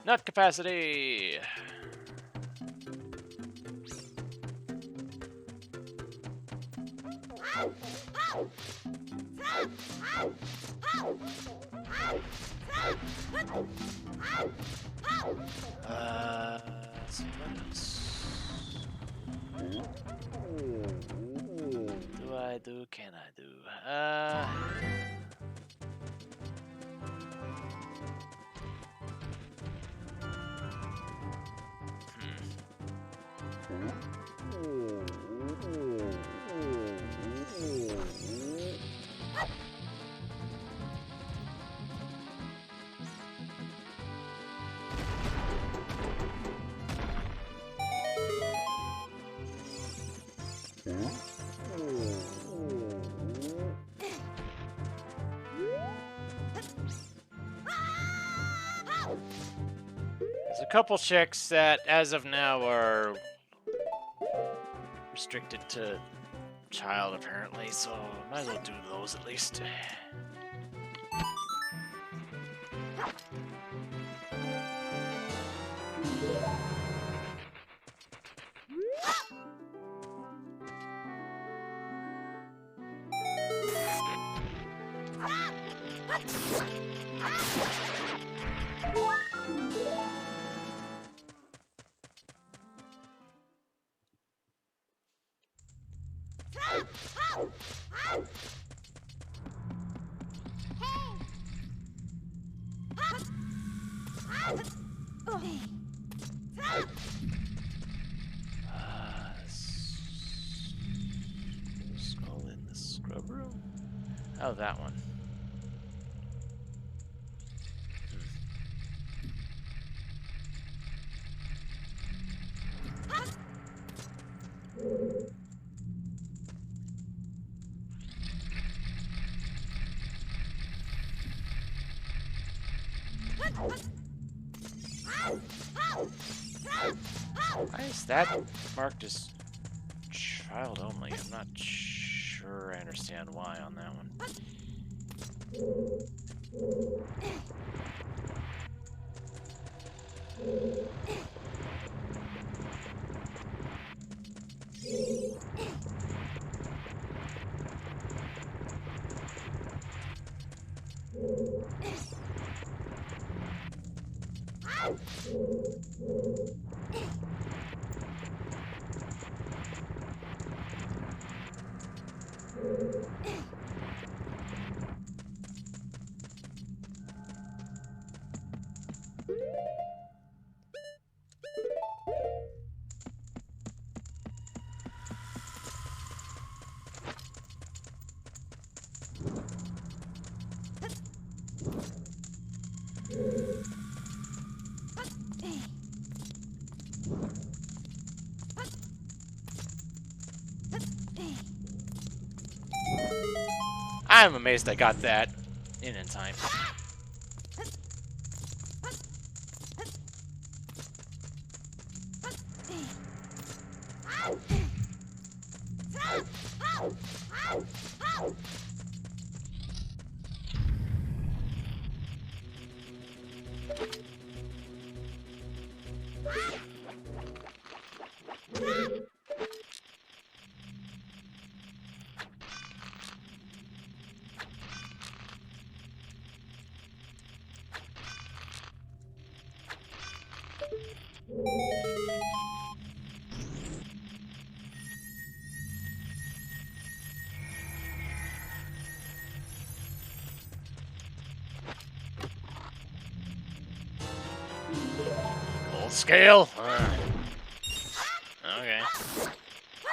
Nut capacity. So what else do I do? Can I do? There's a couple checks that, as of now, are restricted to child, apparently, so might as well do those at least. Skull in the scrub room? Oh, that one. Why is that marked as child only? I'm not sure I understand why on that one. I'm amazed I got that in time. Full scale? Okay.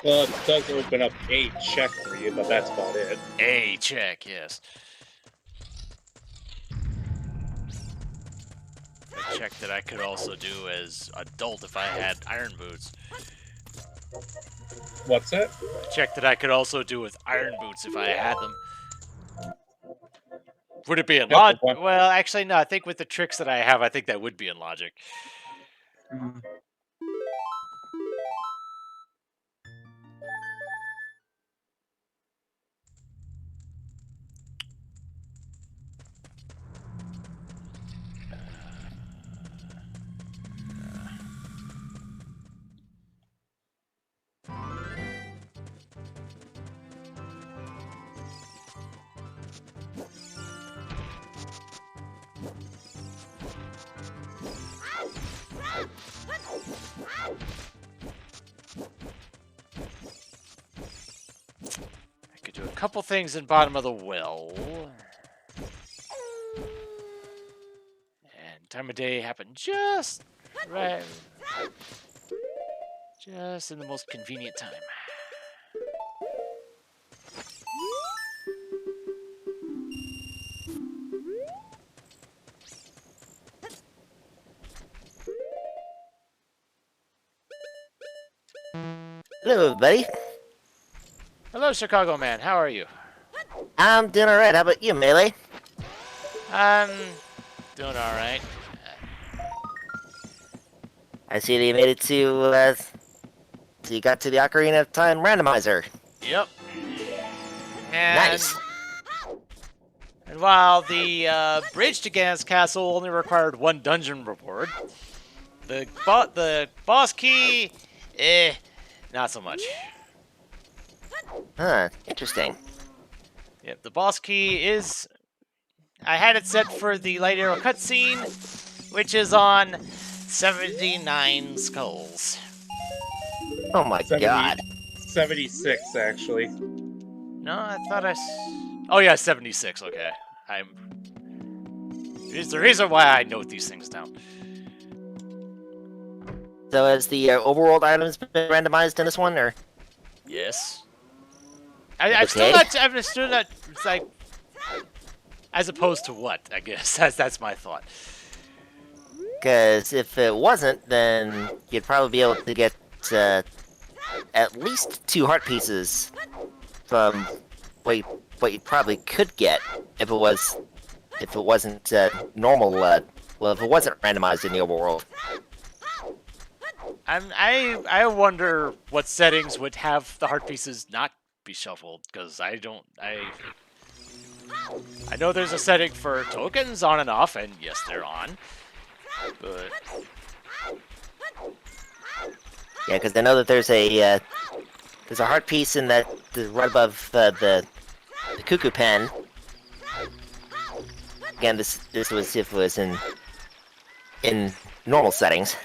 Well, it does open up a check for you, but that's about it. A check, yes. A check that I could also do as adult if I had iron boots. What's that? A check that I could also do with iron boots if I had them. Would it be in logic? Well, actually, no. I think with the tricks that I have, I think that would be in logic. couple things in bottom of the well. And time of day happened just right. Just in the most convenient time. Hello, everybody. Hello, Chicago man. How are you? I'm doing alright. How about you, Melee? I'm doing all right. I see that you made it to, so you got to the Ocarina of Time Randomizer. Yep. And, Nice. And while the bridge to Ganon's castle only required 1 dungeon reward, the boss key, not so much. Huh, interesting. Yep, the boss key is... I had it set for the light arrow cutscene, which is on 79 skulls. Oh my 70. god. 76, actually. No, I thought Oh yeah, 76, okay. Here's the reason why I note these things down. So has the overworld items been randomized in this one, or? Yes. I'm still not, it's like, as opposed to what, I guess. That's my thought. Because if it wasn't, then you'd probably be able to get at least 2 heart pieces from what you probably could get if it wasn't normal. Well, if it wasn't randomized in the overworld. I wonder what settings would have the heart pieces not be shuffled, because I know there's a setting for tokens on and off, and yes, they're on. But Yeah, because I know that there's a heart piece in that right above the cuckoo pen. Again, this was if it was in normal settings.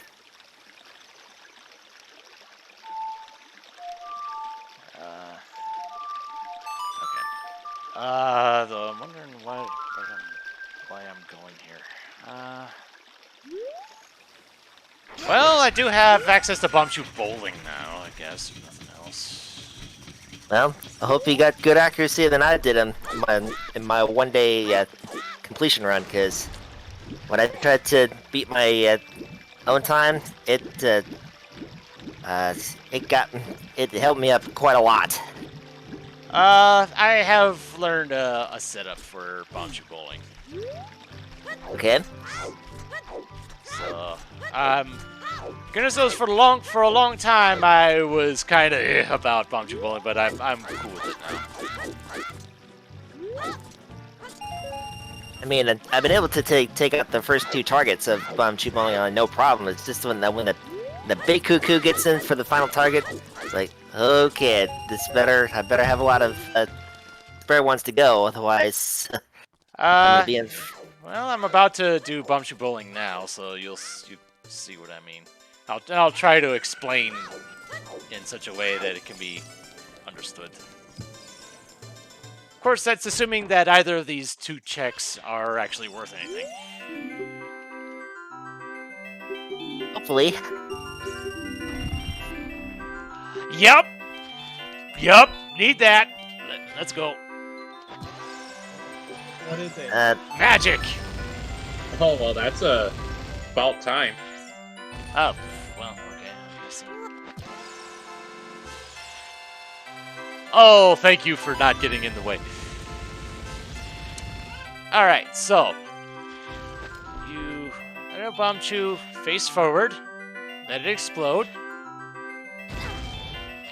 Though I'm wondering why I'm going here. Well, I do have access to Bombchu Bowling now, I guess, if nothing else. Well, I hope you got good accuracy than I did in my one-day completion run, because when I tried to beat my own time, it helped me up quite a lot. I have learned a setup for Bombchu Bowling. Okay. So, goodness knows for a long time I was kind of about Bombchu Bowling, but I'm cool with it now. I mean, I've been able to take out the first 2 targets of Bombchu Bowling on no problem. It's just when the big cuckoo gets in for the final target, it's like, okay, I better have a lot of spare ones to go, otherwise I'm gonna be in. Well, I'm about to do Bombchu Bowling now, so you see what I mean. I'll try to explain in such a way that it can be understood. Of course, that's assuming that either of these 2 checks are actually worth anything. Hopefully. Yup! Need that! Let's go. What is it? Magic! Oh, well, that's about time. Oh, well, okay. I guess so. Oh, thank you for not getting in the way. Alright, so. You let a Bombchu face forward, let it explode,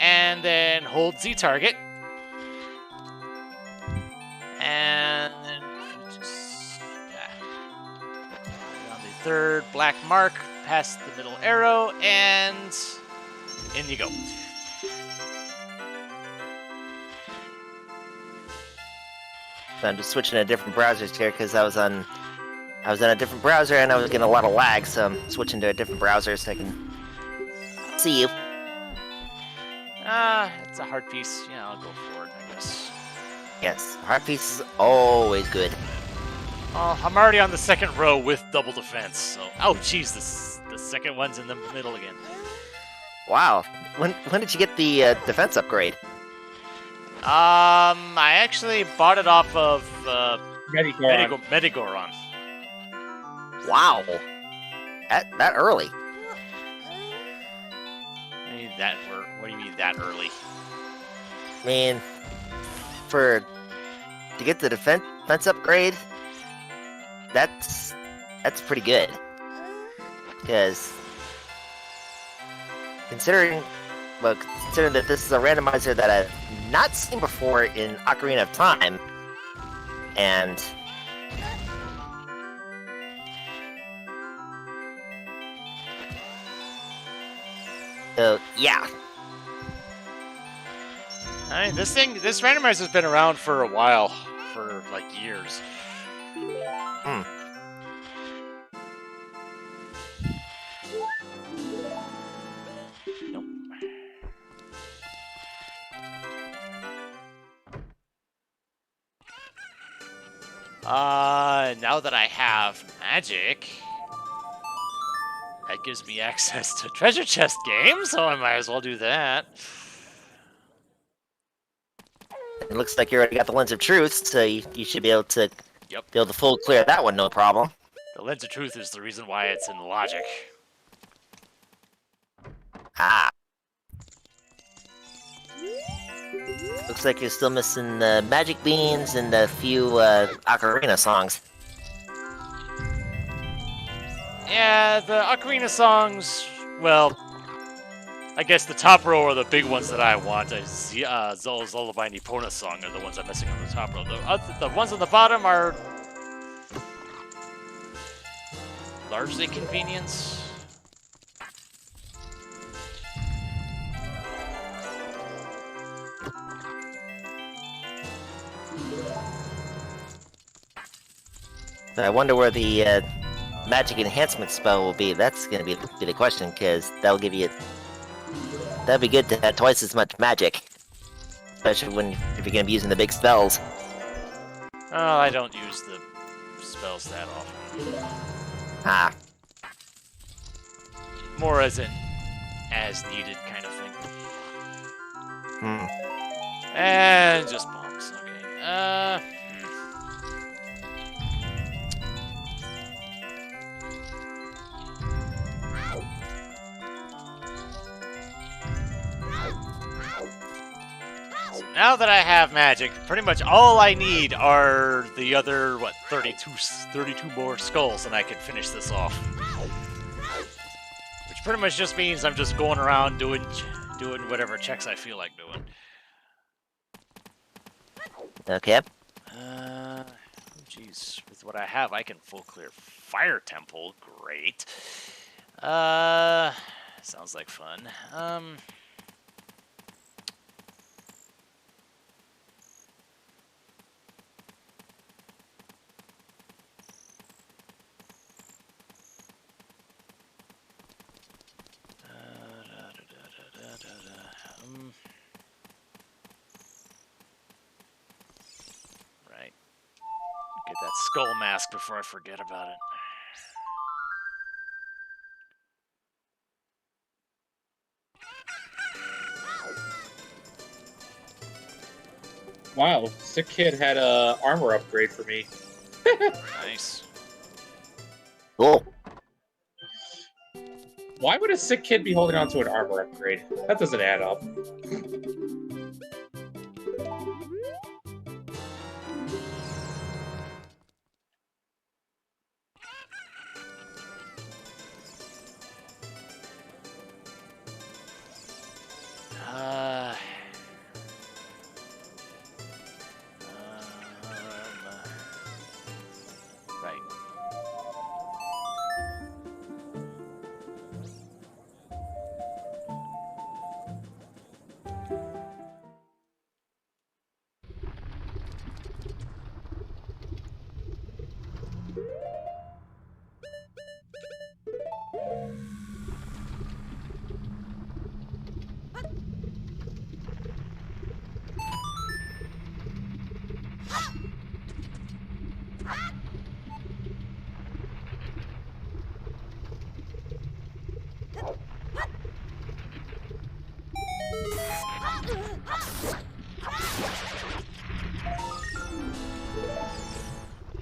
and then hold Z target. And then just on the 3rd black mark, past the middle arrow, and in you go. So I'm just switching to different browsers here because I was on a different browser and I was getting a lot of lag, so I'm switching to a different browser so I can see you. It's a heart piece. Yeah, I'll go for it, I guess. Yes, heart piece is always good. Oh, I'm already on the second row with double defense, so... Oh, jeez, the second one's in the middle again. Wow. When did you get the defense upgrade? I actually bought it off of, Medigoron. Medigoron. Wow. That early. What do you mean that early? I mean, to get the defense upgrade, that's pretty good. Because considering that this is a randomizer that I've not seen before in Ocarina of Time, and so yeah. I mean, this randomizer's been around for a while, for like years. Hmm. Nope. Now that I have magic, that gives me access to treasure chest games, so I might as well do that. It looks like you already got the Lens of Truth, so you should be able to Yep. be able to full clear that one, no problem. The Lens of Truth is the reason why it's in logic. Ah. Looks like you're still missing the magic beans and a few Ocarina songs. Yeah, the Ocarina songs, well, I guess the top row are the big ones that I want. Zola's Lullaby Nipona song are the ones I'm missing on the top row. The ones on the bottom are largely convenience. So I wonder where the magic enhancement spell will be. That's going to be the question, because that'll give you... That'd be good to have twice as much magic. Especially if you're going to be using the big spells. Oh, I don't use the spells that often. Ah. More as in as needed kind of thing. Hmm. And just bombs. Okay. So now that I have magic, pretty much all I need are the other, 32 more skulls, and I can finish this off. Which pretty much just means I'm just going around doing whatever checks I feel like doing. Okay. Oh jeez. With what I have, I can full clear Fire Temple. Great. Sounds like fun. Right. Get that skull mask before I forget about it. Wow, Sick Kid had a armor upgrade for me. Nice. Cool. Why would a Sick Kid be holding on to an armor upgrade? That doesn't add up. Right.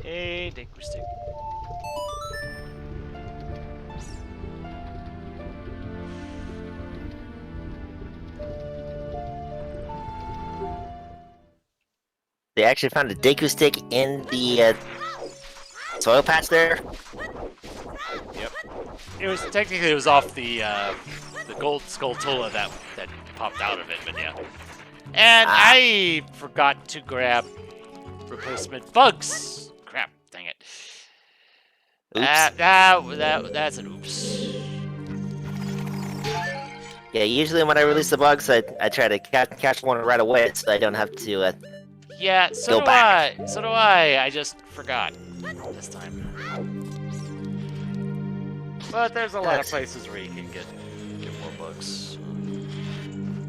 Hey, Deku Stick. They actually found a Deku stick in the soil patch there. Yep. It was technically off the gold Skulltula that popped out of it, but yeah. And I forgot to grab replacement bugs. Crap, dang it. Oops. That's an oops. Yeah, usually when I release the bugs, I try to catch one right away, so I don't have to Yeah, so go do back. I. So do I. I just forgot this time. But there's a lot of places where you can get more bugs.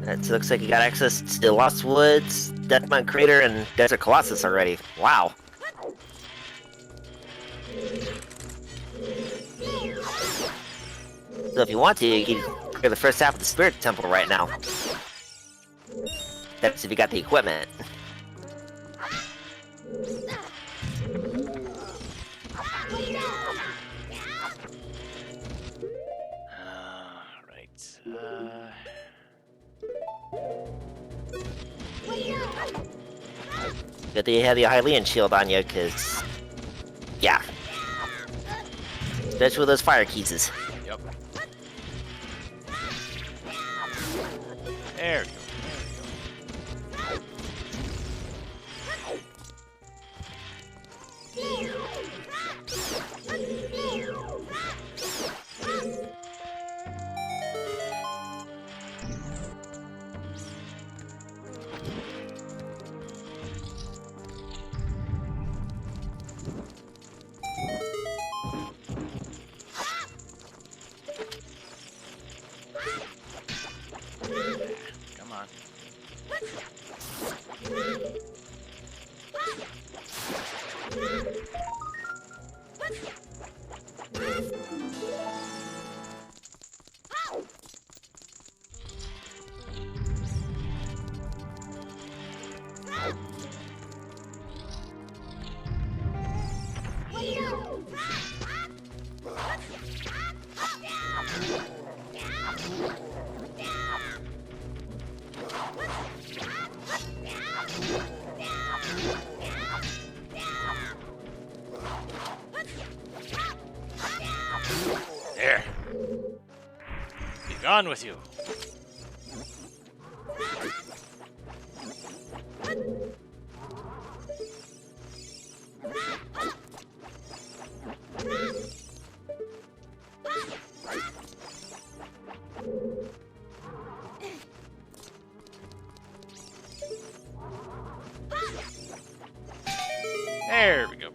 It looks like you got access to the Lost Woods, Deathmount Crater, and Desert Colossus already. Wow. So if you want to, you can clear the first half of the Spirit Temple right now. That's if you got the equipment. Right. Good that you have the Hylian shield on you, because... yeah. Especially with those fire keys. Yep. There we go. Come on. There. Be gone with you. There we go.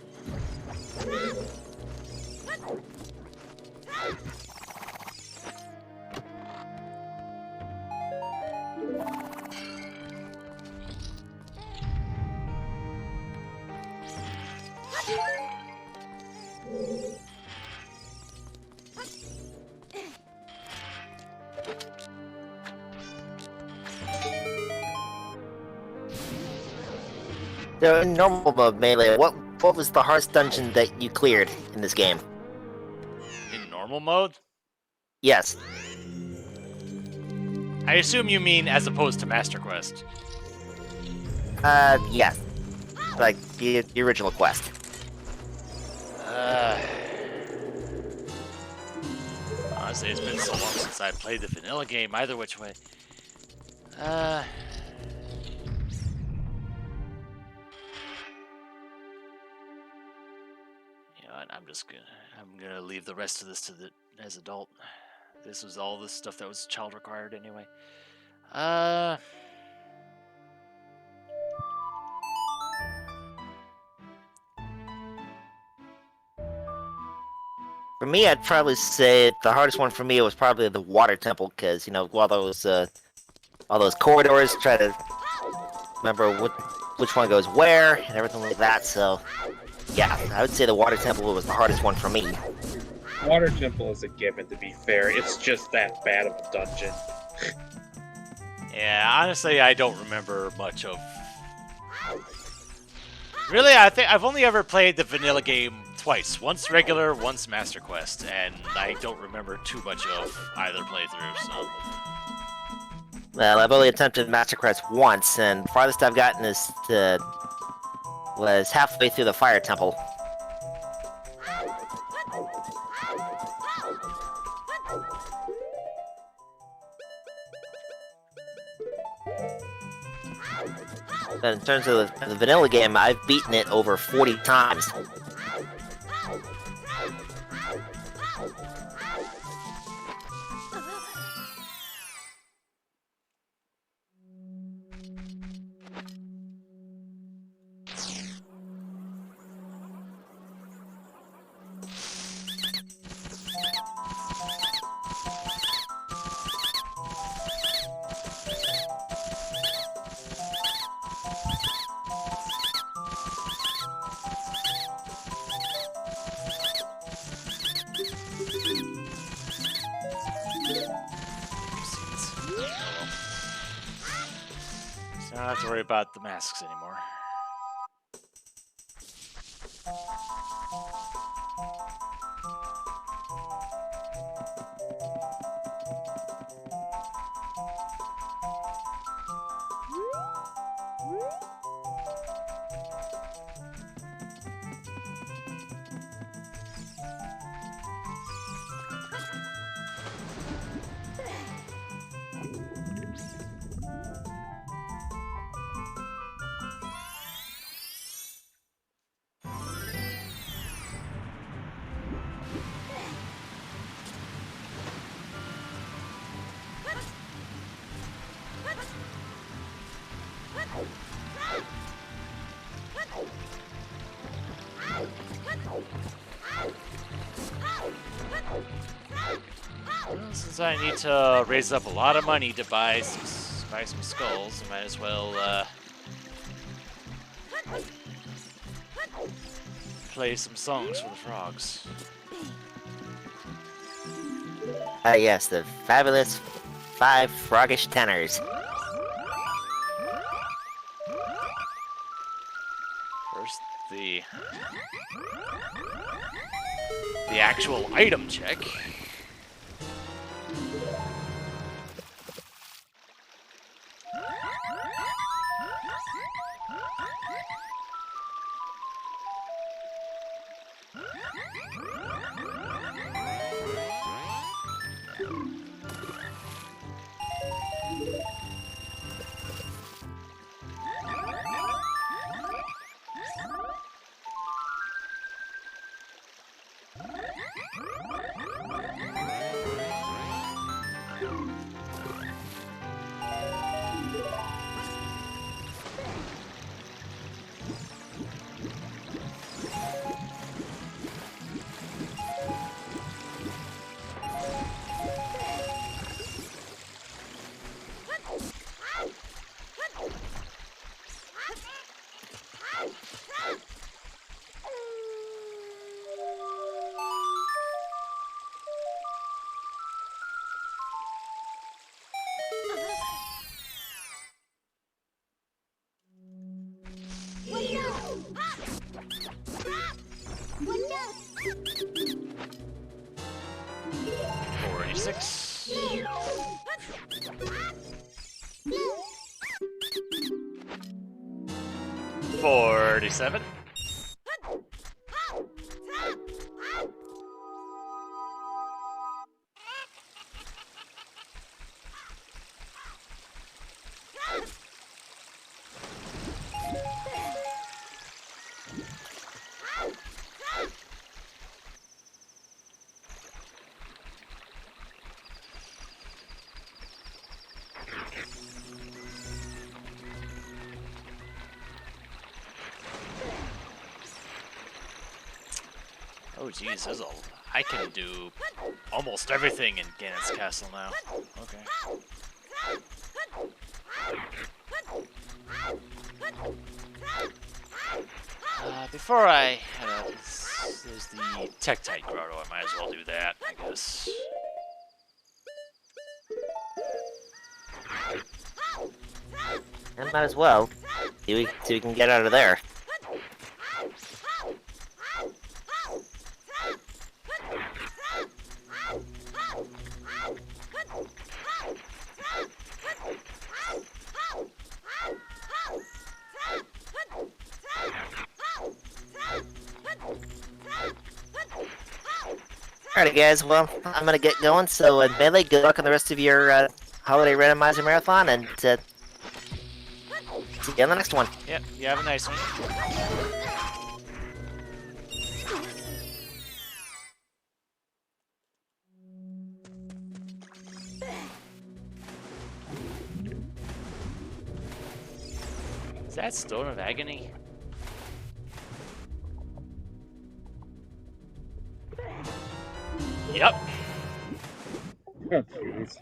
So in normal mode, Melee, what was the hardest dungeon that you cleared in this game? In normal mode? Yes. I assume you mean as opposed to Master Quest. Yes. Like the original quest. Honestly, it's been so long since I played the vanilla game, either which way. You know what, I'm gonna leave the rest of this to as adult. This was all the stuff that was child required anyway. For me, I'd probably say the hardest one for me was probably the water temple, because all those corridors, try to remember which one goes where and everything like that. So, yeah, I would say the water temple was the hardest one for me. Water Temple is a given, to be fair. It's just that bad of a dungeon. Yeah, honestly, I don't remember much of Really, I think I've only ever played the vanilla game twice. Once regular, once Master Quest, and I don't remember too much of either playthrough, so... Well, I've only attempted Master Quest once, and the farthest I've gotten is was halfway through the Fire Temple. But in terms of the vanilla game, I've beaten it over 40 times. So I don't have to worry about the masks anymore. Well, since I need to raise up a lot of money to buy some skulls, I might as well play some songs for the frogs. Ah, yes, the fabulous 5 froggish tenors. First, the actual item check. $47. Oh geez, I can do almost everything in Ganon's castle now. Okay. Before I head out, there's the Tektite Grotto. I might as well do that, I guess. I might as well. See what we can get out of there. Alrighty, guys. Well, I'm gonna get going. So, Melee, good luck on the rest of your holiday randomizer marathon, and see you on the next one. Yep, you have a nice one. Is that Stone of Agony? Yep. Oh, jeez.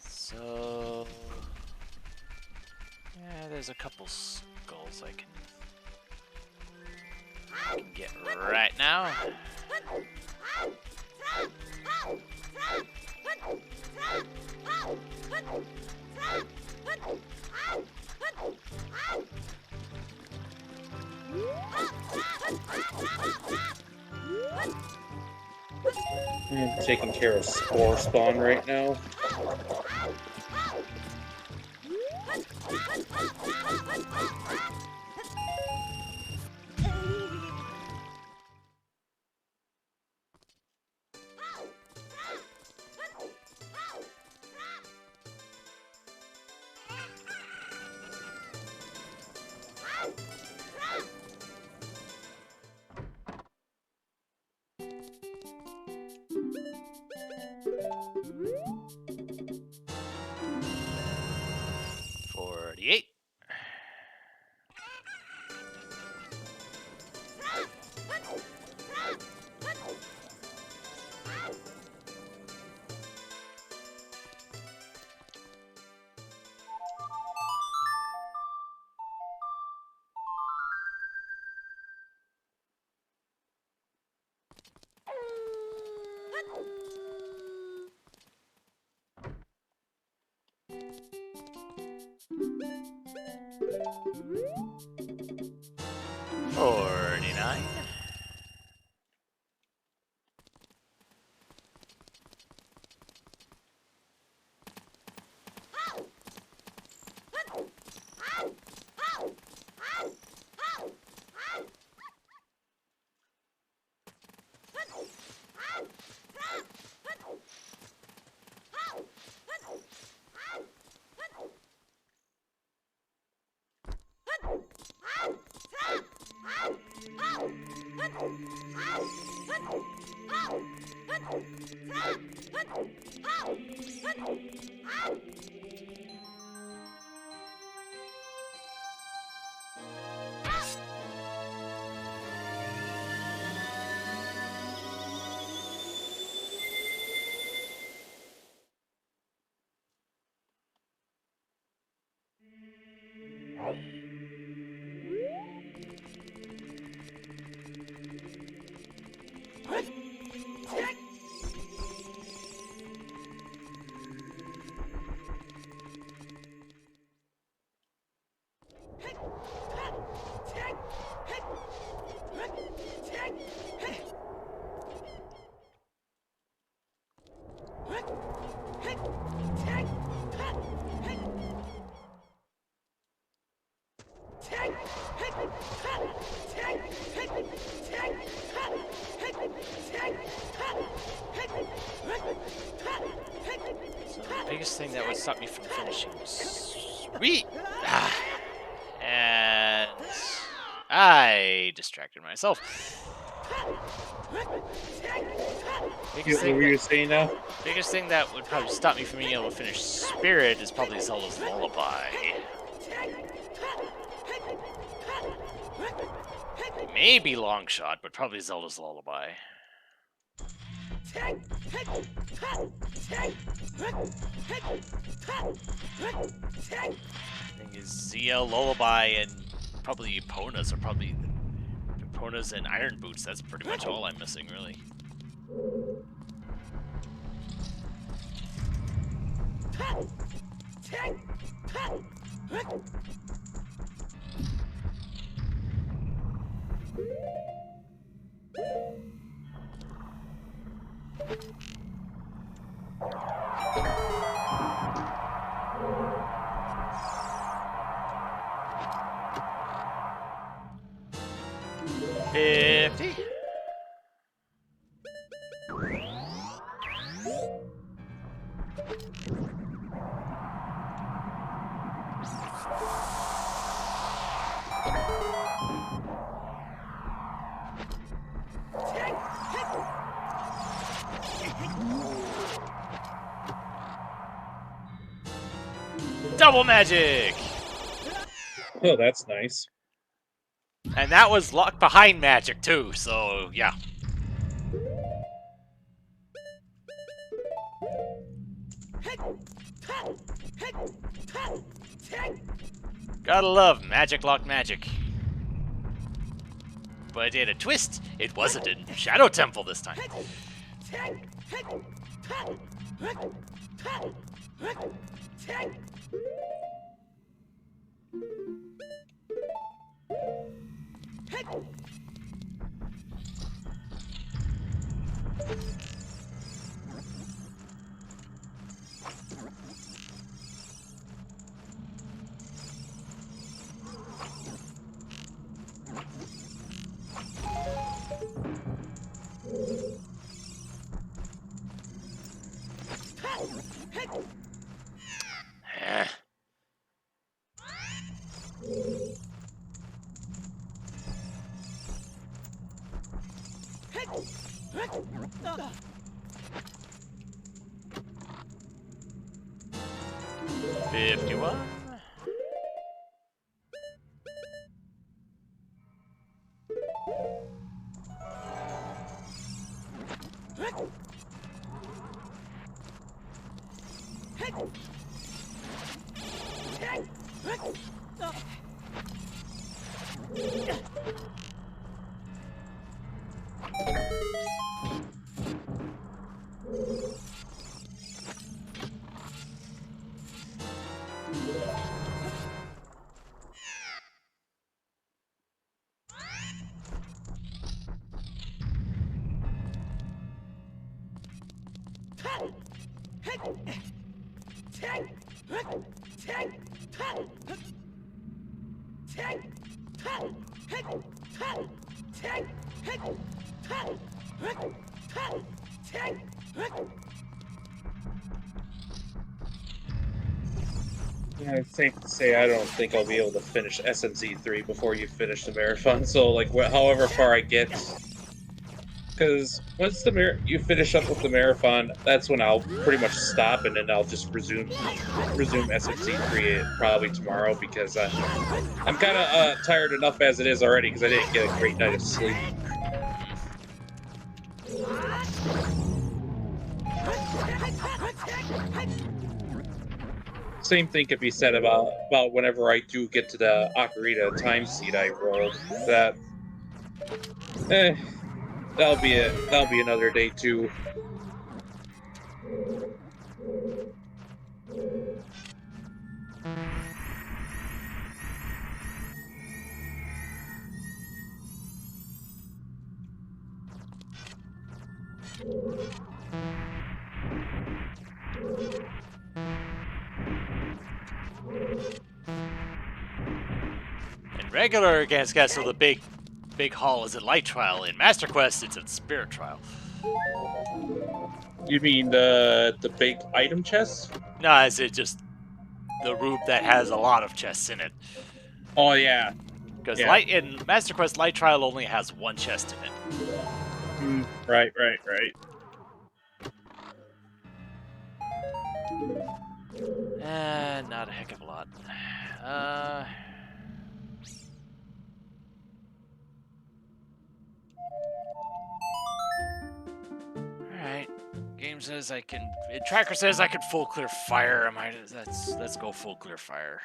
So... yeah, there's a couple skulls I can get right now. I'm taking care of Spore Spawn right now. $48. $49. Biggest thing that would stop me from finishing was sweet. And I distracted myself. What were you saying now? Biggest thing that would probably stop me from being able to finish Spirit is probably Zelda's Lullaby. Maybe Long Shot, but probably Zelda's Lullaby. Thing is, Zia, Lullaby, and probably Epona's are probably Epona's and Iron Boots. That's pretty much all I'm missing, really. difficulty. Double magic! Oh, that's nice. And that was locked behind magic too, so yeah. Gotta love magic locked magic. But in a twist, it wasn't in Shadow Temple this time. Eh. $51. Yeah, it's safe to say I don't think I'll be able to finish SMZ3 before you finish the marathon. So, like, however far I get, because once you finish up with the marathon, that's when I'll pretty much stop, and then I'll just resume SMZ3 probably tomorrow, because I'm kind of tired enough as it is already because I didn't get a great night of sleep. Same thing could be said about whenever I do get to the Ocarina time seed I rolled. That'll be another day too. In regular Gas Castle, the big hall is a light trial. In Master Quest, it's a spirit trial. You mean the big item chest? No, is it just the room that has a lot of chests in it? Oh yeah. Because Yeah. in Master Quest, light trial only has one chest in it. Right. Not a heck of a lot. Alright. Game says I can... Tracker says I can full clear fire. Let's go full clear fire.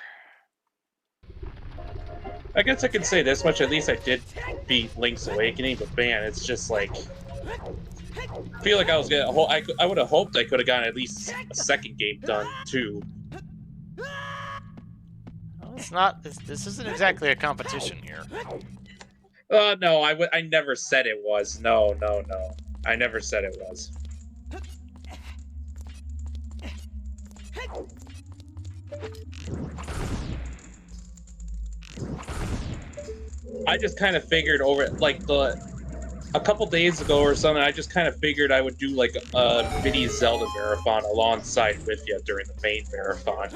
I guess I could say this much. At least I did beat Link's Awakening, but man, it's just like... I feel like I was gonna... I would have hoped I could have gotten at least a second game done, too. Well, it's not... This isn't exactly a competition here. No, I never said it was. No. I never said it was. I just kind of figured over, like, a couple days ago or something, I just kind of figured I would do like a mini Zelda marathon alongside with you during the main marathon.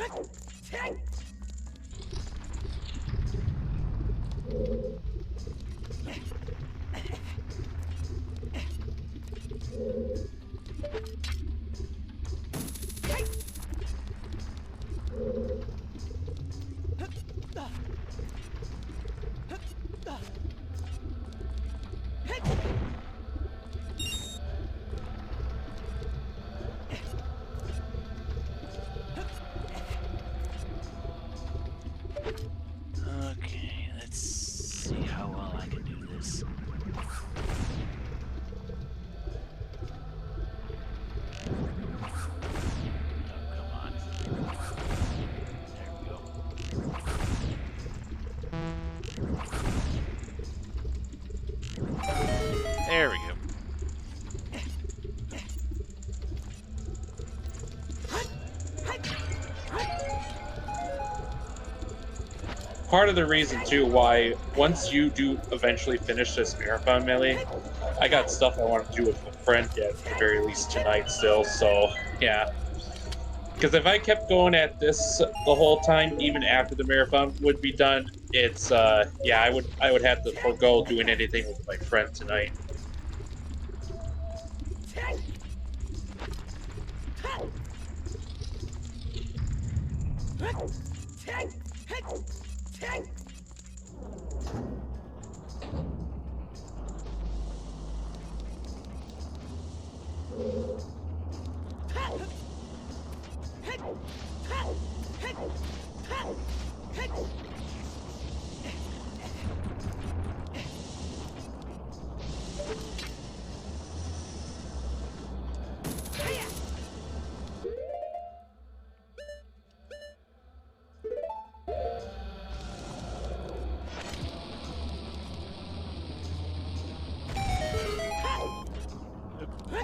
Okay, let's see how well I can do this. Oh, come on. There we go. Part of the reason too why once you do eventually finish this marathon, Melee, I got stuff I want to do with a friend yet, at the very least tonight still, so yeah. Because if I kept going at this the whole time, even after the marathon would be done, it's yeah, I would have to forego doing anything with my friend tonight.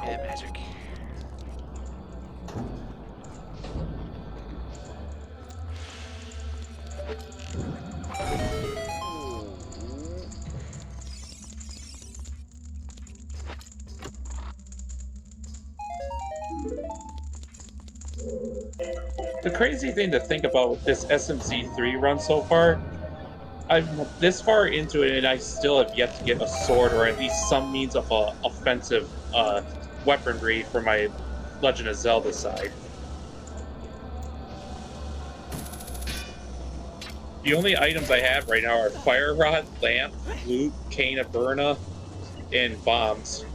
Yeah, magic. The crazy thing to think about with this SMC3 run so far, I'm this far into it and I still have yet to get a sword or at least some means of offensive weaponry for my Legend of Zelda side. The only items I have right now are Fire Rod, Lamp, Loot, Cane of Burna, and Bombs.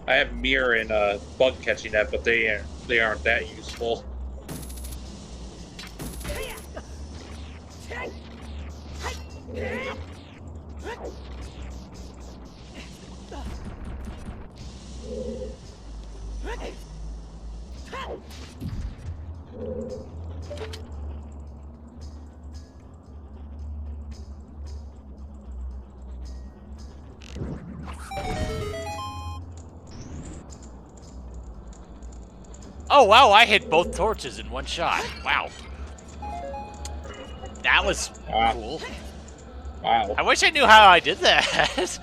I have Mirror and Bug Catching Net, but they aren't that useful. Oh wow, I hit both torches in one shot. Wow. That was cool. Wow. I wish I knew how I did that.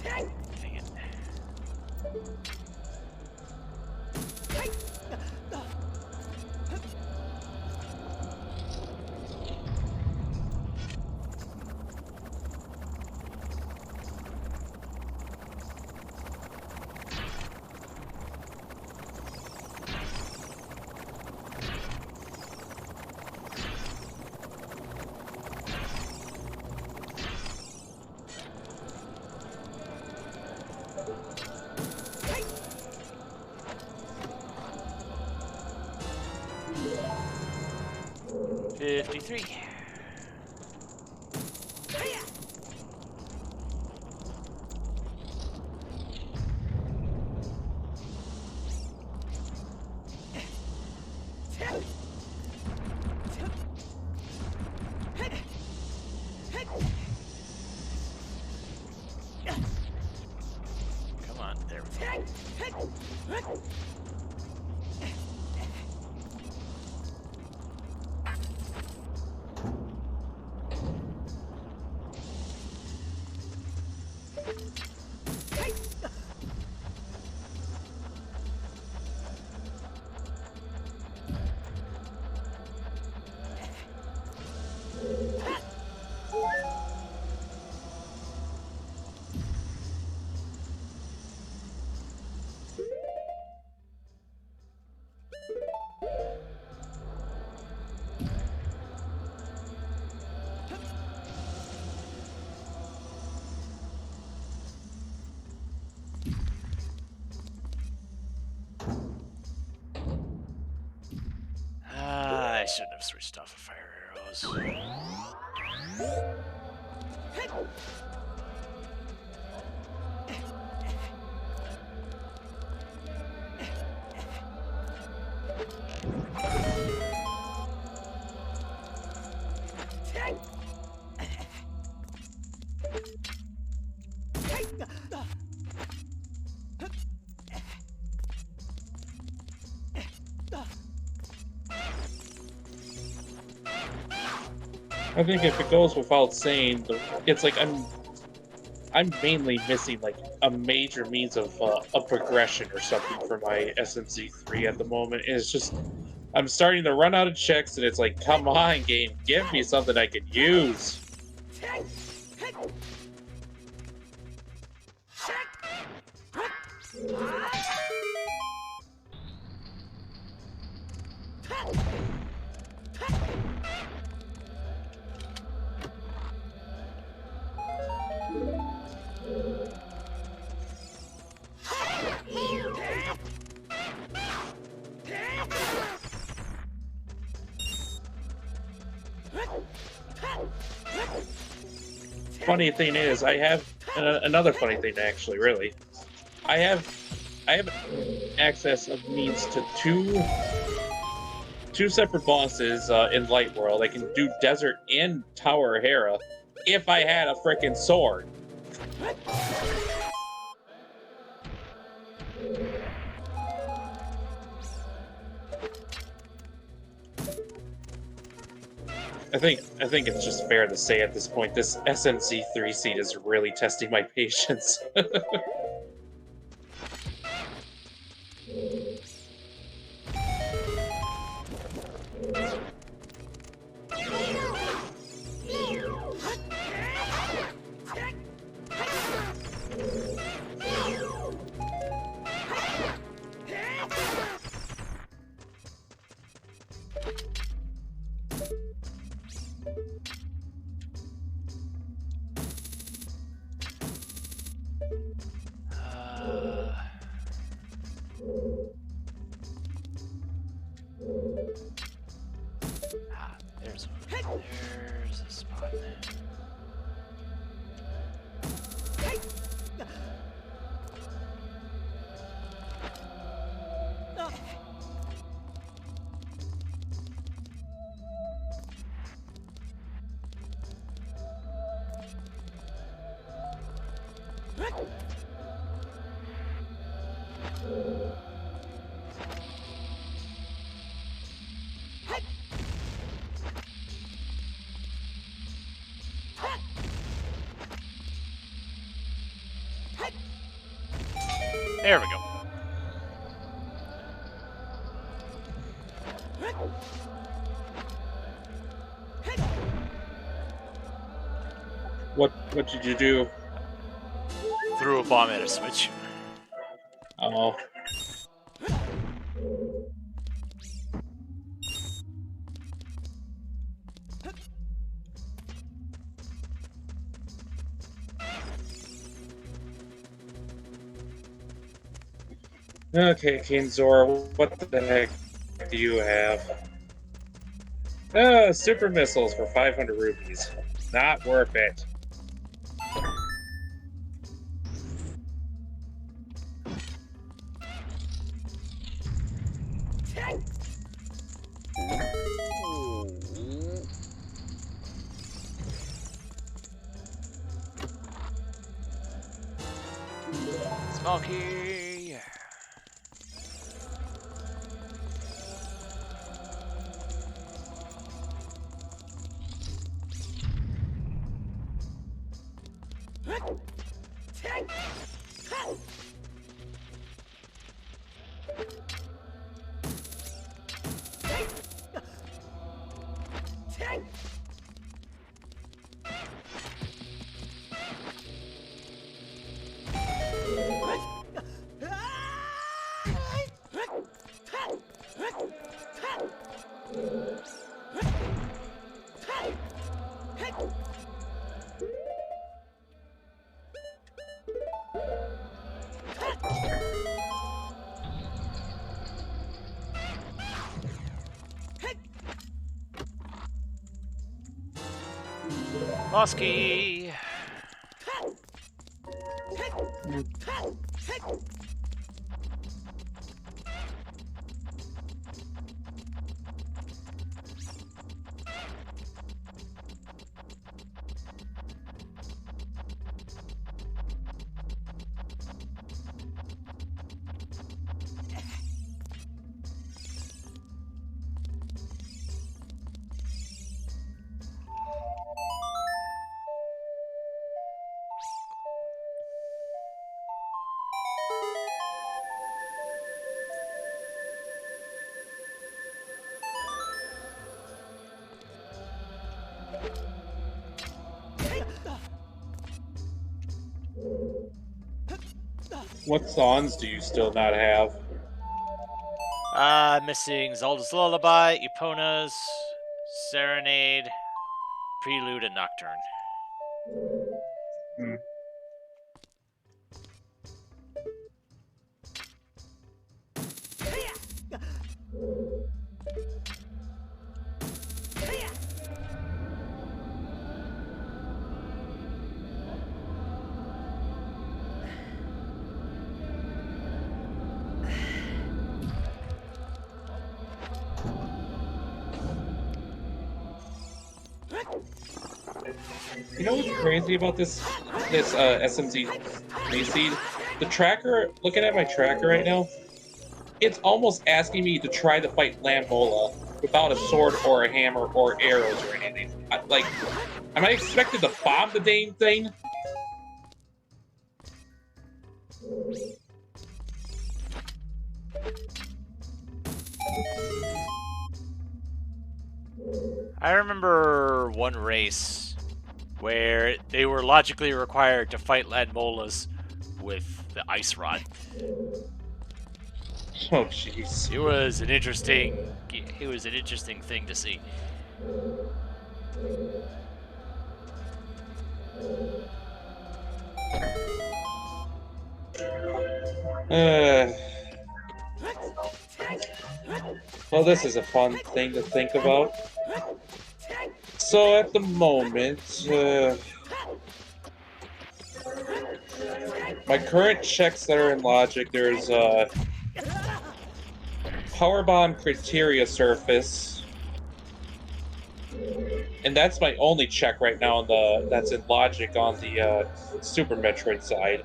Dang it. $53. Come on, there we go. shouldn't have switched off of fire arrows. I think if it goes without saying, it's like I'm mainly missing like a major means of a progression or something for my SMZ3 at the moment. And it's just I'm starting to run out of checks, and it's like, come on, game, give me something I can use. Funny thing is, I have another funny thing actually. Really, I have access of means to two separate bosses in Light World. I can do Desert and Tower Hera if I had a frickin' sword. I think it's just fair to say at this point, this SMZ3 seat is really testing my patience. There's a spot. There we go. What did you do? Threw a bomb at a switch. Oh. Okay, Kinzor, what the heck do you have? Super missiles for 500 rupees. Not worth it. Smoky. Mosky. What songs do you still not have? Missing Zelda's Lullaby, Epona's Serenade, Prelude, and Nocturne. Hmm. You know what's crazy about this SMZ seed? The tracker, looking at my tracker right now, it's almost asking me to try to fight Lambola without a sword or a hammer or arrows or anything. Am I expected to bomb the dang thing? I remember one race where they were logically required to fight Landmolas with the ice rod. Oh jeez. It was an interesting thing to see. Well, this is a fun thing to think about. So at the moment, my current checks that are in Logic, there's Powerbomb Criteria Surface, and that's my only check right now that's in Logic on the Super Metroid side.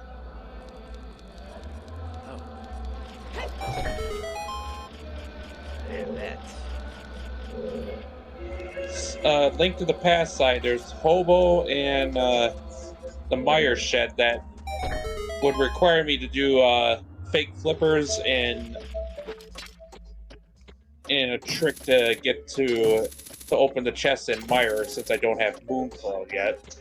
Link to the Past side, there's Hobo and the Meyer Shed that would require me to do fake flippers and a trick to get to open the chest in Meyer, since I don't have Moonclaw yet.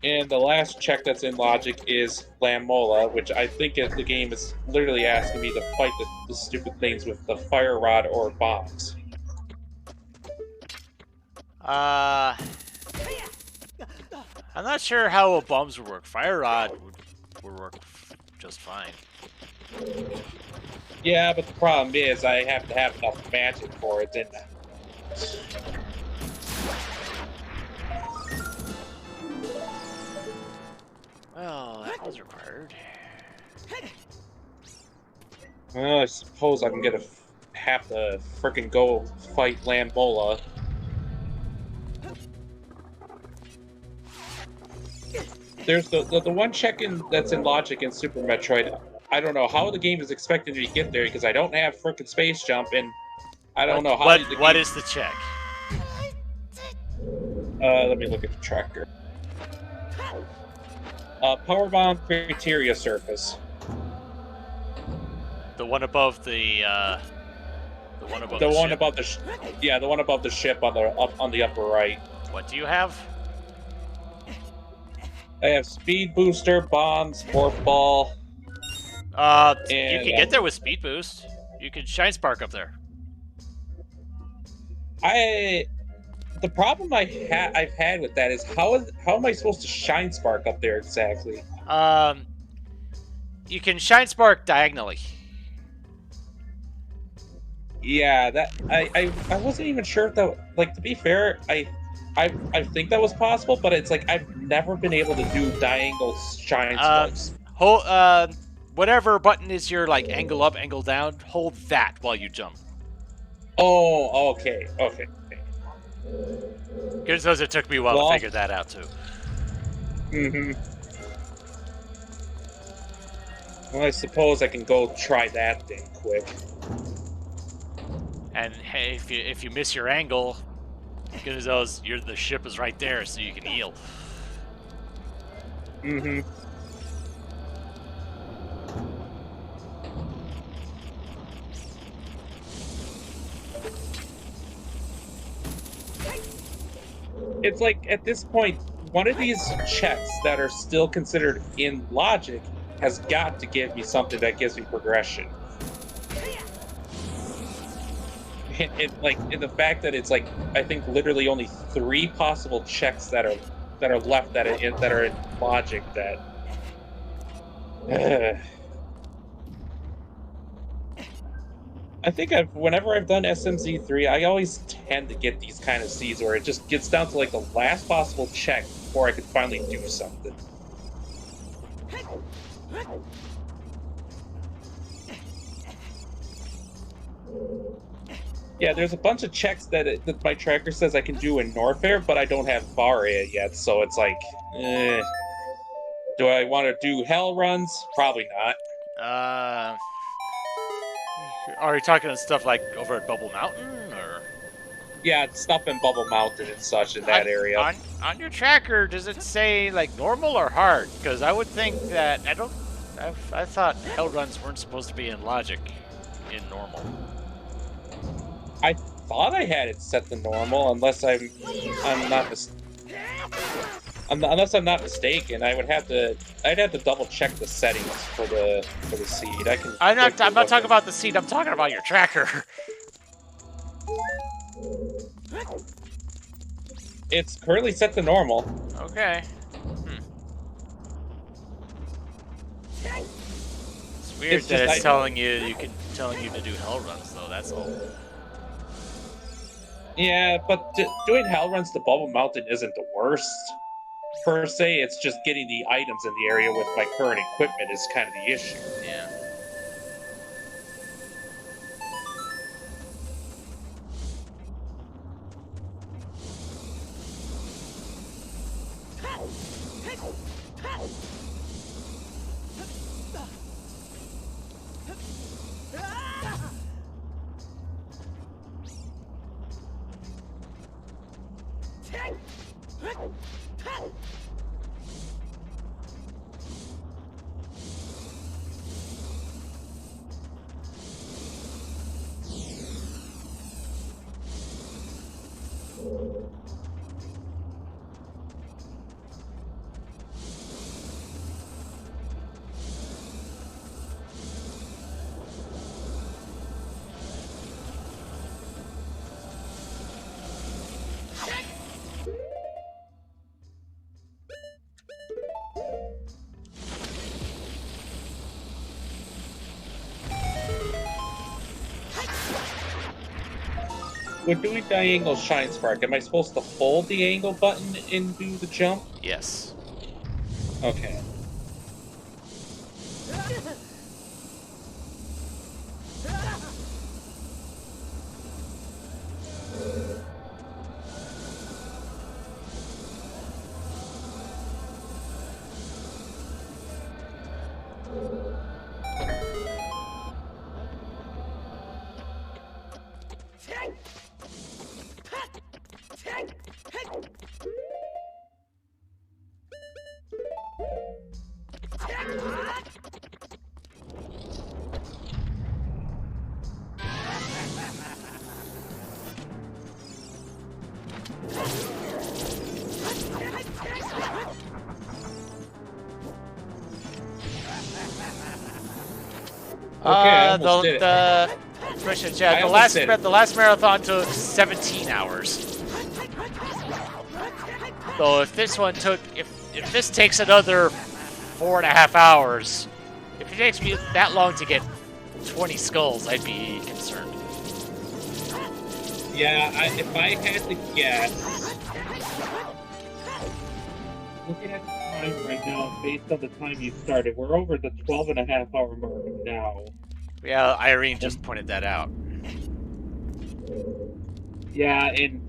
And the last check that's in Logic is Lammola, which I think the game is literally asking me to fight the stupid things with the fire rod or bombs. I'm not sure how bombs would work. Fire rod would work just fine. Yeah, but the problem is I have to have enough magic for it, and Well, that was required. well, I suppose I'm gonna have to frickin' go fight Lambola. There's the one that's in Logic in Super Metroid. I don't know how the game is expecting me to get there because I don't have frickin' space jump, and I don't know how. What is the check? Let me look at the tracker. Powerbomb Criteria Surface. The one above the one above The the one ship. above the one above the ship on the upper right. What do you have? I have Speed Booster, Bombs, Morph Ball. You And, can get there with speed boost. You can shine spark up there. The problem I've had with that is how am I supposed to shine spark up there exactly? You can shine spark diagonally. Yeah, that I wasn't even sure if that, like, to be fair, I think that was possible, but it's like I've never been able to do diagonal shine spikes. Hold whatever button is your like angle up, angle down. Hold that while you jump. Oh, okay. Because it took me a while Well, to figure that out too. Mm-hmm. Well, I suppose I can go try that thing quick. And hey, if you miss your angle, because the ship is right there, so you can heal. Mm-hmm. It's like, at this point, one of these checks that are still considered in logic has got to give me something that gives me progression. Like, in the fact that it's like, I think literally only 3 possible checks that are left that are in logic that. I think whenever I've done SMZ3, I always tend to get these kind of seeds where it just gets down to like the last possible check before I can finally do something. Yeah, there's a bunch of checks that my tracker says I can do in Norfair, but I don't have Varia yet, so it's like, do I want to do hell runs? Probably not. Are you talking stuff like over at Bubble Mountain, or? Yeah, stuff in Bubble Mountain and such in that area. On your tracker, does it say like normal or hard? Because I would think that I thought hell runs weren't supposed to be in logic, in normal. I thought I had it set to normal, unless I'm not mistaken. I'd have to double check the settings for the seed. I'm not talking about the seed. I'm talking about your tracker. It's currently set to normal. Okay. It's weird that it's telling you to do hell runs though. That's all. Yeah, but doing hell runs to Bubble Mountain isn't the worst per se. It's just getting the items in the area with my current equipment is kind of the issue. Yeah. When doing diagonal shine spark, am I supposed to hold the angle button and do the jump? Yes. Okay. The last marathon took 17 hours. So if this one took, if this takes another 4.5 hours, if it takes me that long to get 20 skulls, I'd be concerned. Yeah, if I had to guess, looking at the time right now, based on the time you started, we're over the 12.5-hour mark now. Yeah, Irene just pointed that out. Yeah, and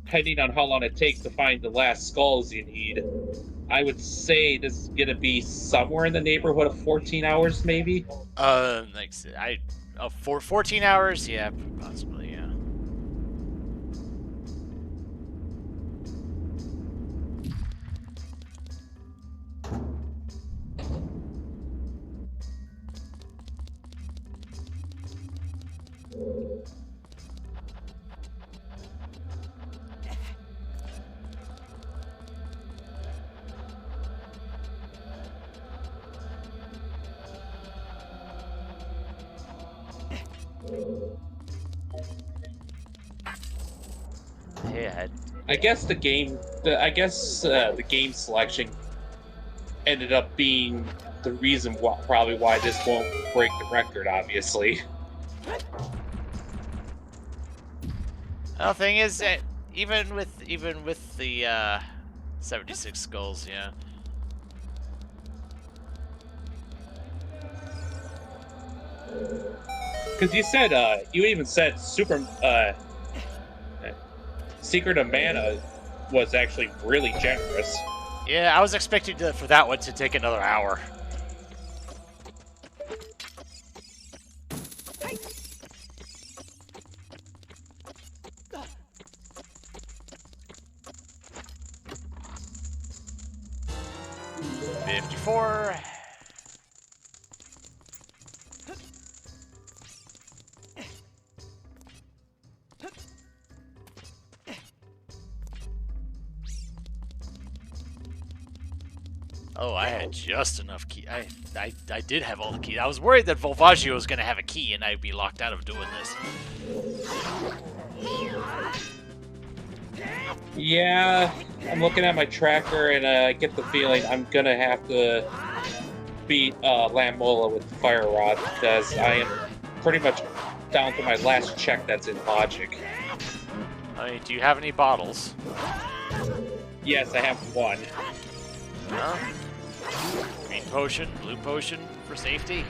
depending on how long it takes to find the last skulls you need, I would say this is gonna be somewhere in the neighborhood of 14 hours, maybe. Like 14 hours, yeah, possibly, yeah. Hey, I guess the game selection ended up being the reason probably why this won't break the record. Obviously, the thing is that even with the 76 skulls, yeah. because you even said Secret of Mana was actually really generous. Yeah, I was expecting for that one to take another hour. $54. Oh, I had just enough key. I did have all the keys. I was worried that Volvaggio was going to have a key and I'd be locked out of doing this. Yeah, I'm looking at my tracker and I get the feeling I'm gonna have to beat Lammola with the Fire Rod because I am pretty much down to my last check that's in logic. I mean, do you have any bottles? Yes, I have one. Huh? Green potion, blue potion for safety?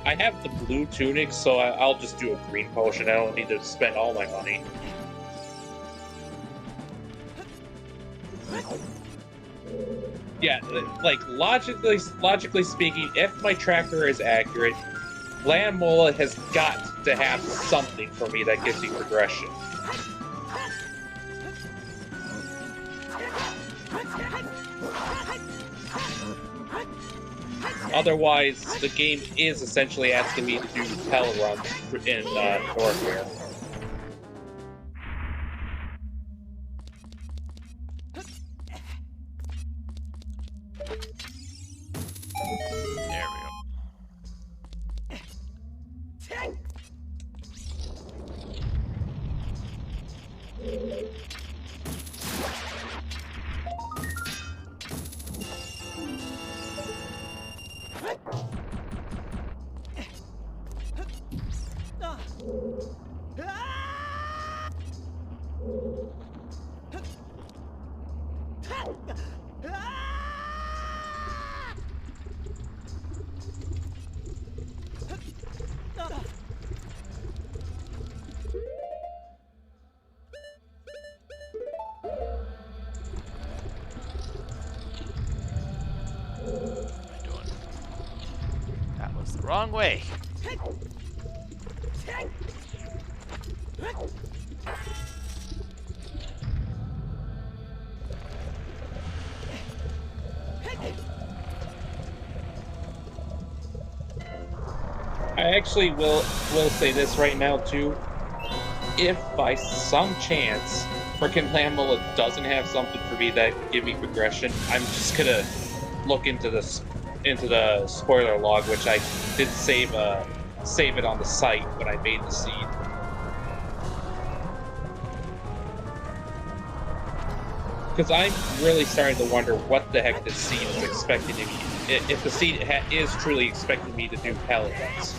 I have the blue tunic, so I'll just do a green potion. I don't need to spend all my money. Yeah, like logically speaking, if my tracker is accurate, Lammola has got to have something for me that gives me progression. Otherwise, the game is essentially asking me to do Pell runs in Norfair. There we go. That was the wrong way. I actually will say this right now too. If by some chance frickin' Lammola doesn't have something for me that would give me progression, I'm just gonna look into the spoiler log, which I did save it on the site when I made the seed. Because I'm really starting to wonder what the heck this seed is expecting me. If the seed is truly expecting me to do pelicans.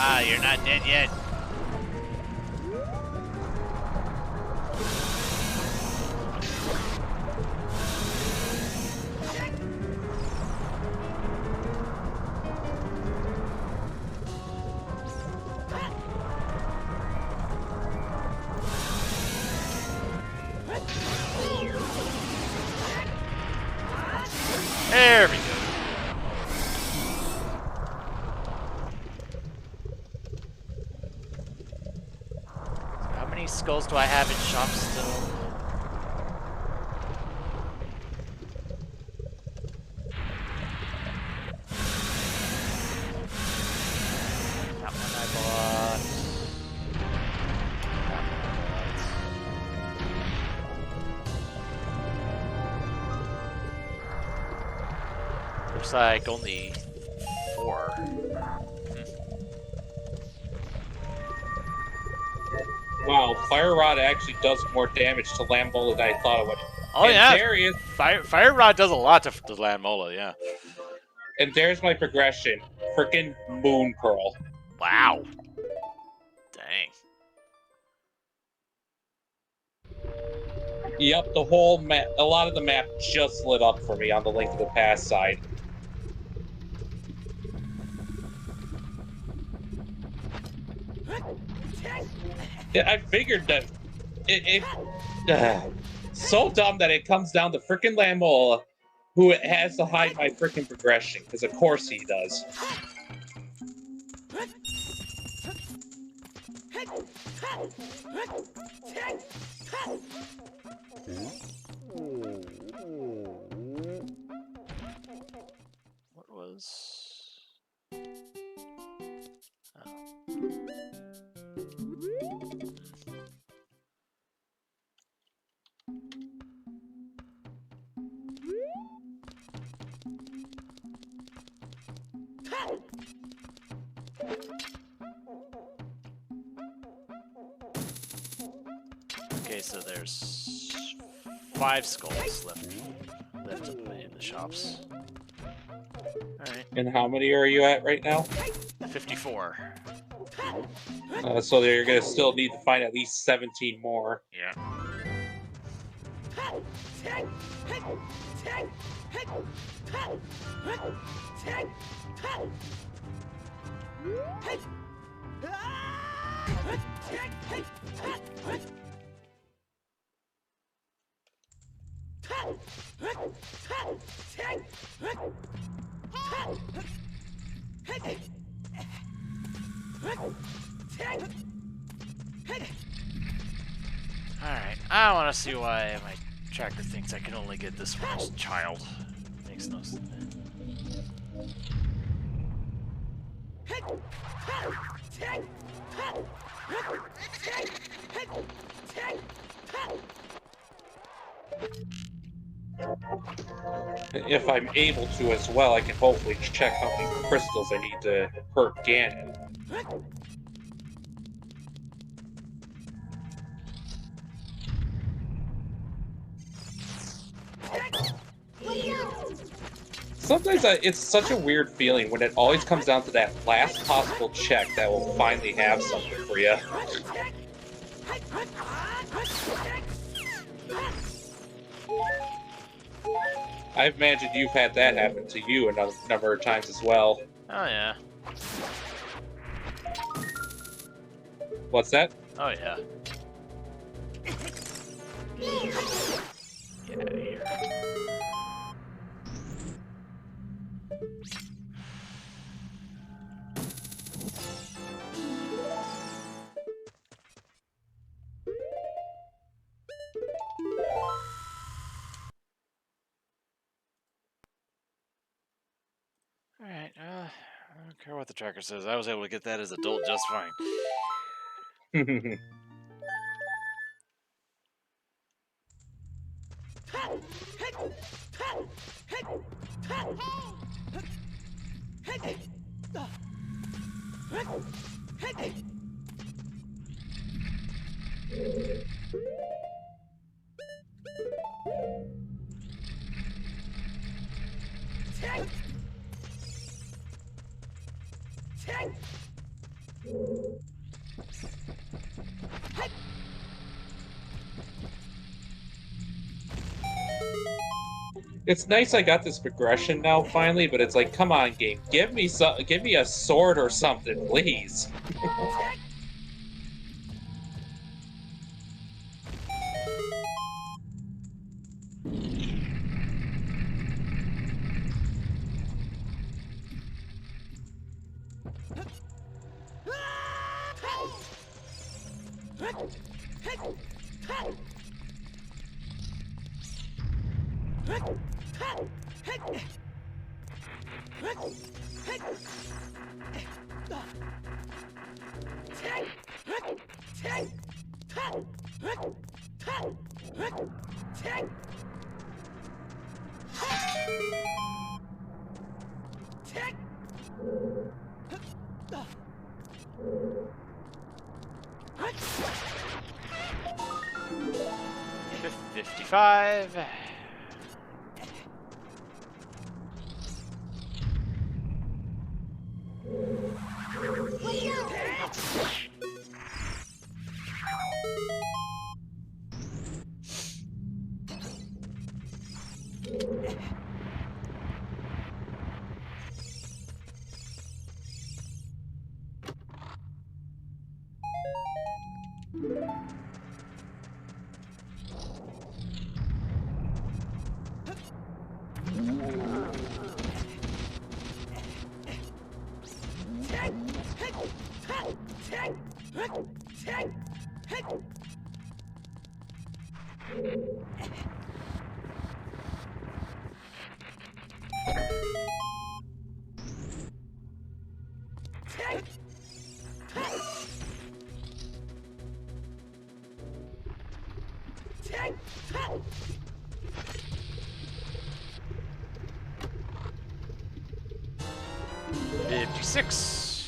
Ah, you're not dead yet. There we go. How many skulls do I have in shop still? That one I bought. Looks like only 4. Wow, Fire Rod actually does more damage to Lambola than I thought it would. Oh And yeah, there is, Fire Rod does a lot to Landmola, yeah. and there's my progression. Frickin' Moon Pearl. Wow. Dang. Yep, the whole map, a lot of the map just lit up for me on the Link to the Past side. Yeah, I figured that so dumb that it comes down to frickin' Lamola, who has to hide my frickin' progression, because of course he does. What was... Okay, so there's 5 skulls left in the shops. Alright. And how many are you at right now? 54. So you're gonna still need to find at least 17 more. Yeah. Alright, I want to see why my tracker thinks I can only get this one as a child. Makes no sense. If I'm able to as well, I can hopefully check how many crystals I need to hurt Ganon. sometimes it's such a weird feeling when it always comes down to that last possible check that will finally have something for you. I imagine you've had that happen to you a number of times as well. Oh yeah. What's that? Oh yeah. Get out of here. Alright, I don't care what the tracker says. I was able to get that as adult just fine. It's nice I got this progression now finally, but it's like, come on, game, give me a sword or something, please. $55. $56.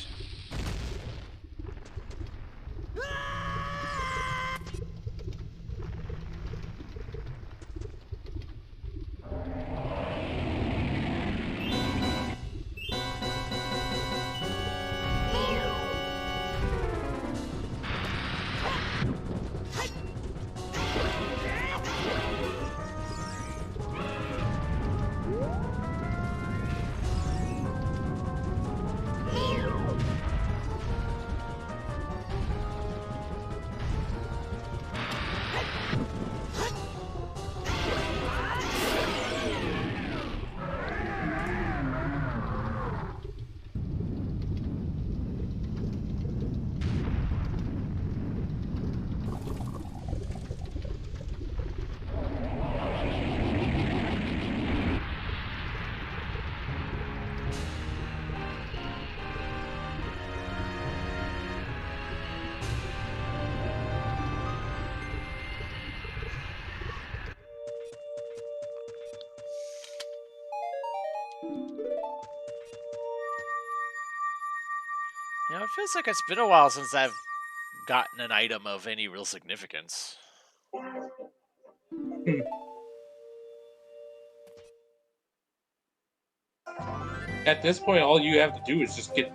You know, it feels like it's been a while since I've gotten an item of any real significance. At this point, all you have to do is just get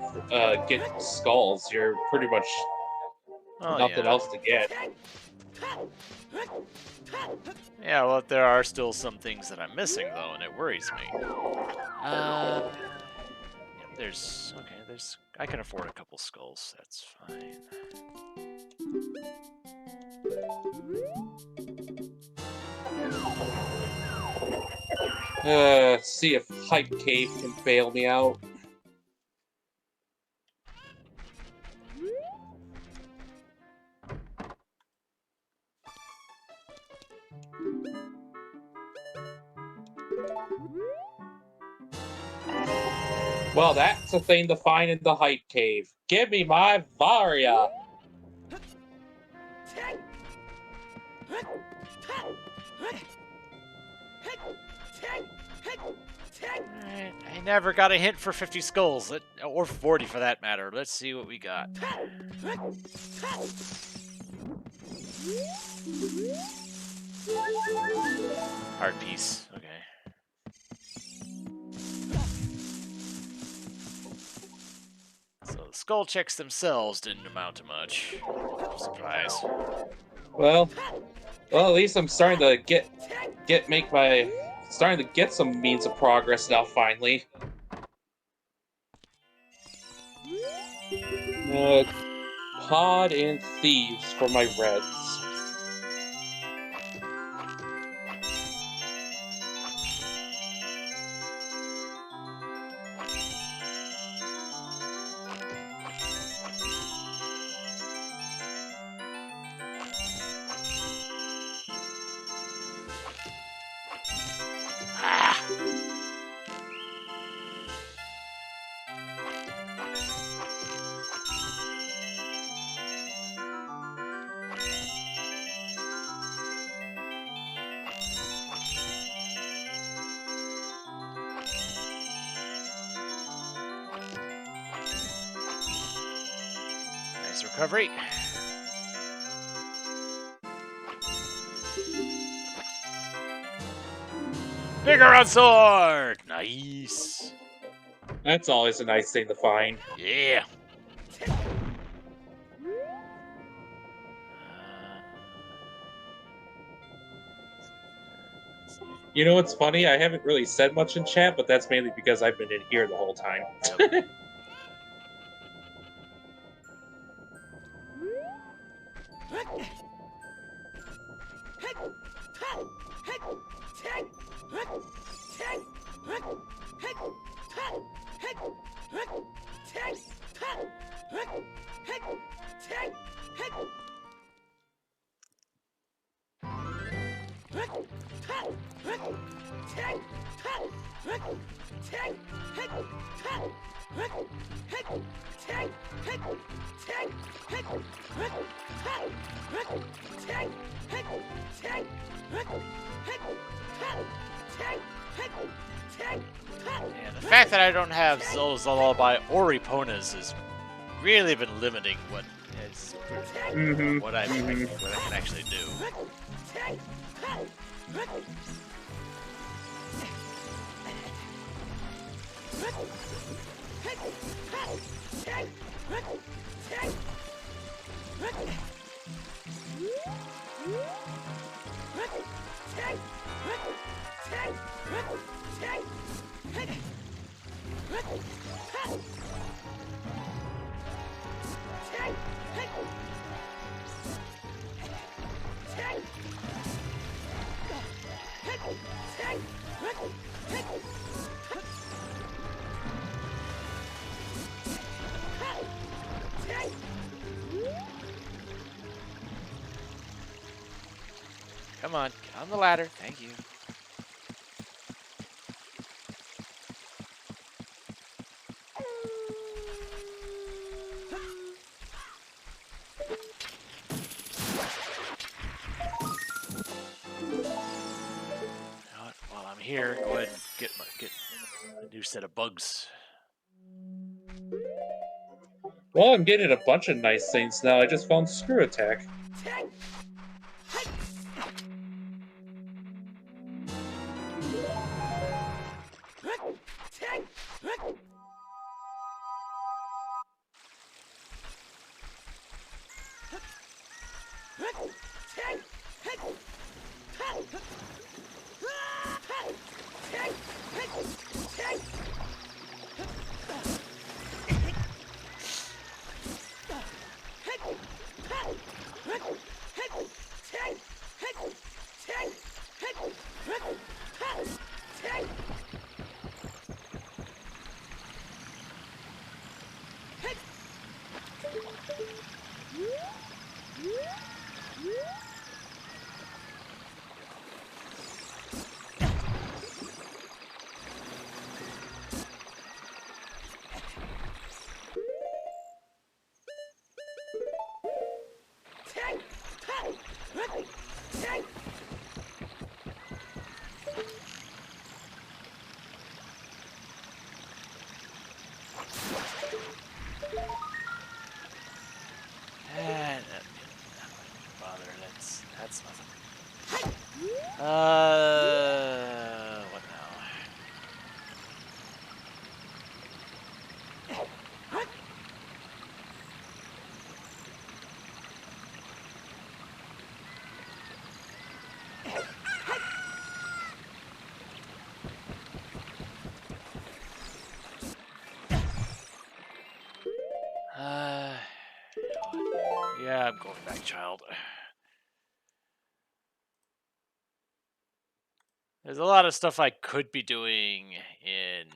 skulls. You're pretty much Oh, nothing yeah. else to get. Yeah, well, there are still some things that I'm missing, though, and it worries me. Yeah, there's... Okay, there's... I can afford a couple skulls. That's fine. See if Hype Cave can bail me out. Well, that's a thing to find in the Hype Cave. Give me my Varia! Alright, I never got a hint for 50 skulls, or 40 for that matter. Let's see what we got. Heart piece, okay. So the skull checks themselves didn't amount to much. Surprise. Well, at least I'm starting to starting to get some means of progress now, finally. Pod and Thieves for my reds. Nice recovery. Bigger on sword! Nice. That's always a nice thing to find. Yeah. You know what's funny? I haven't really said much in chat, but that's mainly because I've been in here the whole time. Yep. Yeah, the fact that I don't have Zola's Lullaby or Epona's has really been limiting what I can actually do. Come on, get on the ladder. Thank you. While I'm here, go ahead and get a new set of bugs. Well, I'm getting a bunch of nice things now. I just found Screw Attack. That's nothing. What now? Yeah, I'm going back, child. There's a lot of stuff I could be doing in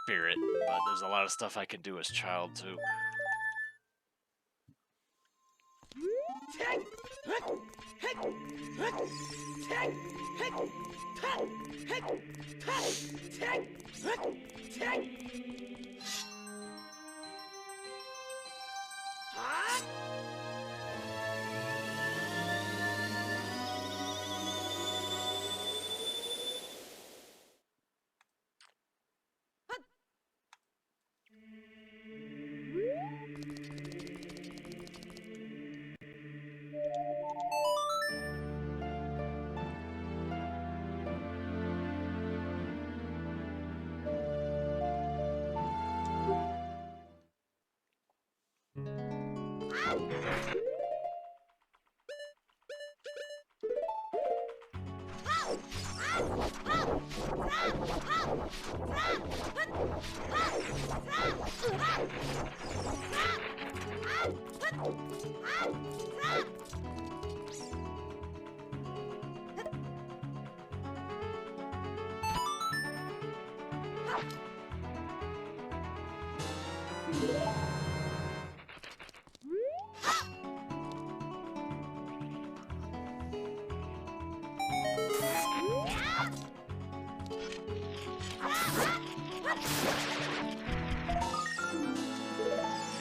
Spirit, but there's a lot of stuff I can do as child, too.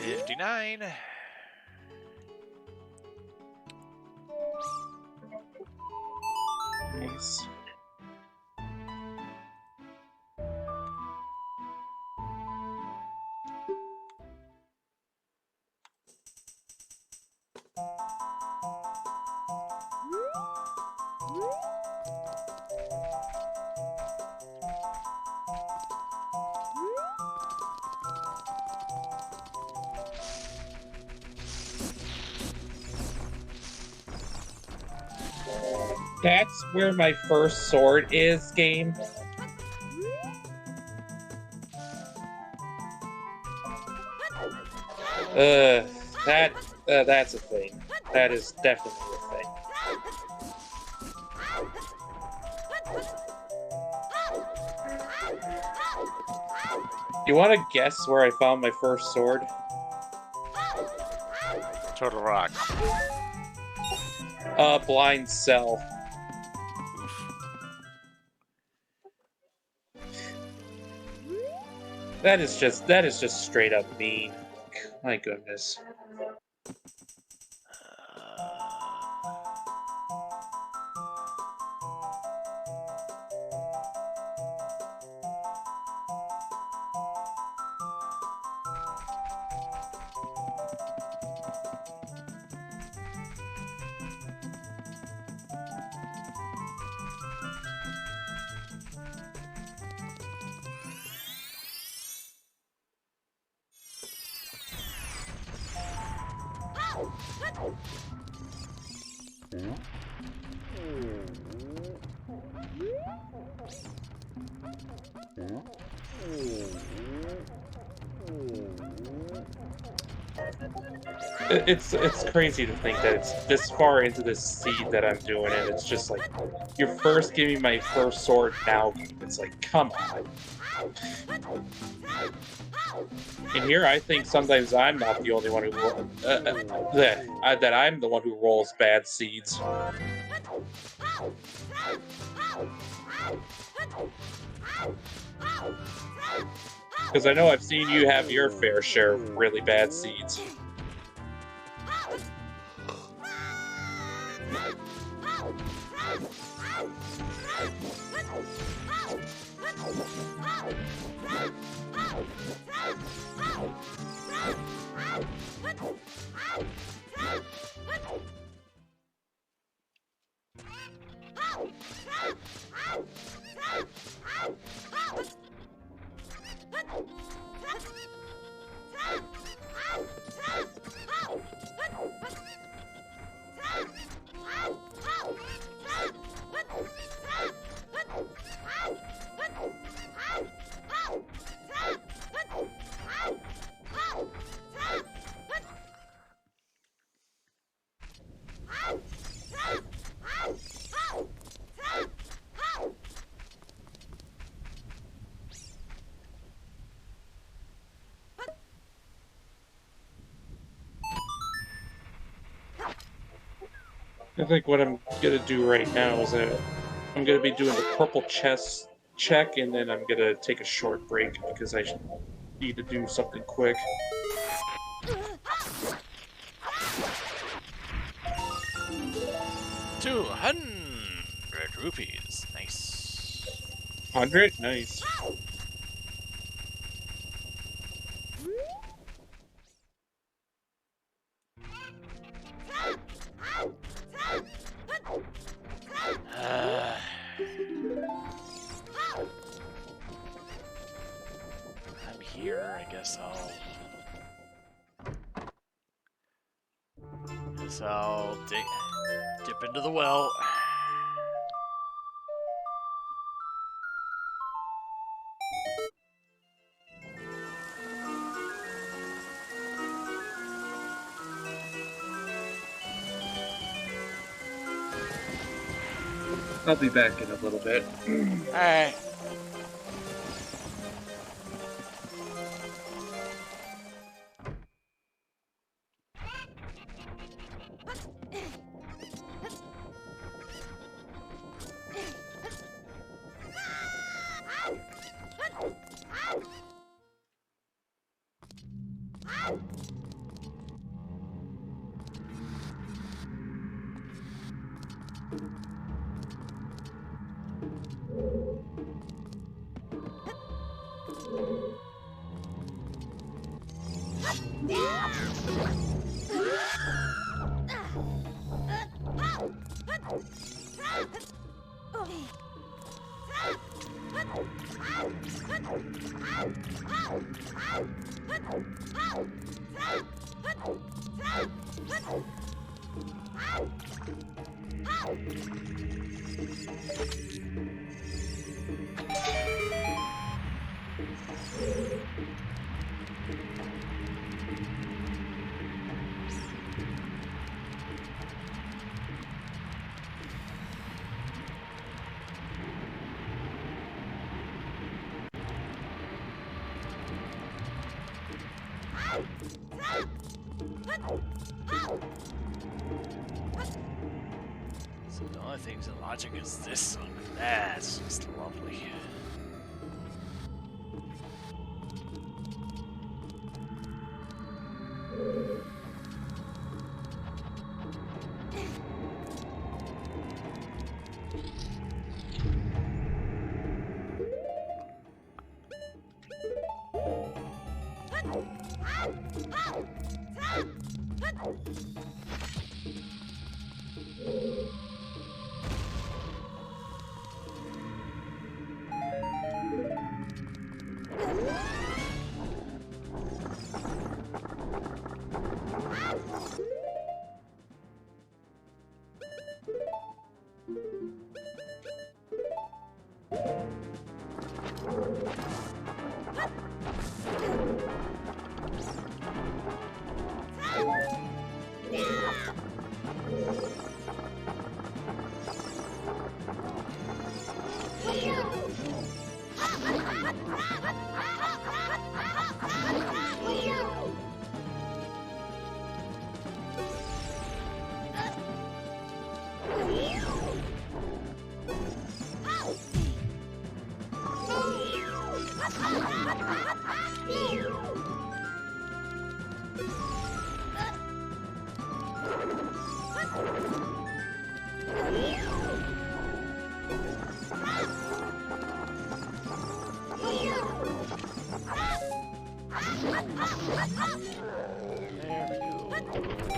$59. Nice. That's where my first sword is, game. That's a thing. That is definitely a thing. You want to guess where I found my first sword? Turtle Rock. Blind Cell. That is just straight up mean. My goodness. It's crazy to think that it's this far into this seed that I'm doing, and it's just like, you're first giving me my first sword now. It's like, come on. And here, I think sometimes I'm not the only one who that I'm the one who rolls bad seeds. Because I know I've seen you have your fair share of really bad seeds. I think what I'm gonna do right now is I'm gonna be doing the purple chest check, and then I'm gonna take a short break because I need to do something quick. 200 rupees. Nice. 100? Nice. I'm here. I guess I'll dip into the well. I'll be back in a little bit. Alright. So the only things in logic is this song. That's just lovely. There we go.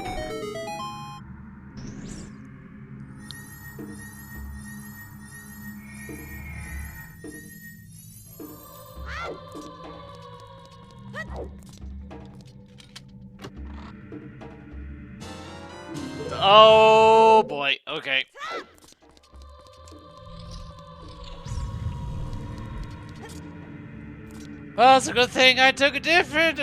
Oh boy, okay. Well, it's a good thing I took a different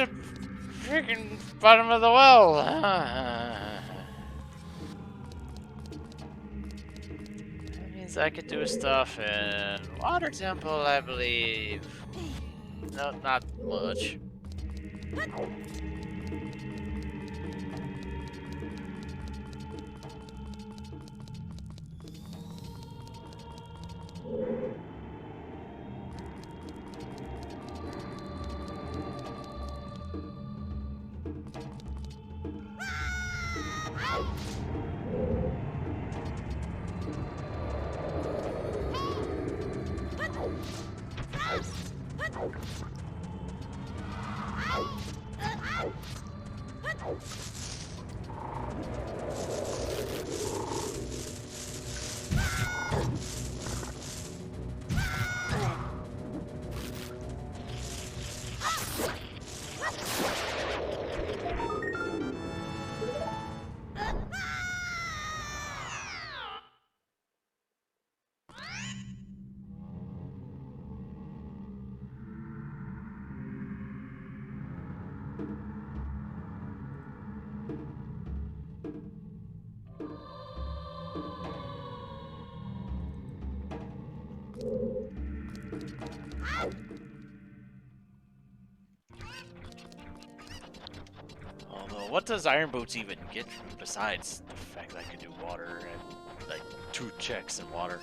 freaking bottom of the well. That means I could do stuff in Water Temple, I believe. No, not much. Although, what does Iron Boots even get from besides the fact that I can do water and like 2 checks in water?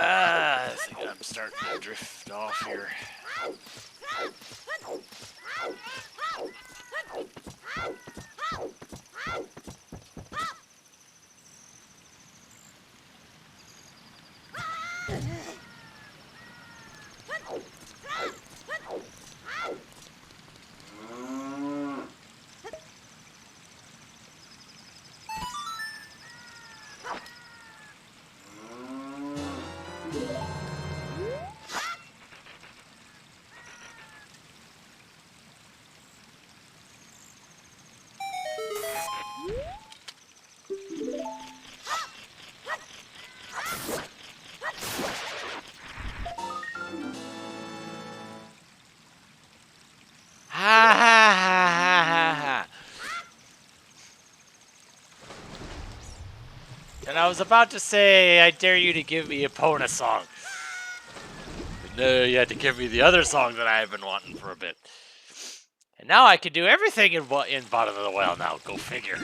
I think I'm starting to drift off here. And I was about to say, I dare you to give me Epona song. But no, you had to give me the other song that I've been wanting for a bit. And now I can do everything in Bottom of the Well now. Go figure.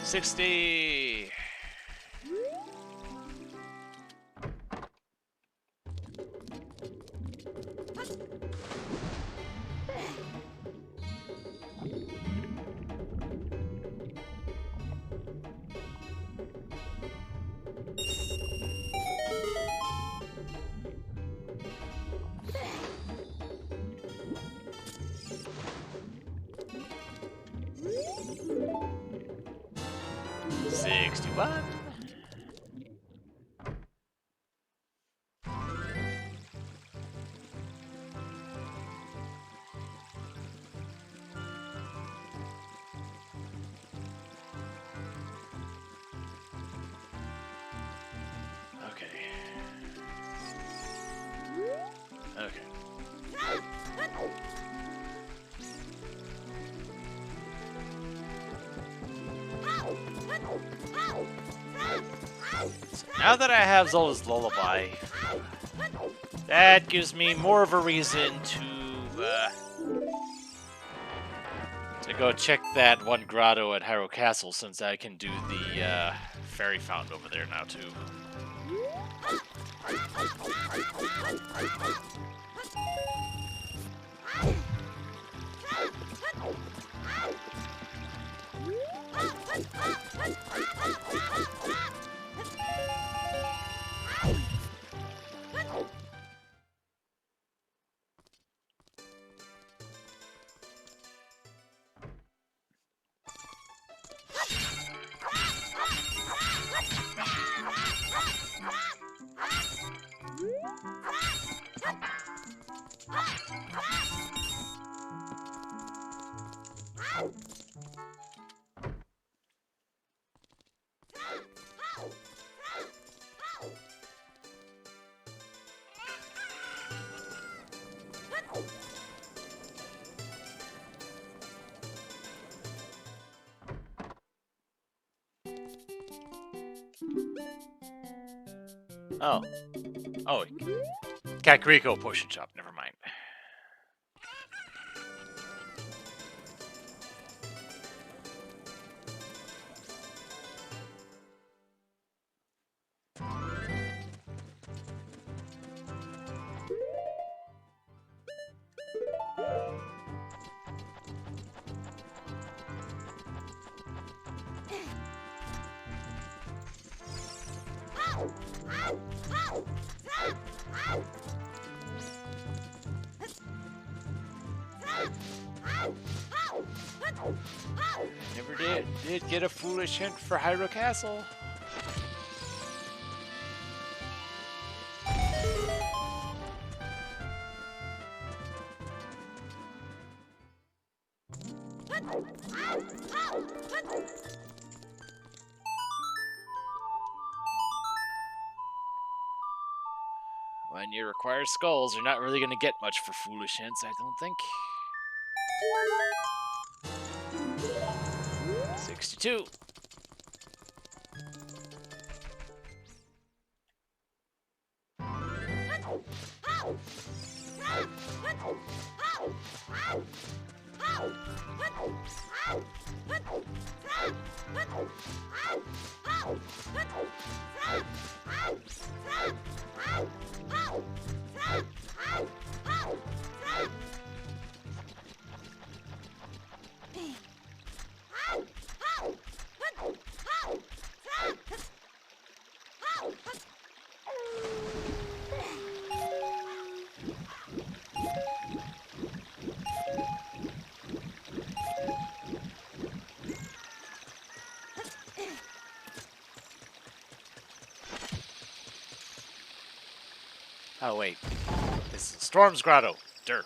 $60. $61. Okay. Okay. So now that I have Zelda's Lullaby, that gives me more of a reason to go check that one grotto at Hyrule Castle, since I can do the fairy fountain over there now too. Oh. Oh. Kakariko Potion Shop. Never mind. Never did get a foolish hint for Hyrule Castle. When you require skulls, you're not really going to get much for foolish hints, I don't think. 62. Oh, wait. This is Storm's Grotto. Dur.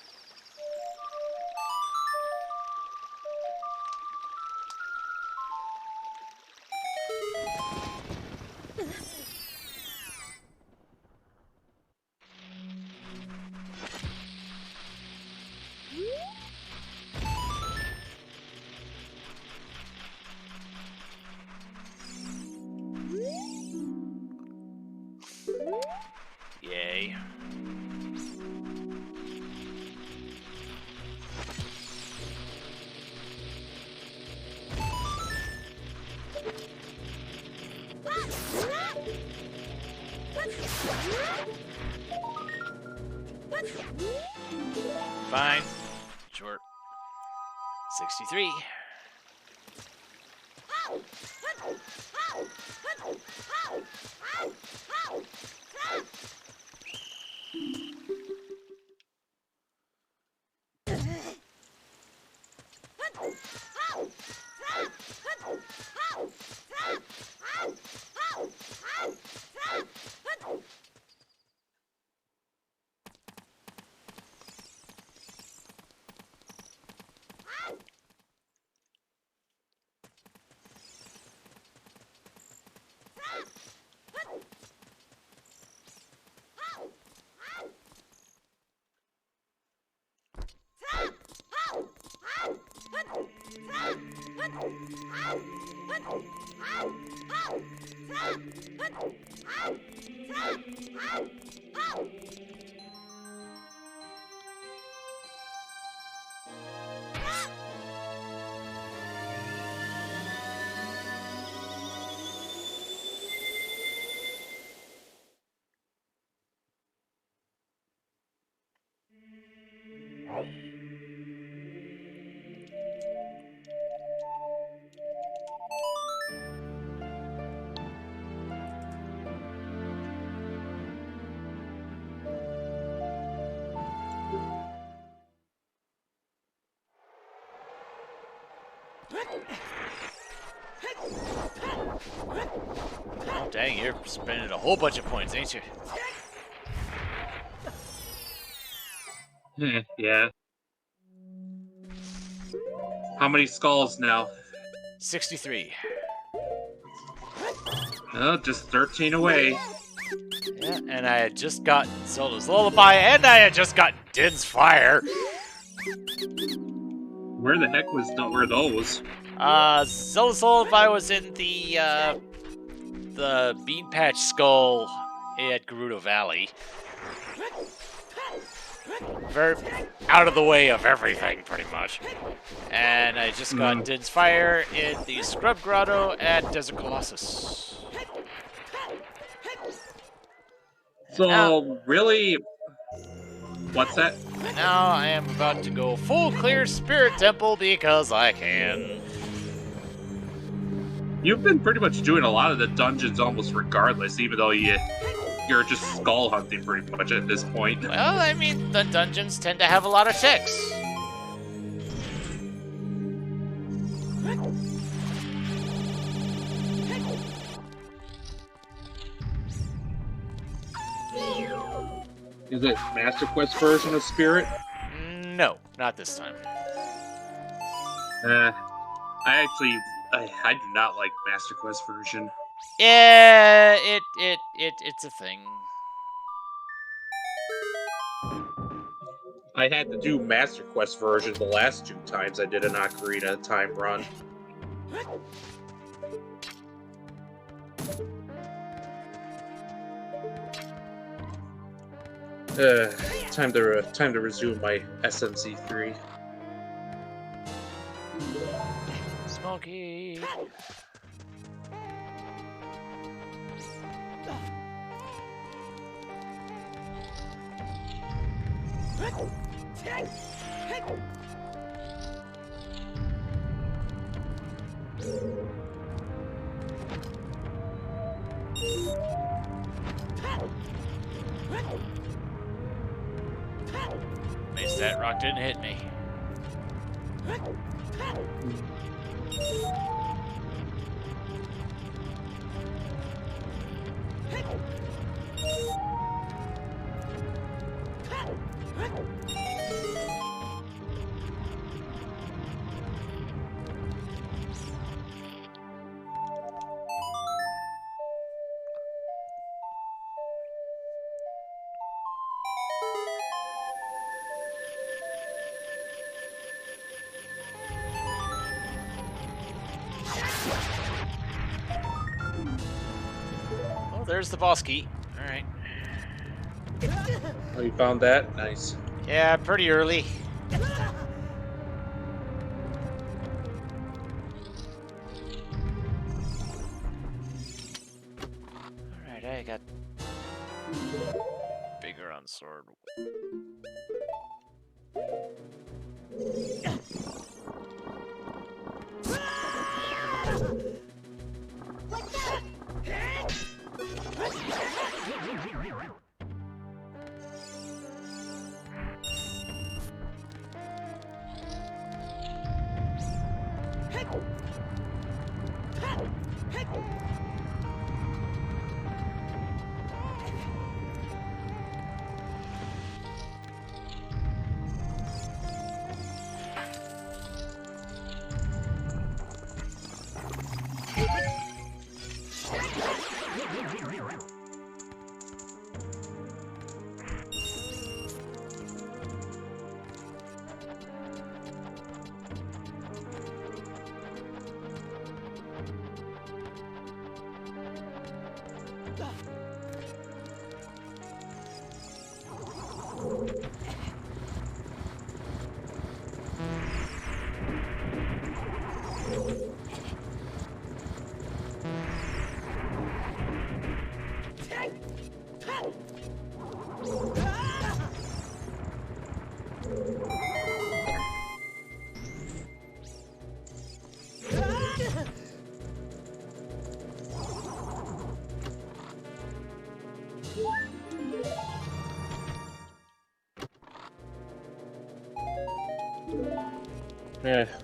Yay. Fine. Short. 63. Oh, dang, you're spending a whole bunch of points, ain't you? Yeah. How many skulls now? 63. Oh, just 13 away. Yeah, and I had just got Zelda's Lullaby, and I had just got Din's Fire. Where the heck were those? Zelda's Lullaby was in the Bean Patch Skull at Gerudo Valley. Very out of the way of everything, pretty much. And I just got Din's Fire in the Scrub Grotto at Desert Colossus. So, really... What's that? And now I am about to go full clear Spirit Temple because I can. You've been pretty much doing a lot of the dungeons almost regardless, even though you're just skull hunting pretty much at this point. Well, I mean, the dungeons tend to have a lot of ticks. Is it Master Quest version of Spirit? No, not this time. I do not like Master Quest version. Yeah, it's a thing. I had to do Master Quest version the last 2 times I did an Ocarina time run. Time to resume my SMC3. Smoky. Missed that rock, didn't hit me. Oh, there's the boss key. All right. Oh, you found that? Nice. Yeah, pretty early. Alright, I got bigger on sword.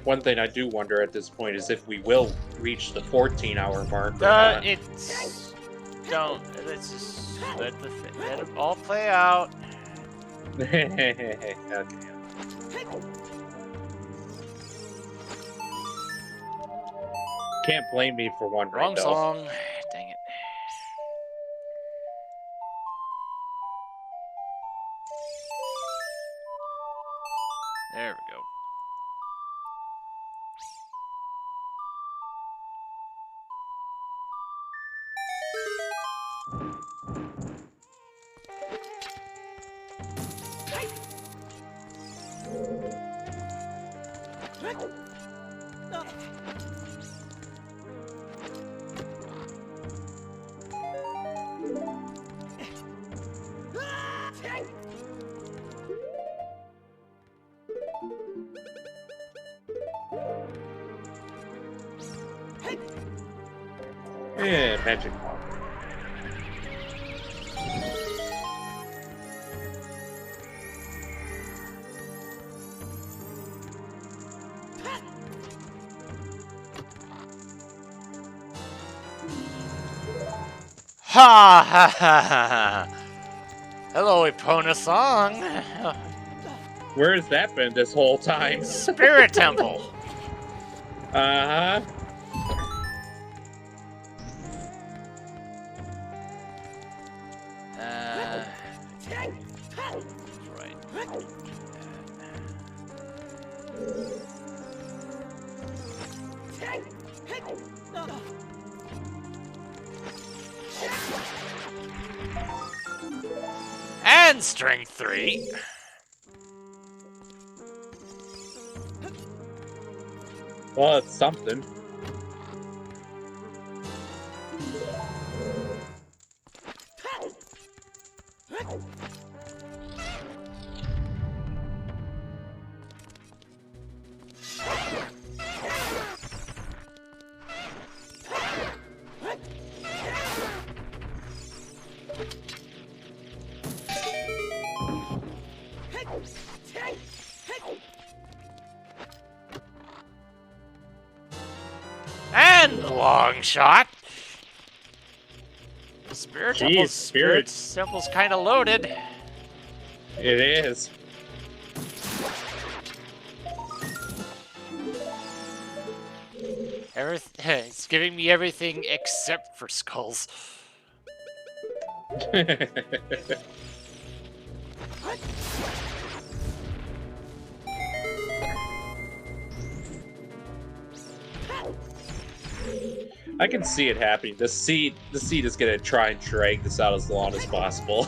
One thing I do wonder at this point is if we will reach the 14-hour mark or not. It's... Don't... Let's just... let it all play out. Okay. Can't blame me for wondering, Wrong though. song. Dang it. There we go. Yeah, magic. Ha ha ha ha! Hello, Epona song. Where has that been this whole time? Spirit Temple. Uh-huh. Right. And strength 3. Well, it's something. And long shot. Spirit Jeez, Temple's kind of loaded. It is. It's giving me everything except for skulls. I can see it happening. The seed is gonna try and drag this out as long as possible.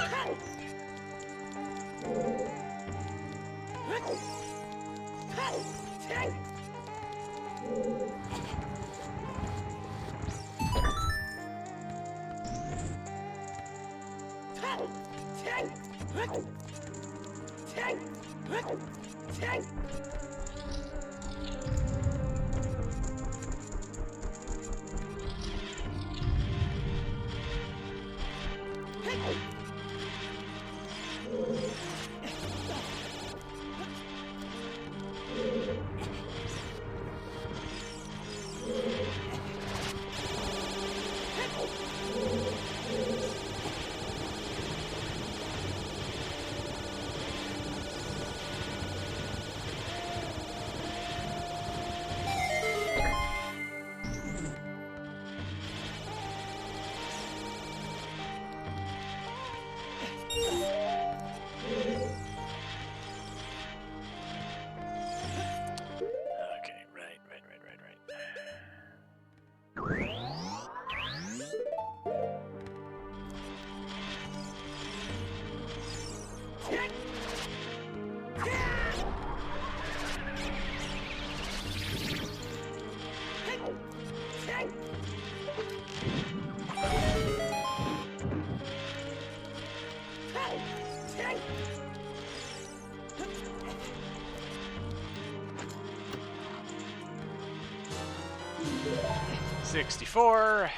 Okay, right. 64.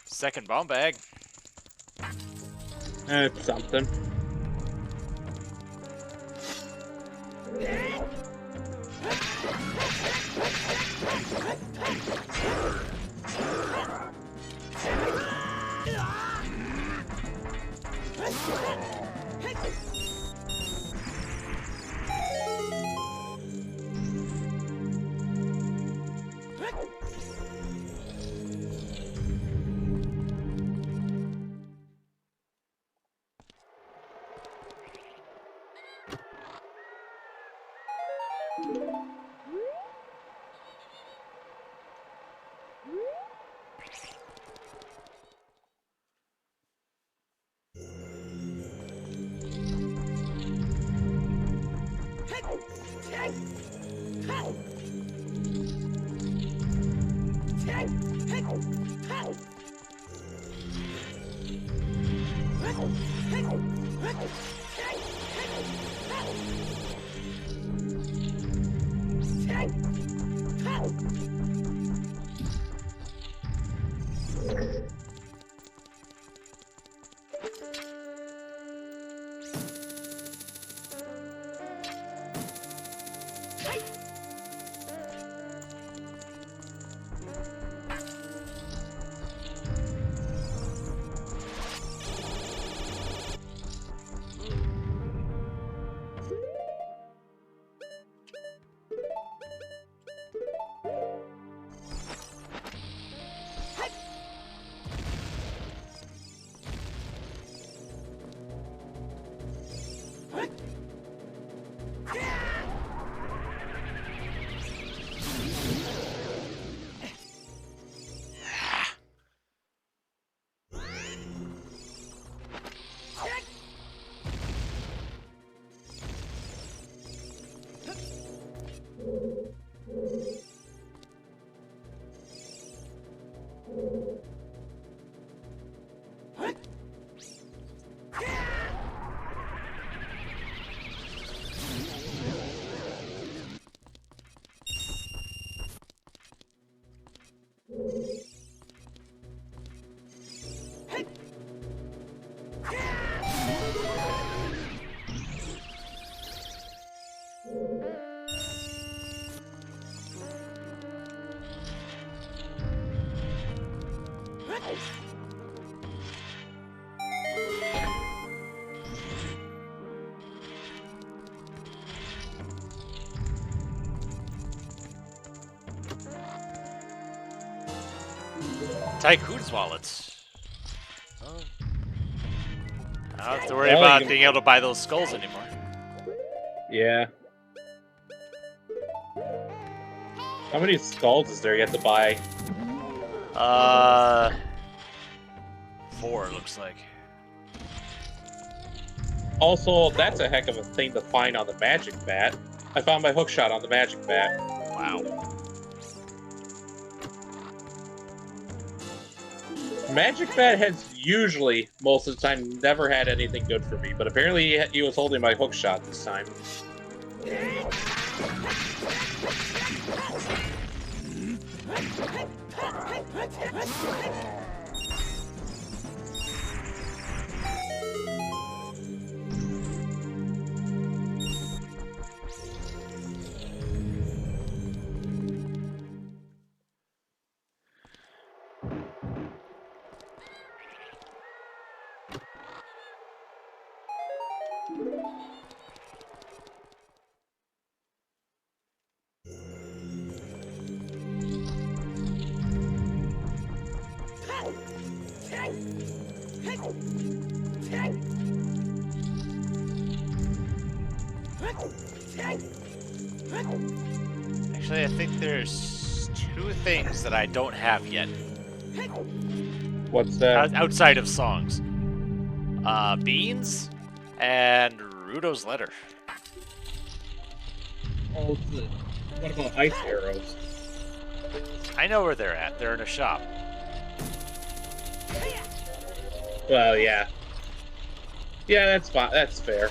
Second bomb bag. It's something. Tycoon's wallet. Oh. I don't have to worry Well, about you- being able to buy those skulls anymore. Yeah. How many skulls is there yet to buy? 4 looks like. Also, that's a heck of a thing to find on the magic bat. I found my hookshot on the magic bat. Wow. Magic bat has usually, most of the time, never had anything good for me, but apparently he was holding my hookshot this time. Actually, I think there's 2 things that I don't have yet. What's that? Outside of songs. Beans and Rudo's letter. Oh, what about ice arrows? I know where they're at. They're in a shop. Well, yeah. Yeah, that's fine. That's fair.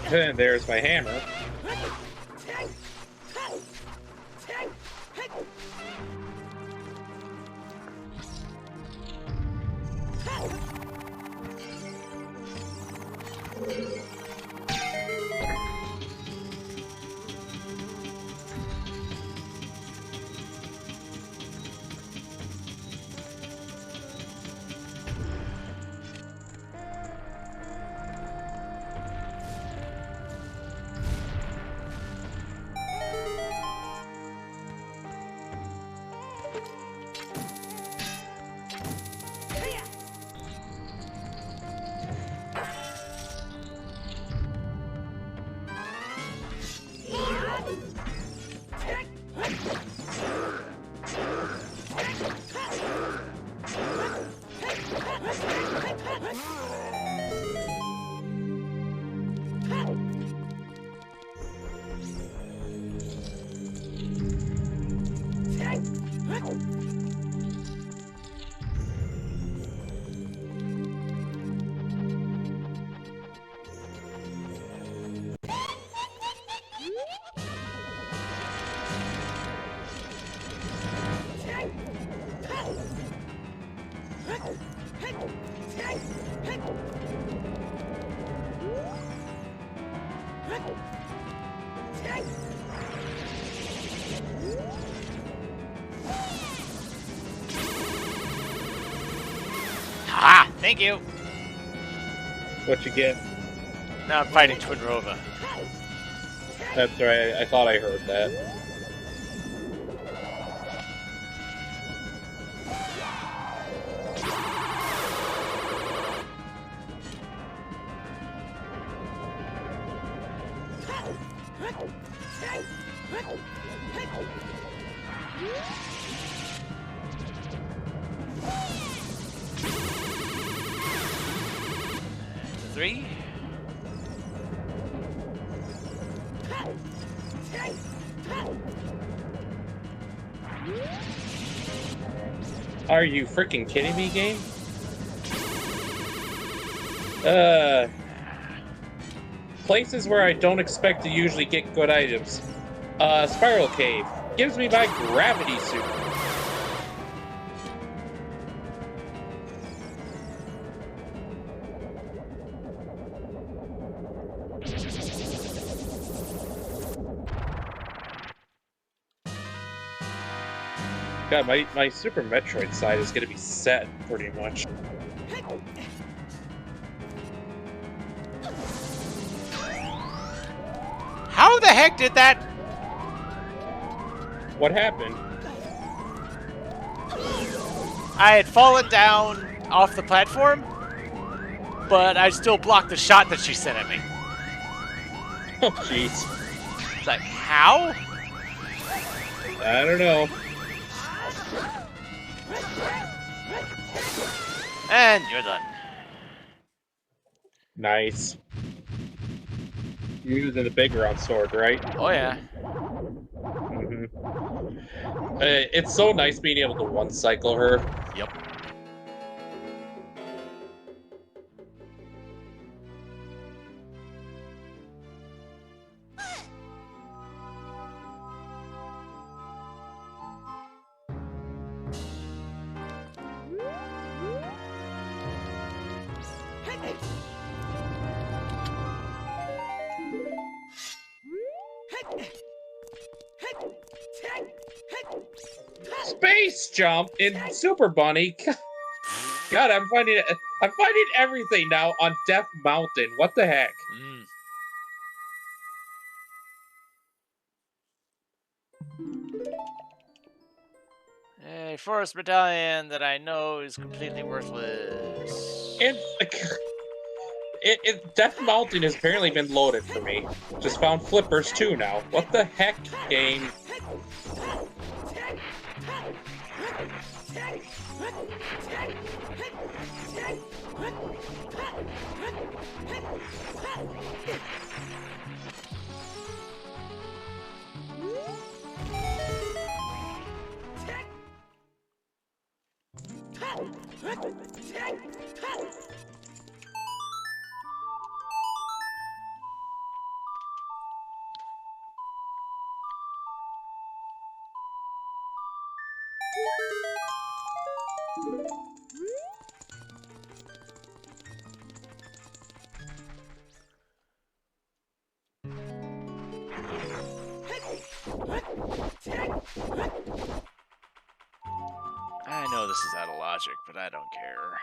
And there's my hammer. Ah, thank you. What you get? Now I'm fighting Twin Rova. That's right. I thought I heard that. Three. Are you freaking kidding me, game? Places where I don't expect to usually get good items. Spiral Cave gives me my gravity suit. God, my Super Metroid side is gonna be set pretty much. How the heck did that? What happened? I had fallen down off the platform, but I still blocked the shot that she sent at me. Oh, jeez. It's like, how? I don't know. And you're done. Nice. You're using the big round sword, right? Oh yeah. Mm-hmm. It's so nice being able to one-cycle her. Yep. Space jump in Super Bunny. God, I'm finding everything now on Death Mountain. What the heck? A forest medallion that I know is completely worthless. And Death Mountain has apparently been loaded for me. Just found flippers too now. What the heck, game? I know this is out of logic, but I don't care.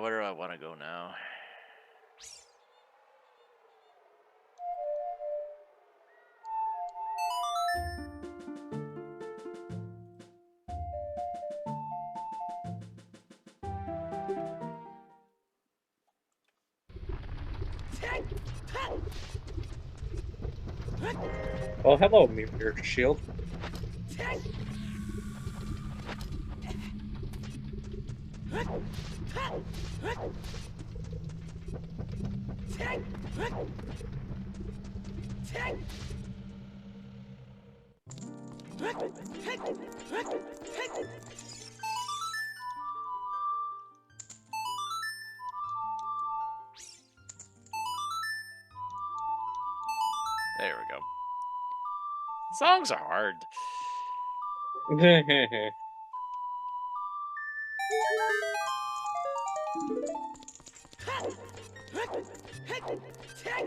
Where do I want to go now? Well, hello, Meteor Shield. There we go. Songs are hard.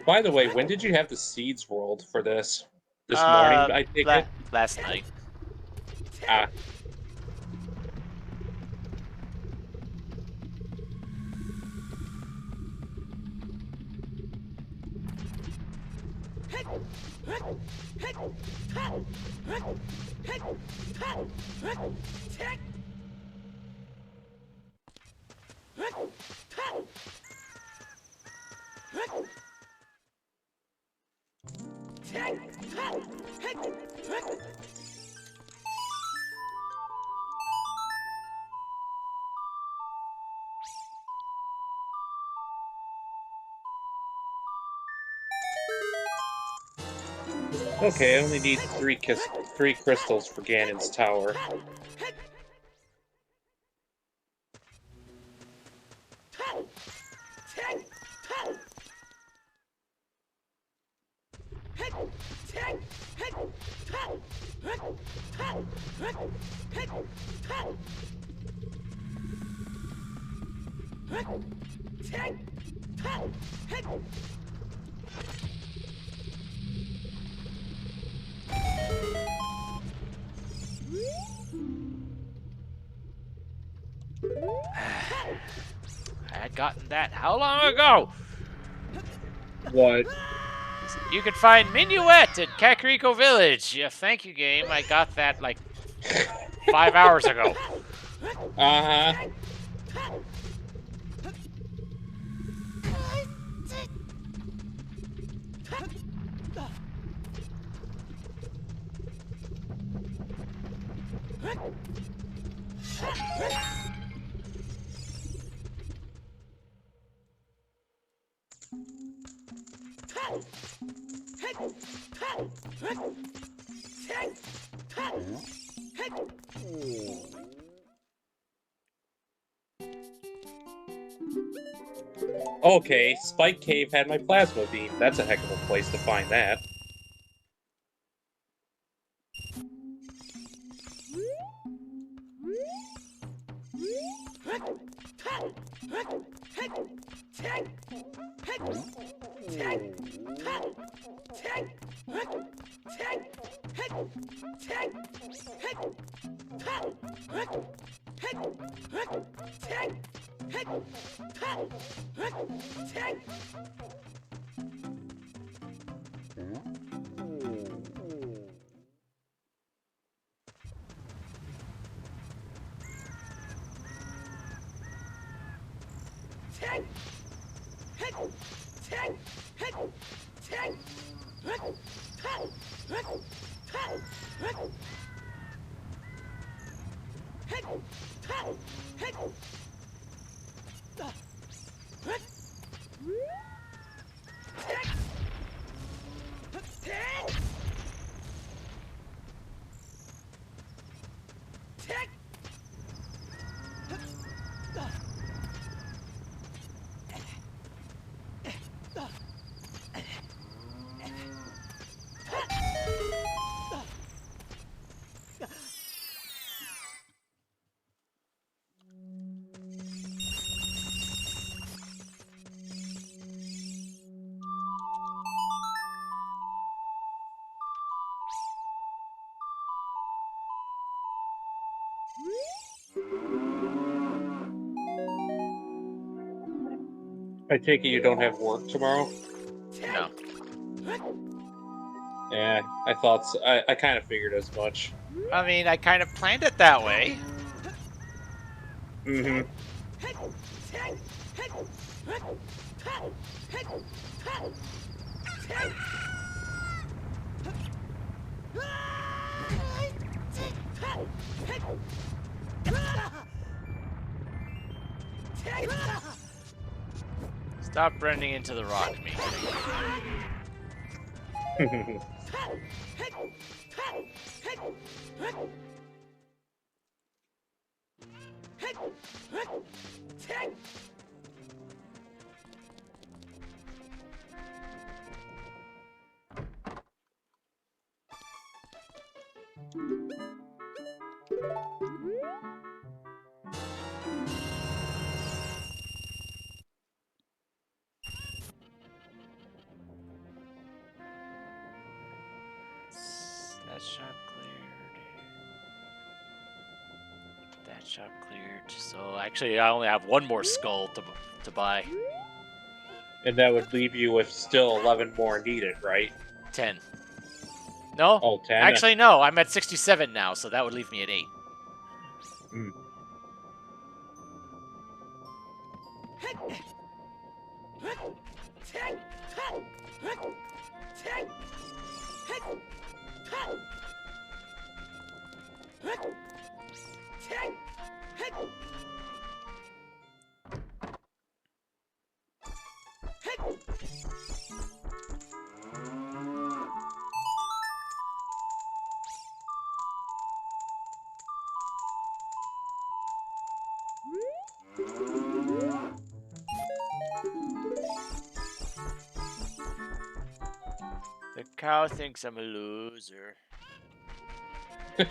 By the way, when did you have the seeds rolled for this? This morning, I take it? Last night. Ah. Okay, I only need three crystals for Ganon's tower. I had gotten that how long ago? What? You can find Minuet at Kakariko Village. Yeah, thank you, game. I got that like 5 hours ago. Uh-huh. Okay, Spike Cave had my plasma beam. That's a heck of a place to find that. I take it you don't have work tomorrow? No. Yeah, I thought so. I kind of figured as much. I mean, I kind of planned it that way. Mm-hmm. Stop running into the rock, me. That shop cleared. That shop cleared. So actually, I only have one more skull to buy. And that would leave you with still 11 more needed, right? 10. No? Oh, 10? Actually, no. I'm at 67 now, so that would leave me at 8. Hmm. The cow thinks I'm a loser. You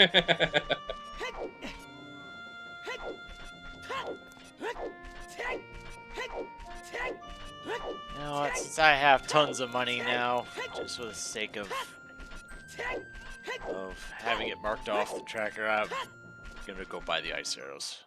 know what? Since I have tons of money now, just for the sake of having it marked off the tracker, I'm gonna go buy the ice arrows.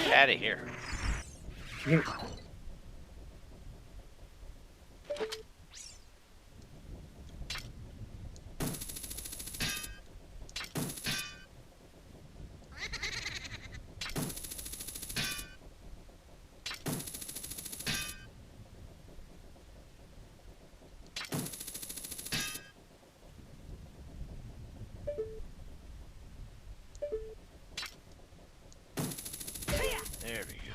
Get out of here. There we go.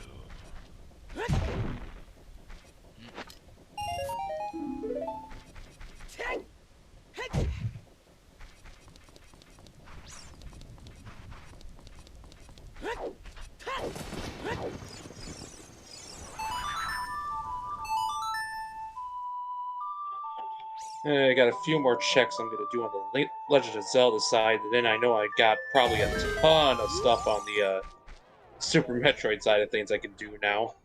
I got a few more checks I'm gonna do on the Legend of Zelda side, and then I know I got probably a ton of stuff on the Super Metroid side of things I can do now.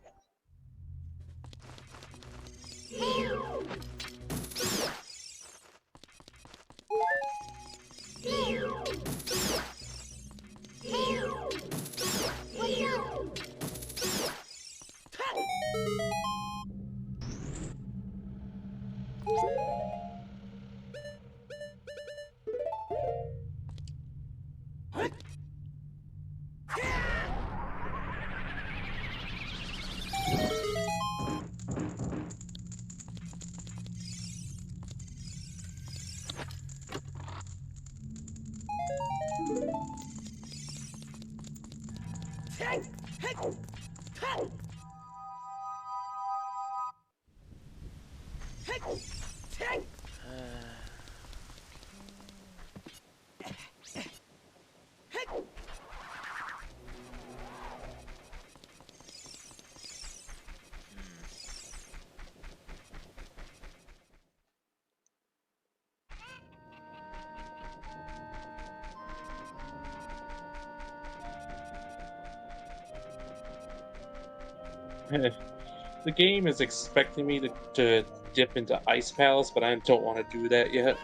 The game is expecting me to dip into Ice Palace, but I don't want to do that yet.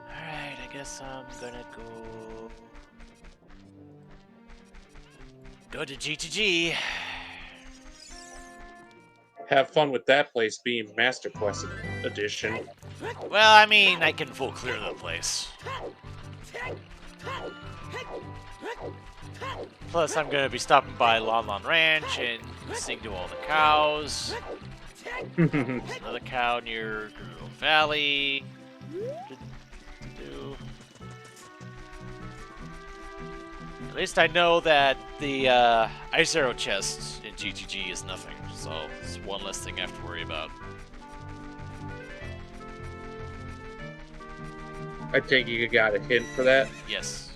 Alright, I guess I'm gonna go to G2G. Have fun with that place being Master Quest Edition. Well, I mean, I can full clear the place. Plus, I'm gonna be stopping by Lon Lon Ranch and sing to all the cows. There's another cow near Gerudo Valley. At least I know that the Ice Arrow chest in GTG is nothing, so it's one less thing I have to worry about. I think you got a hint for that. Yes.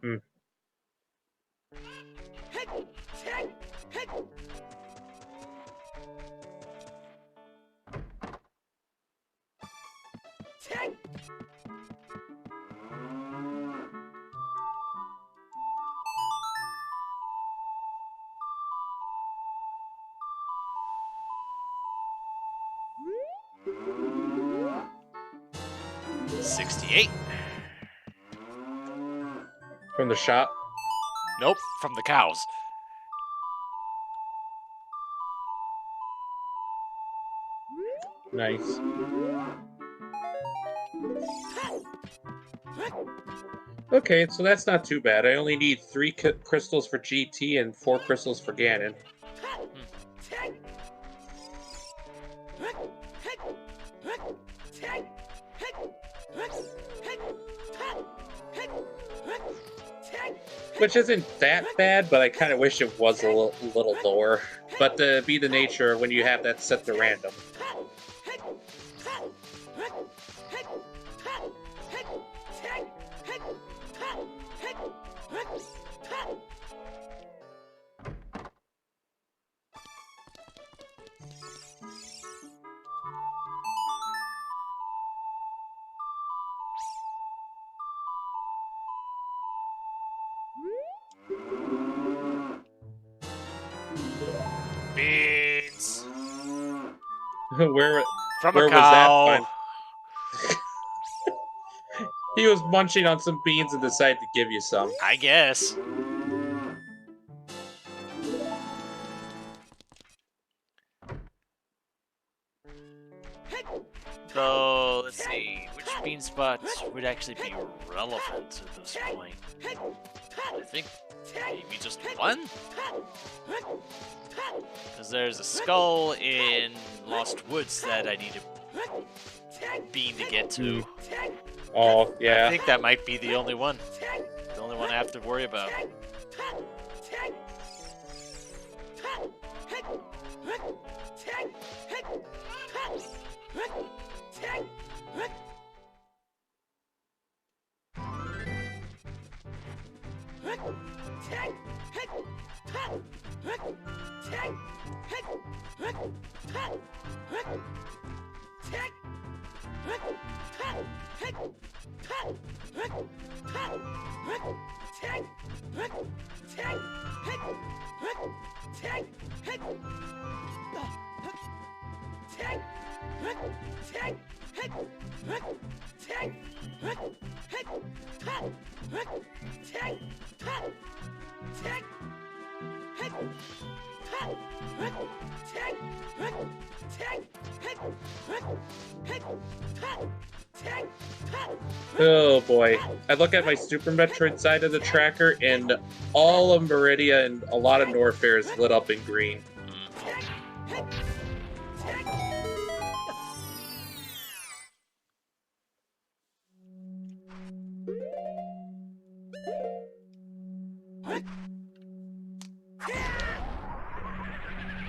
Hmm. $68. From the shop. Nope, from the cows. Nice. Okay, so that's not too bad. I only need 3 crystals for GT and 4 crystals for Ganon. Which isn't that bad, but I kind of wish it was a little lower. But to be the nature when you have that set to random. Beans. Where From where a was that cow. fun? He was munching on some beans and decided to give you some. I guess. So, let's see, which bean spots would actually be relevant at this point? I think maybe just one? Because there's a skull in Lost Woods that I need a bean to get to. Oh, I yeah. think that might be the only one. The only one I have to worry about. Oh boy. I look at my Super Metroid side of the tracker, and all of Meridia and a lot of Norfair is lit up in green.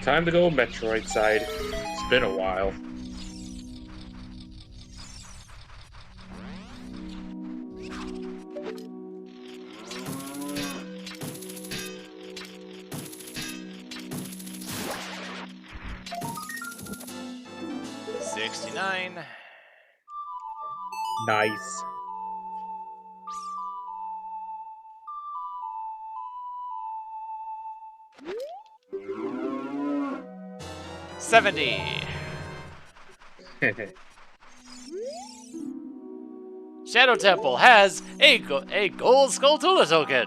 Time to go Metroid side. It's been a while. $69. Nice. $70. Shadow Temple has a gold Skulltula token.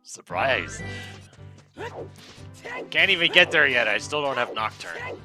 Surprise. Can't even get there yet. I still don't have Nocturne.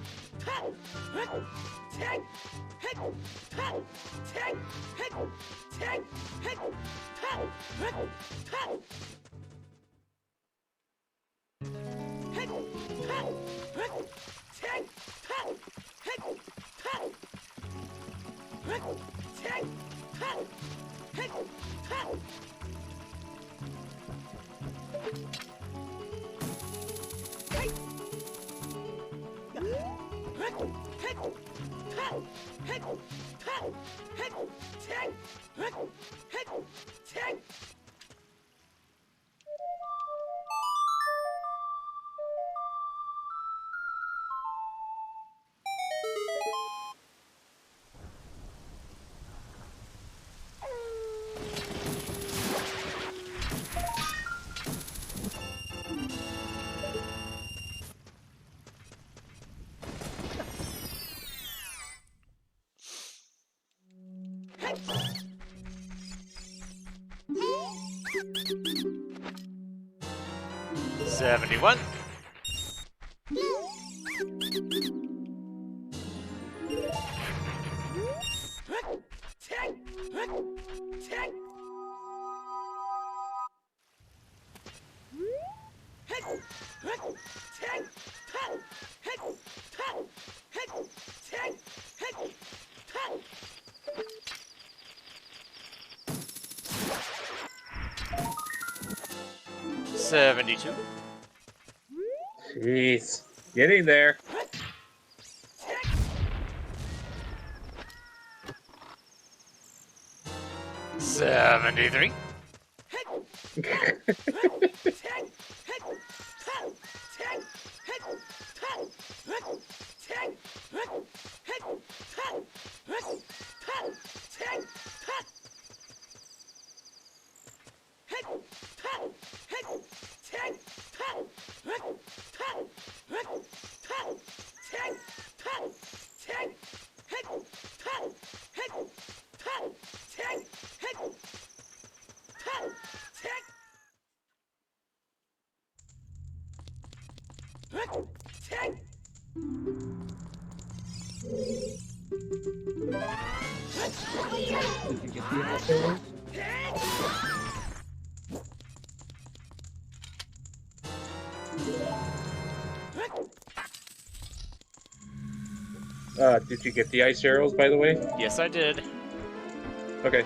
$71. $72. Jeez. Getting there. $73. Did you get the ice arrows, by the way? Yes, I did. Okay.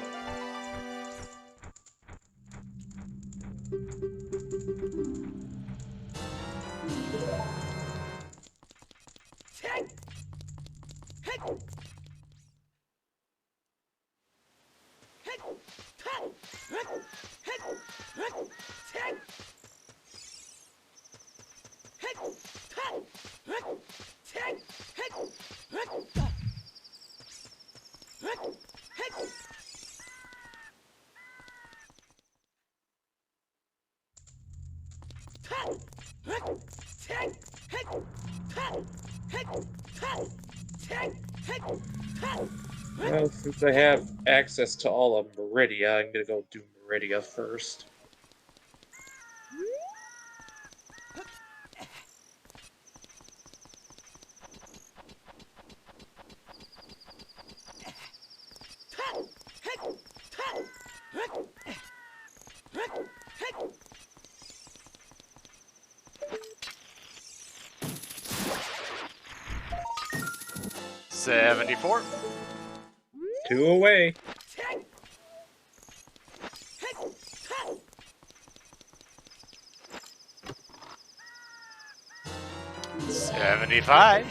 Well, since I have access to all of Meridia, I'm gonna go do Meridia first. $74. 2 away. $75.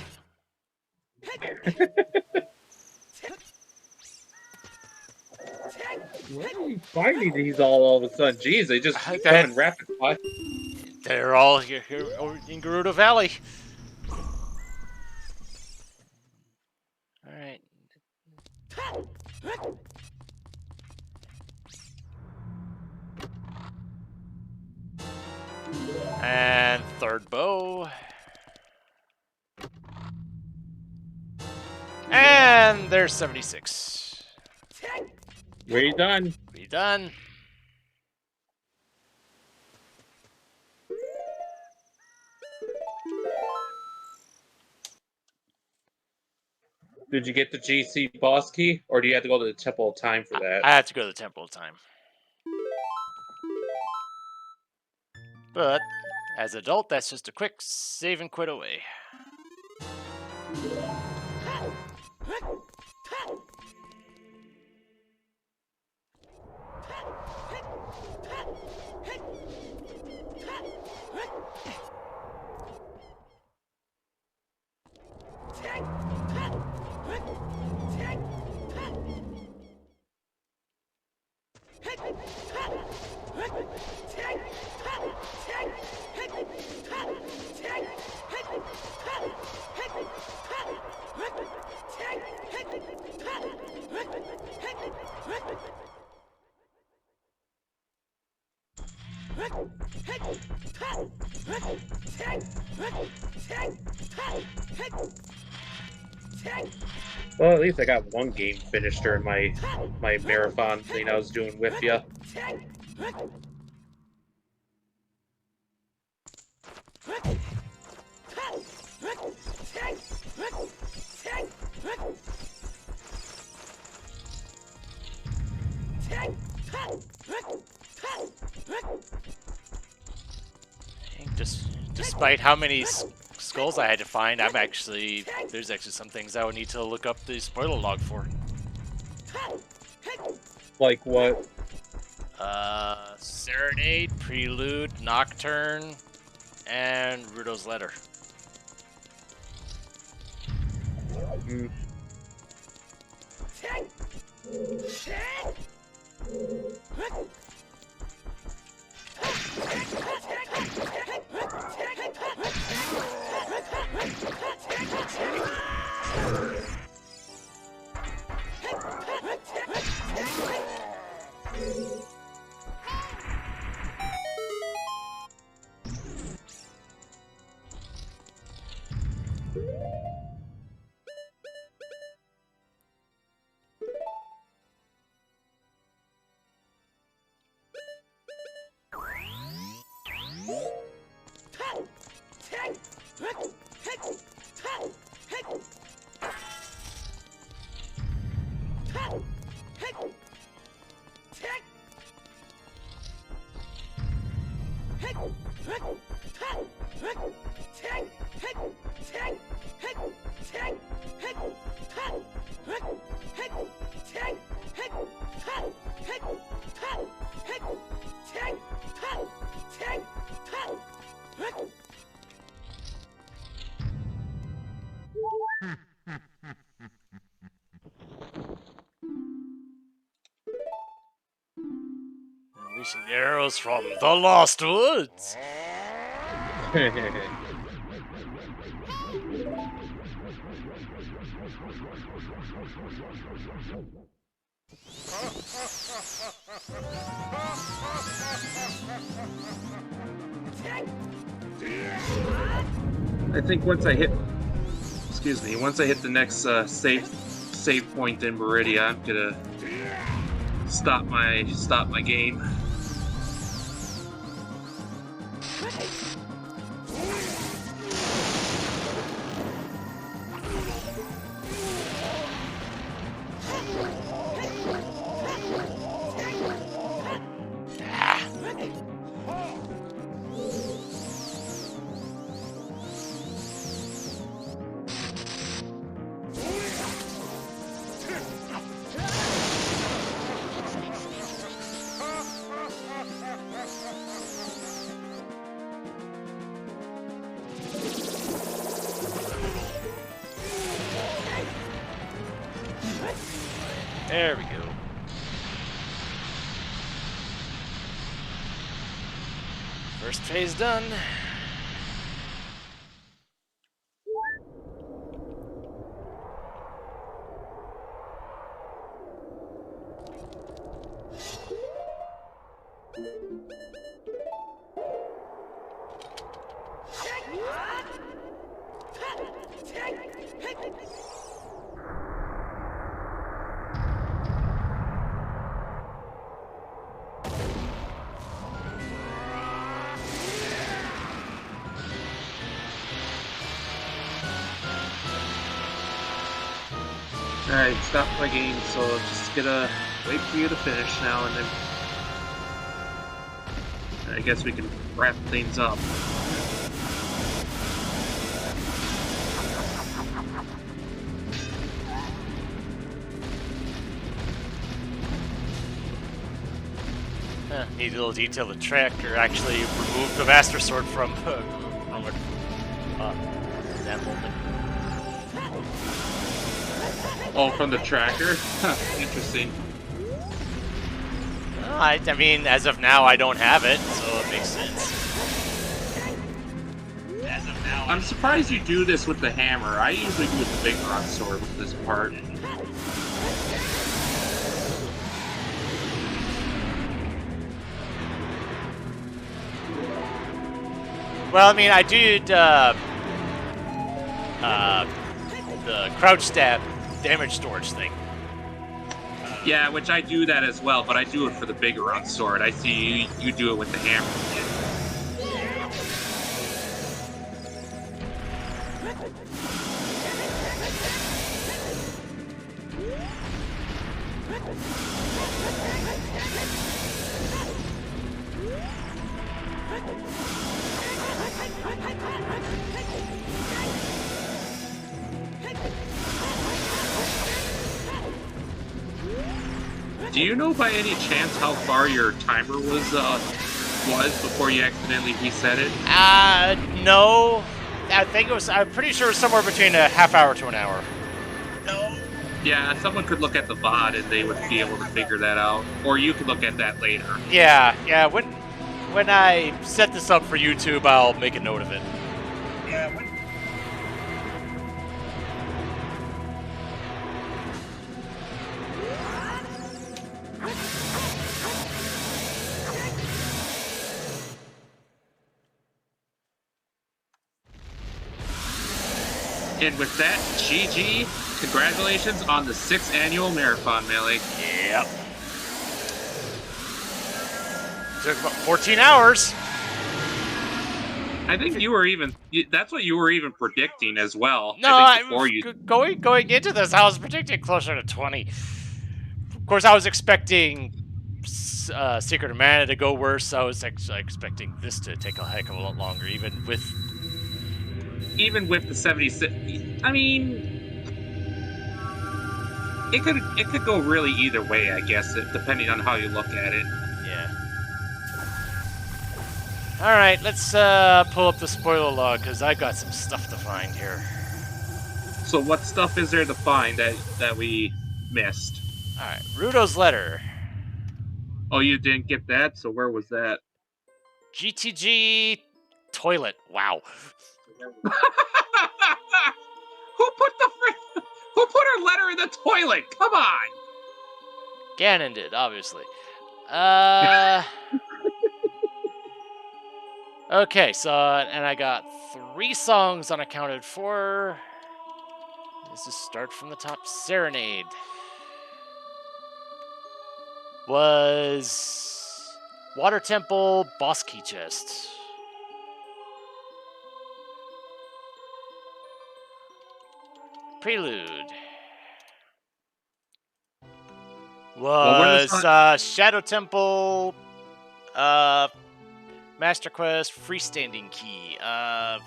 Where are you finding these all of a sudden? Jeez, they just keep That- coming rapid fire. They're all here over in Gerudo Valley. Alright. And third bow. And there's 76. We're done. We done. Did you get the GC boss key, or do you have to go to the Temple of Time for that? I had to go to the Temple of Time. But as an adult, that's just a quick save and quit away. Well, at least I got one game finished during my marathon thing I was doing with you. Despite how many skulls I had to find, there's actually some things I would need to look up the spoiler log for. Like what? Serenade, Prelude, Nocturne, and Rudo's Letter. Mm. Releasing arrows from the Lost Woods. I think once I hit, once I hit the next save point in Meridia, I'm gonna stop my game. There we go. First phase done. Alright, stop my game, so just gonna wait for you to finish now, and then I guess we can wrap things up. Neat little detail, the tracker actually removed the Master Sword from that moment. Oh, from the tracker? Huh, interesting. I mean, as of now, I don't have it, so it makes sense. As of now, I'm surprised you do this with the hammer. I usually do with the big broadsword with this part. Well, I mean, I did the crouch stab damage storage thing. Yeah, which I do that as well, but I do it for the bigger sword. I see you do it with the hammer. Do you know by any chance how far your timer was before you accidentally reset it? No. I think it was, I'm pretty sure it was somewhere between a half hour to an hour. No. Yeah, someone could look at the VOD and they would be able to figure that out. Or you could look at that later. Yeah, when I set this up for YouTube, I'll make a note of it. Yeah, And with that, GG, congratulations on the 6th annual marathon, Melee. Yep. Took about 14 hours. I think you were even, that's what you were even predicting as well. No, I think before you... going into this, I was predicting closer to 20. Of course, I was expecting Secret of Mana to go worse. I was expecting this to take a heck of a lot longer, even with the 76. I mean, it could go really either way, I guess, depending on how you look at it. Yeah. All right, let's pull up the spoiler log because I got some stuff to find here. So what stuff is there to find that we missed? All right, Rudo's letter. Oh, you didn't get that? So where was that? GTG toilet. Wow. Who put her letter in the toilet? Come on. Ganon did, obviously. Okay, so and I got 3 songs unaccounted for. Let's just start from the top. Serenade was Water Temple Boss Key Chest. Prelude was Shadow Temple, Master Quest, Freestanding Key. Let's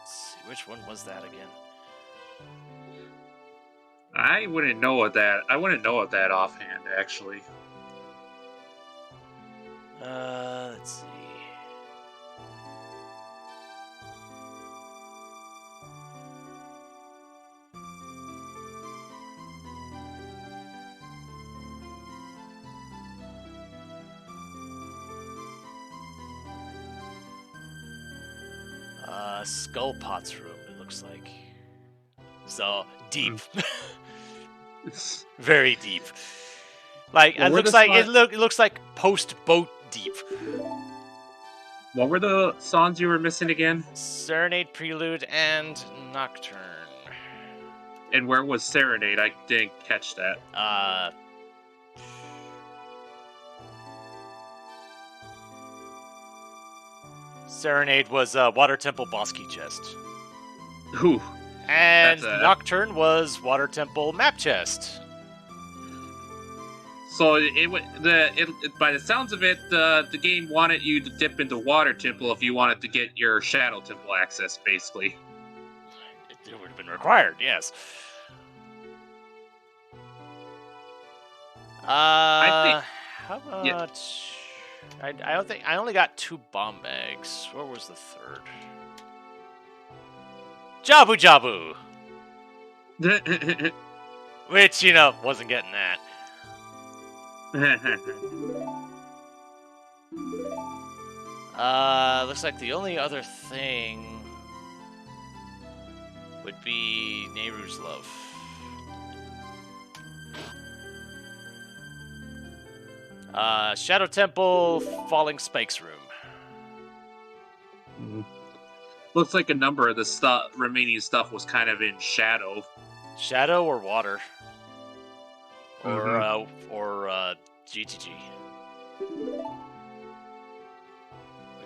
see, which one was that again? I wouldn't know of that. I wouldn't know of that offhand, actually. Let's see. Skull Pot's room, it looks like. So, deep. Very deep. Like, Well, it looks like post-boat deep. What were the songs you were missing again? Serenade, Prelude, and Nocturne. And where was Serenade? I didn't catch that. Serenade was Water Temple Boss Key Chest. Ooh. And That's a- Nocturne was Water Temple Map Chest. So by the sounds of it, the game wanted you to dip into Water Temple if you wanted to get your Shadow Temple access, basically. It would have been required, yes. I How yeah. much? I don't think I only got 2 bomb bags. What was the third? Jabu Jabu, which wasn't getting that. Looks like the only other thing would be Nehru's Love. Shadow Temple, Falling Spikes Room. Looks like a number of the remaining stuff was kind of in shadow. Shadow or water. Or GTG.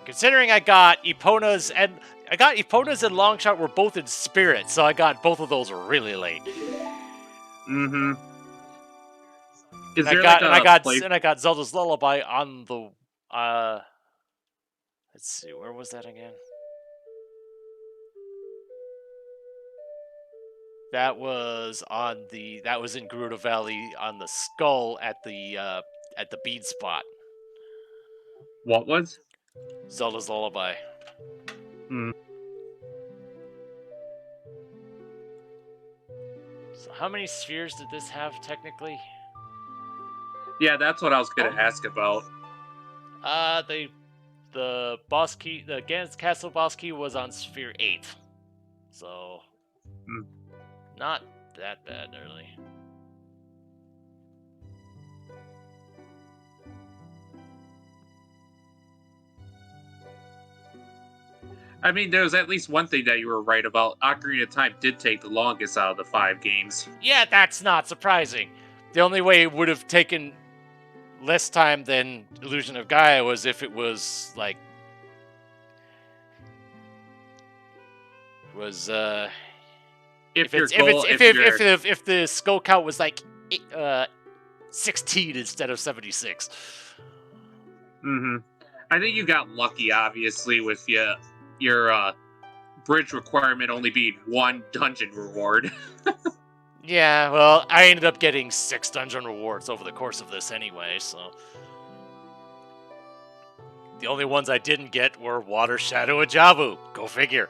Considering I got Epona's and Longshot were both in Spirit, so I got both of those really late. Mm-hmm. And I got Zelda's Lullaby on the let's see, where was that again? That was in Gerudo Valley on the skull at the bead spot. What was? Zelda's Lullaby. Hmm. So how many spheres did this have technically? Yeah, that's what I was gonna ask about. The boss key, the Ganon's Castle boss key was on Sphere 8. So not that bad really. I mean, there was at least one thing that you were right about. Ocarina of Time did take the longest out of the 5 games. Yeah, that's not surprising. The only way it would have taken less time than Illusion of Gaia was if it was like if the skull count was like 16 instead of 76. Mm-hmm. I think you got lucky, obviously, with your bridge requirement only being 1 dungeon reward. Yeah, well, I ended up getting 6 dungeon rewards over the course of this anyway, so... The only ones I didn't get were Water, Shadow, and Jabu. Go figure.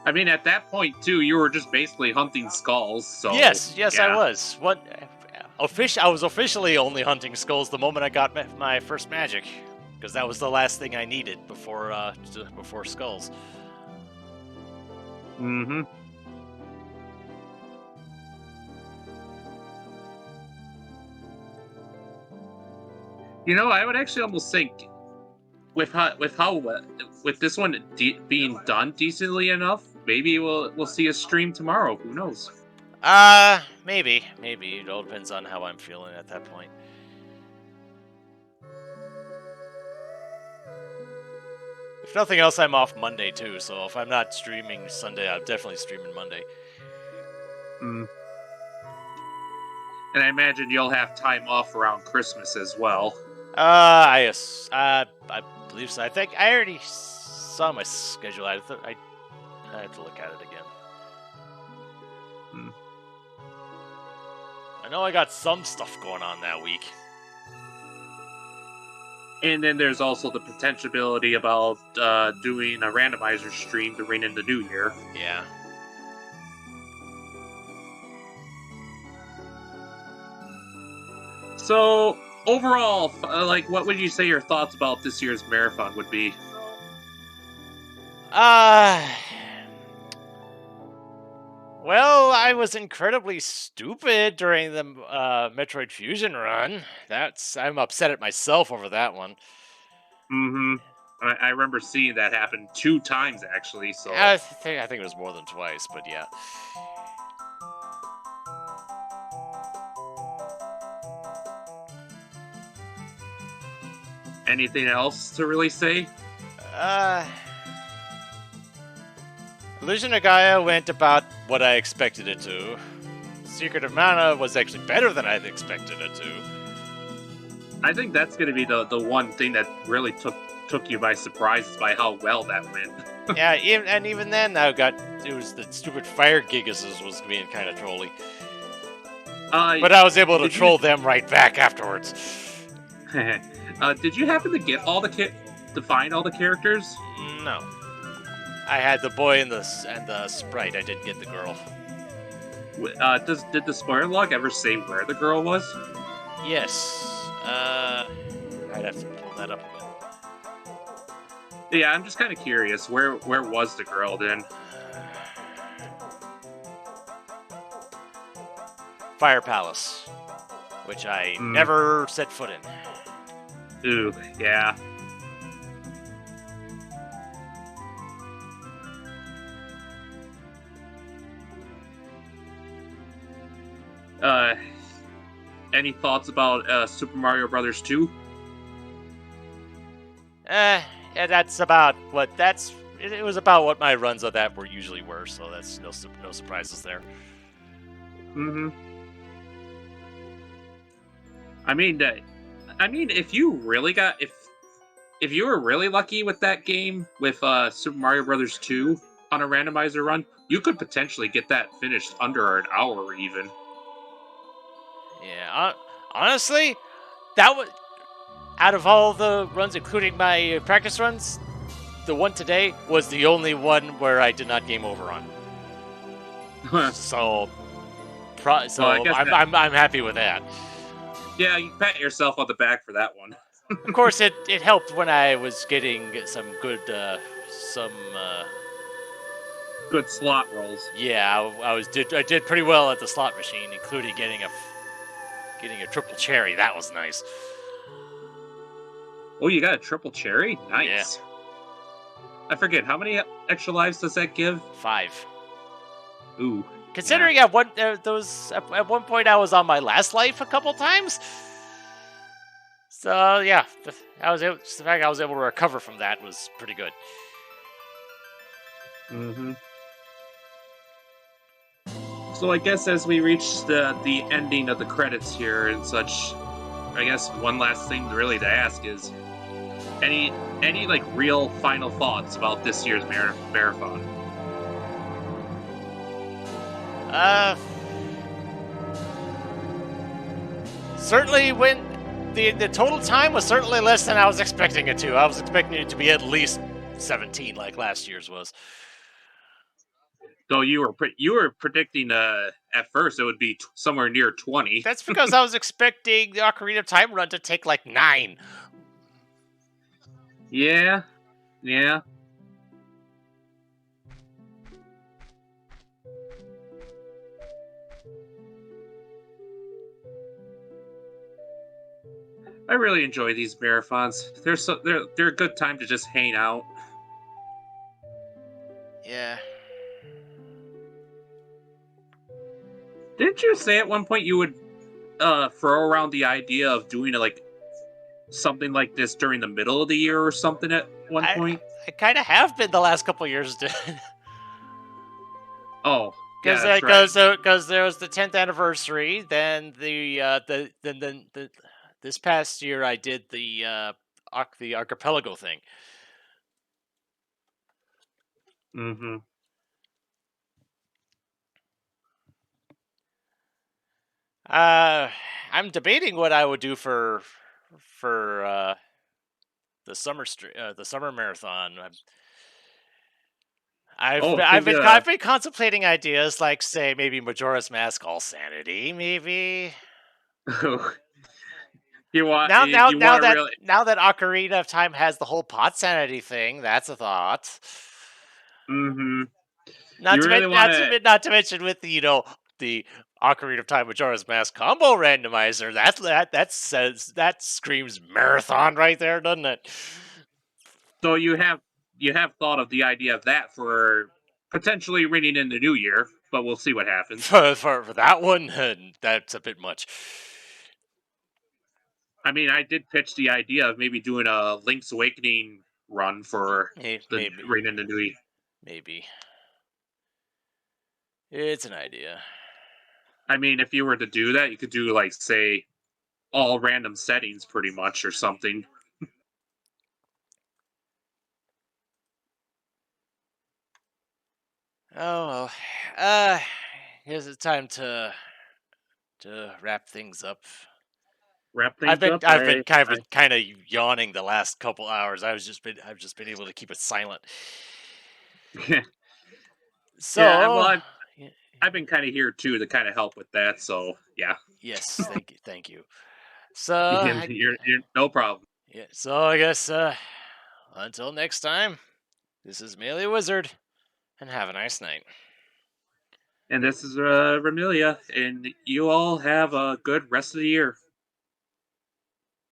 I mean, at that point, too, you were just basically hunting skulls, so... Yes, yeah. I was. I was officially only hunting skulls the moment I got my first magic, because that was the last thing I needed before skulls. Mm-hmm. I would actually almost think with this one being done decently enough, maybe we'll see a stream tomorrow. Who knows? Maybe. It all depends on how I'm feeling at that point. If nothing else, I'm off Monday too, so if I'm not streaming Sunday, I'm definitely streaming Monday. And I imagine you'll have time off around Christmas as well. I believe so. I think I already saw my schedule. I have to look at it again. I know I got some stuff going on that week. And then there's also the potentiality about doing a randomizer stream to ring in the new year. Yeah. So, overall, what would you say your thoughts about this year's marathon would be? Well, I was incredibly stupid during the Metroid Fusion run. I'm upset at myself over that one. Mm-hmm. I remember seeing that happen 2 times, actually, so... I think it was more than twice, but yeah. Anything else to really say? Illusion of Gaia went about what I expected it to. Secret of Mana was actually better than I expected it to. I think that's going to be the one thing that really took you by surprise is by how well that went. Yeah, even then, it was the stupid Fire Gigases was being kind of trolly. But I was able to troll them right back afterwards. Did you happen to get all the to find all the characters? No. I had the boy and the sprite. I didn't get the girl. Did the spoiler log ever say where the girl was? Yes. I'd have to pull that up again. Yeah, I'm just kind of curious. Where was the girl then? Fire Palace, which I never set foot in. Ooh, yeah. Any thoughts about Super Mario Brothers 2? Yeah, that's about what it was about what my runs of that usually were, so that's no surprises there. Mm-hmm. I mean, if you really if you were really lucky with that game with Super Mario Brothers 2 on a randomizer run, you could potentially get that finished under an hour even. Yeah, honestly, that was out of all the runs, including my practice runs, the one today was the only one where I did not game over on. So I'm happy with that. Yeah, you pat yourself on the back for that one. Of course, it helped when I was getting some good good slot rolls. Yeah, I did pretty well at the slot machine, including getting a triple cherry. That was nice. Oh, you got a triple cherry? Nice. Yeah. I forget, how many extra lives does that give? 5. Ooh. Considering at one point I was on my last life a couple times. So yeah, the fact I was able to recover from that was pretty good. Mm-hmm. So I guess as we reach the ending of the credits here and such, I guess one last thing really to ask is any like real final thoughts about this year's marathon? Certainly when the total time was certainly less than I was expecting it to. I was expecting it to be at least 17 like last year's was. So you were predicting at first it would be somewhere near 20. That's because I was expecting the Ocarina of Time run to take like 9. Yeah. I really enjoy these marathons. They're a good time to just hang out. Yeah. Didn't you say at one point you would throw around the idea of doing something like this during the middle of the year or something at one point? I kind of have been the last couple of years. Oh, yeah, that's right. Because there was the 10th anniversary. Then this past year I did the archipelago thing. Mm-hmm. I'm debating what I would do for the summer marathon. I've been contemplating ideas like, say, maybe Majora's Mask All Sanity, maybe. Now that Ocarina of Time has the whole pot sanity thing, that's a thought. Mm-hmm. Not to mention with the Ocarina of Time Majora's Mask combo randomizer. That screams marathon right there, doesn't it? So you have thought of the idea of that for potentially ringing in the new year, but we'll see what happens. For that one, that's a bit much. I mean, I did pitch the idea of maybe doing a Link's Awakening run for ringing in the new year. Maybe. It's an idea. I mean, if you were to do that, you could do like say all random settings pretty much or something. Oh well. Here's the time to wrap things up. Wrap I've things been up. I've been kind of yawning the last couple hours. I've just been able to keep it silent. Yeah, well, So, I've been kind of here too to kind of help with that. So yeah, yes, thank you. So, you're no problem. yeah, so I guess until next time, this is MeleeWizard, and have a nice night. And this is Remilia, and you all have a good rest of the year.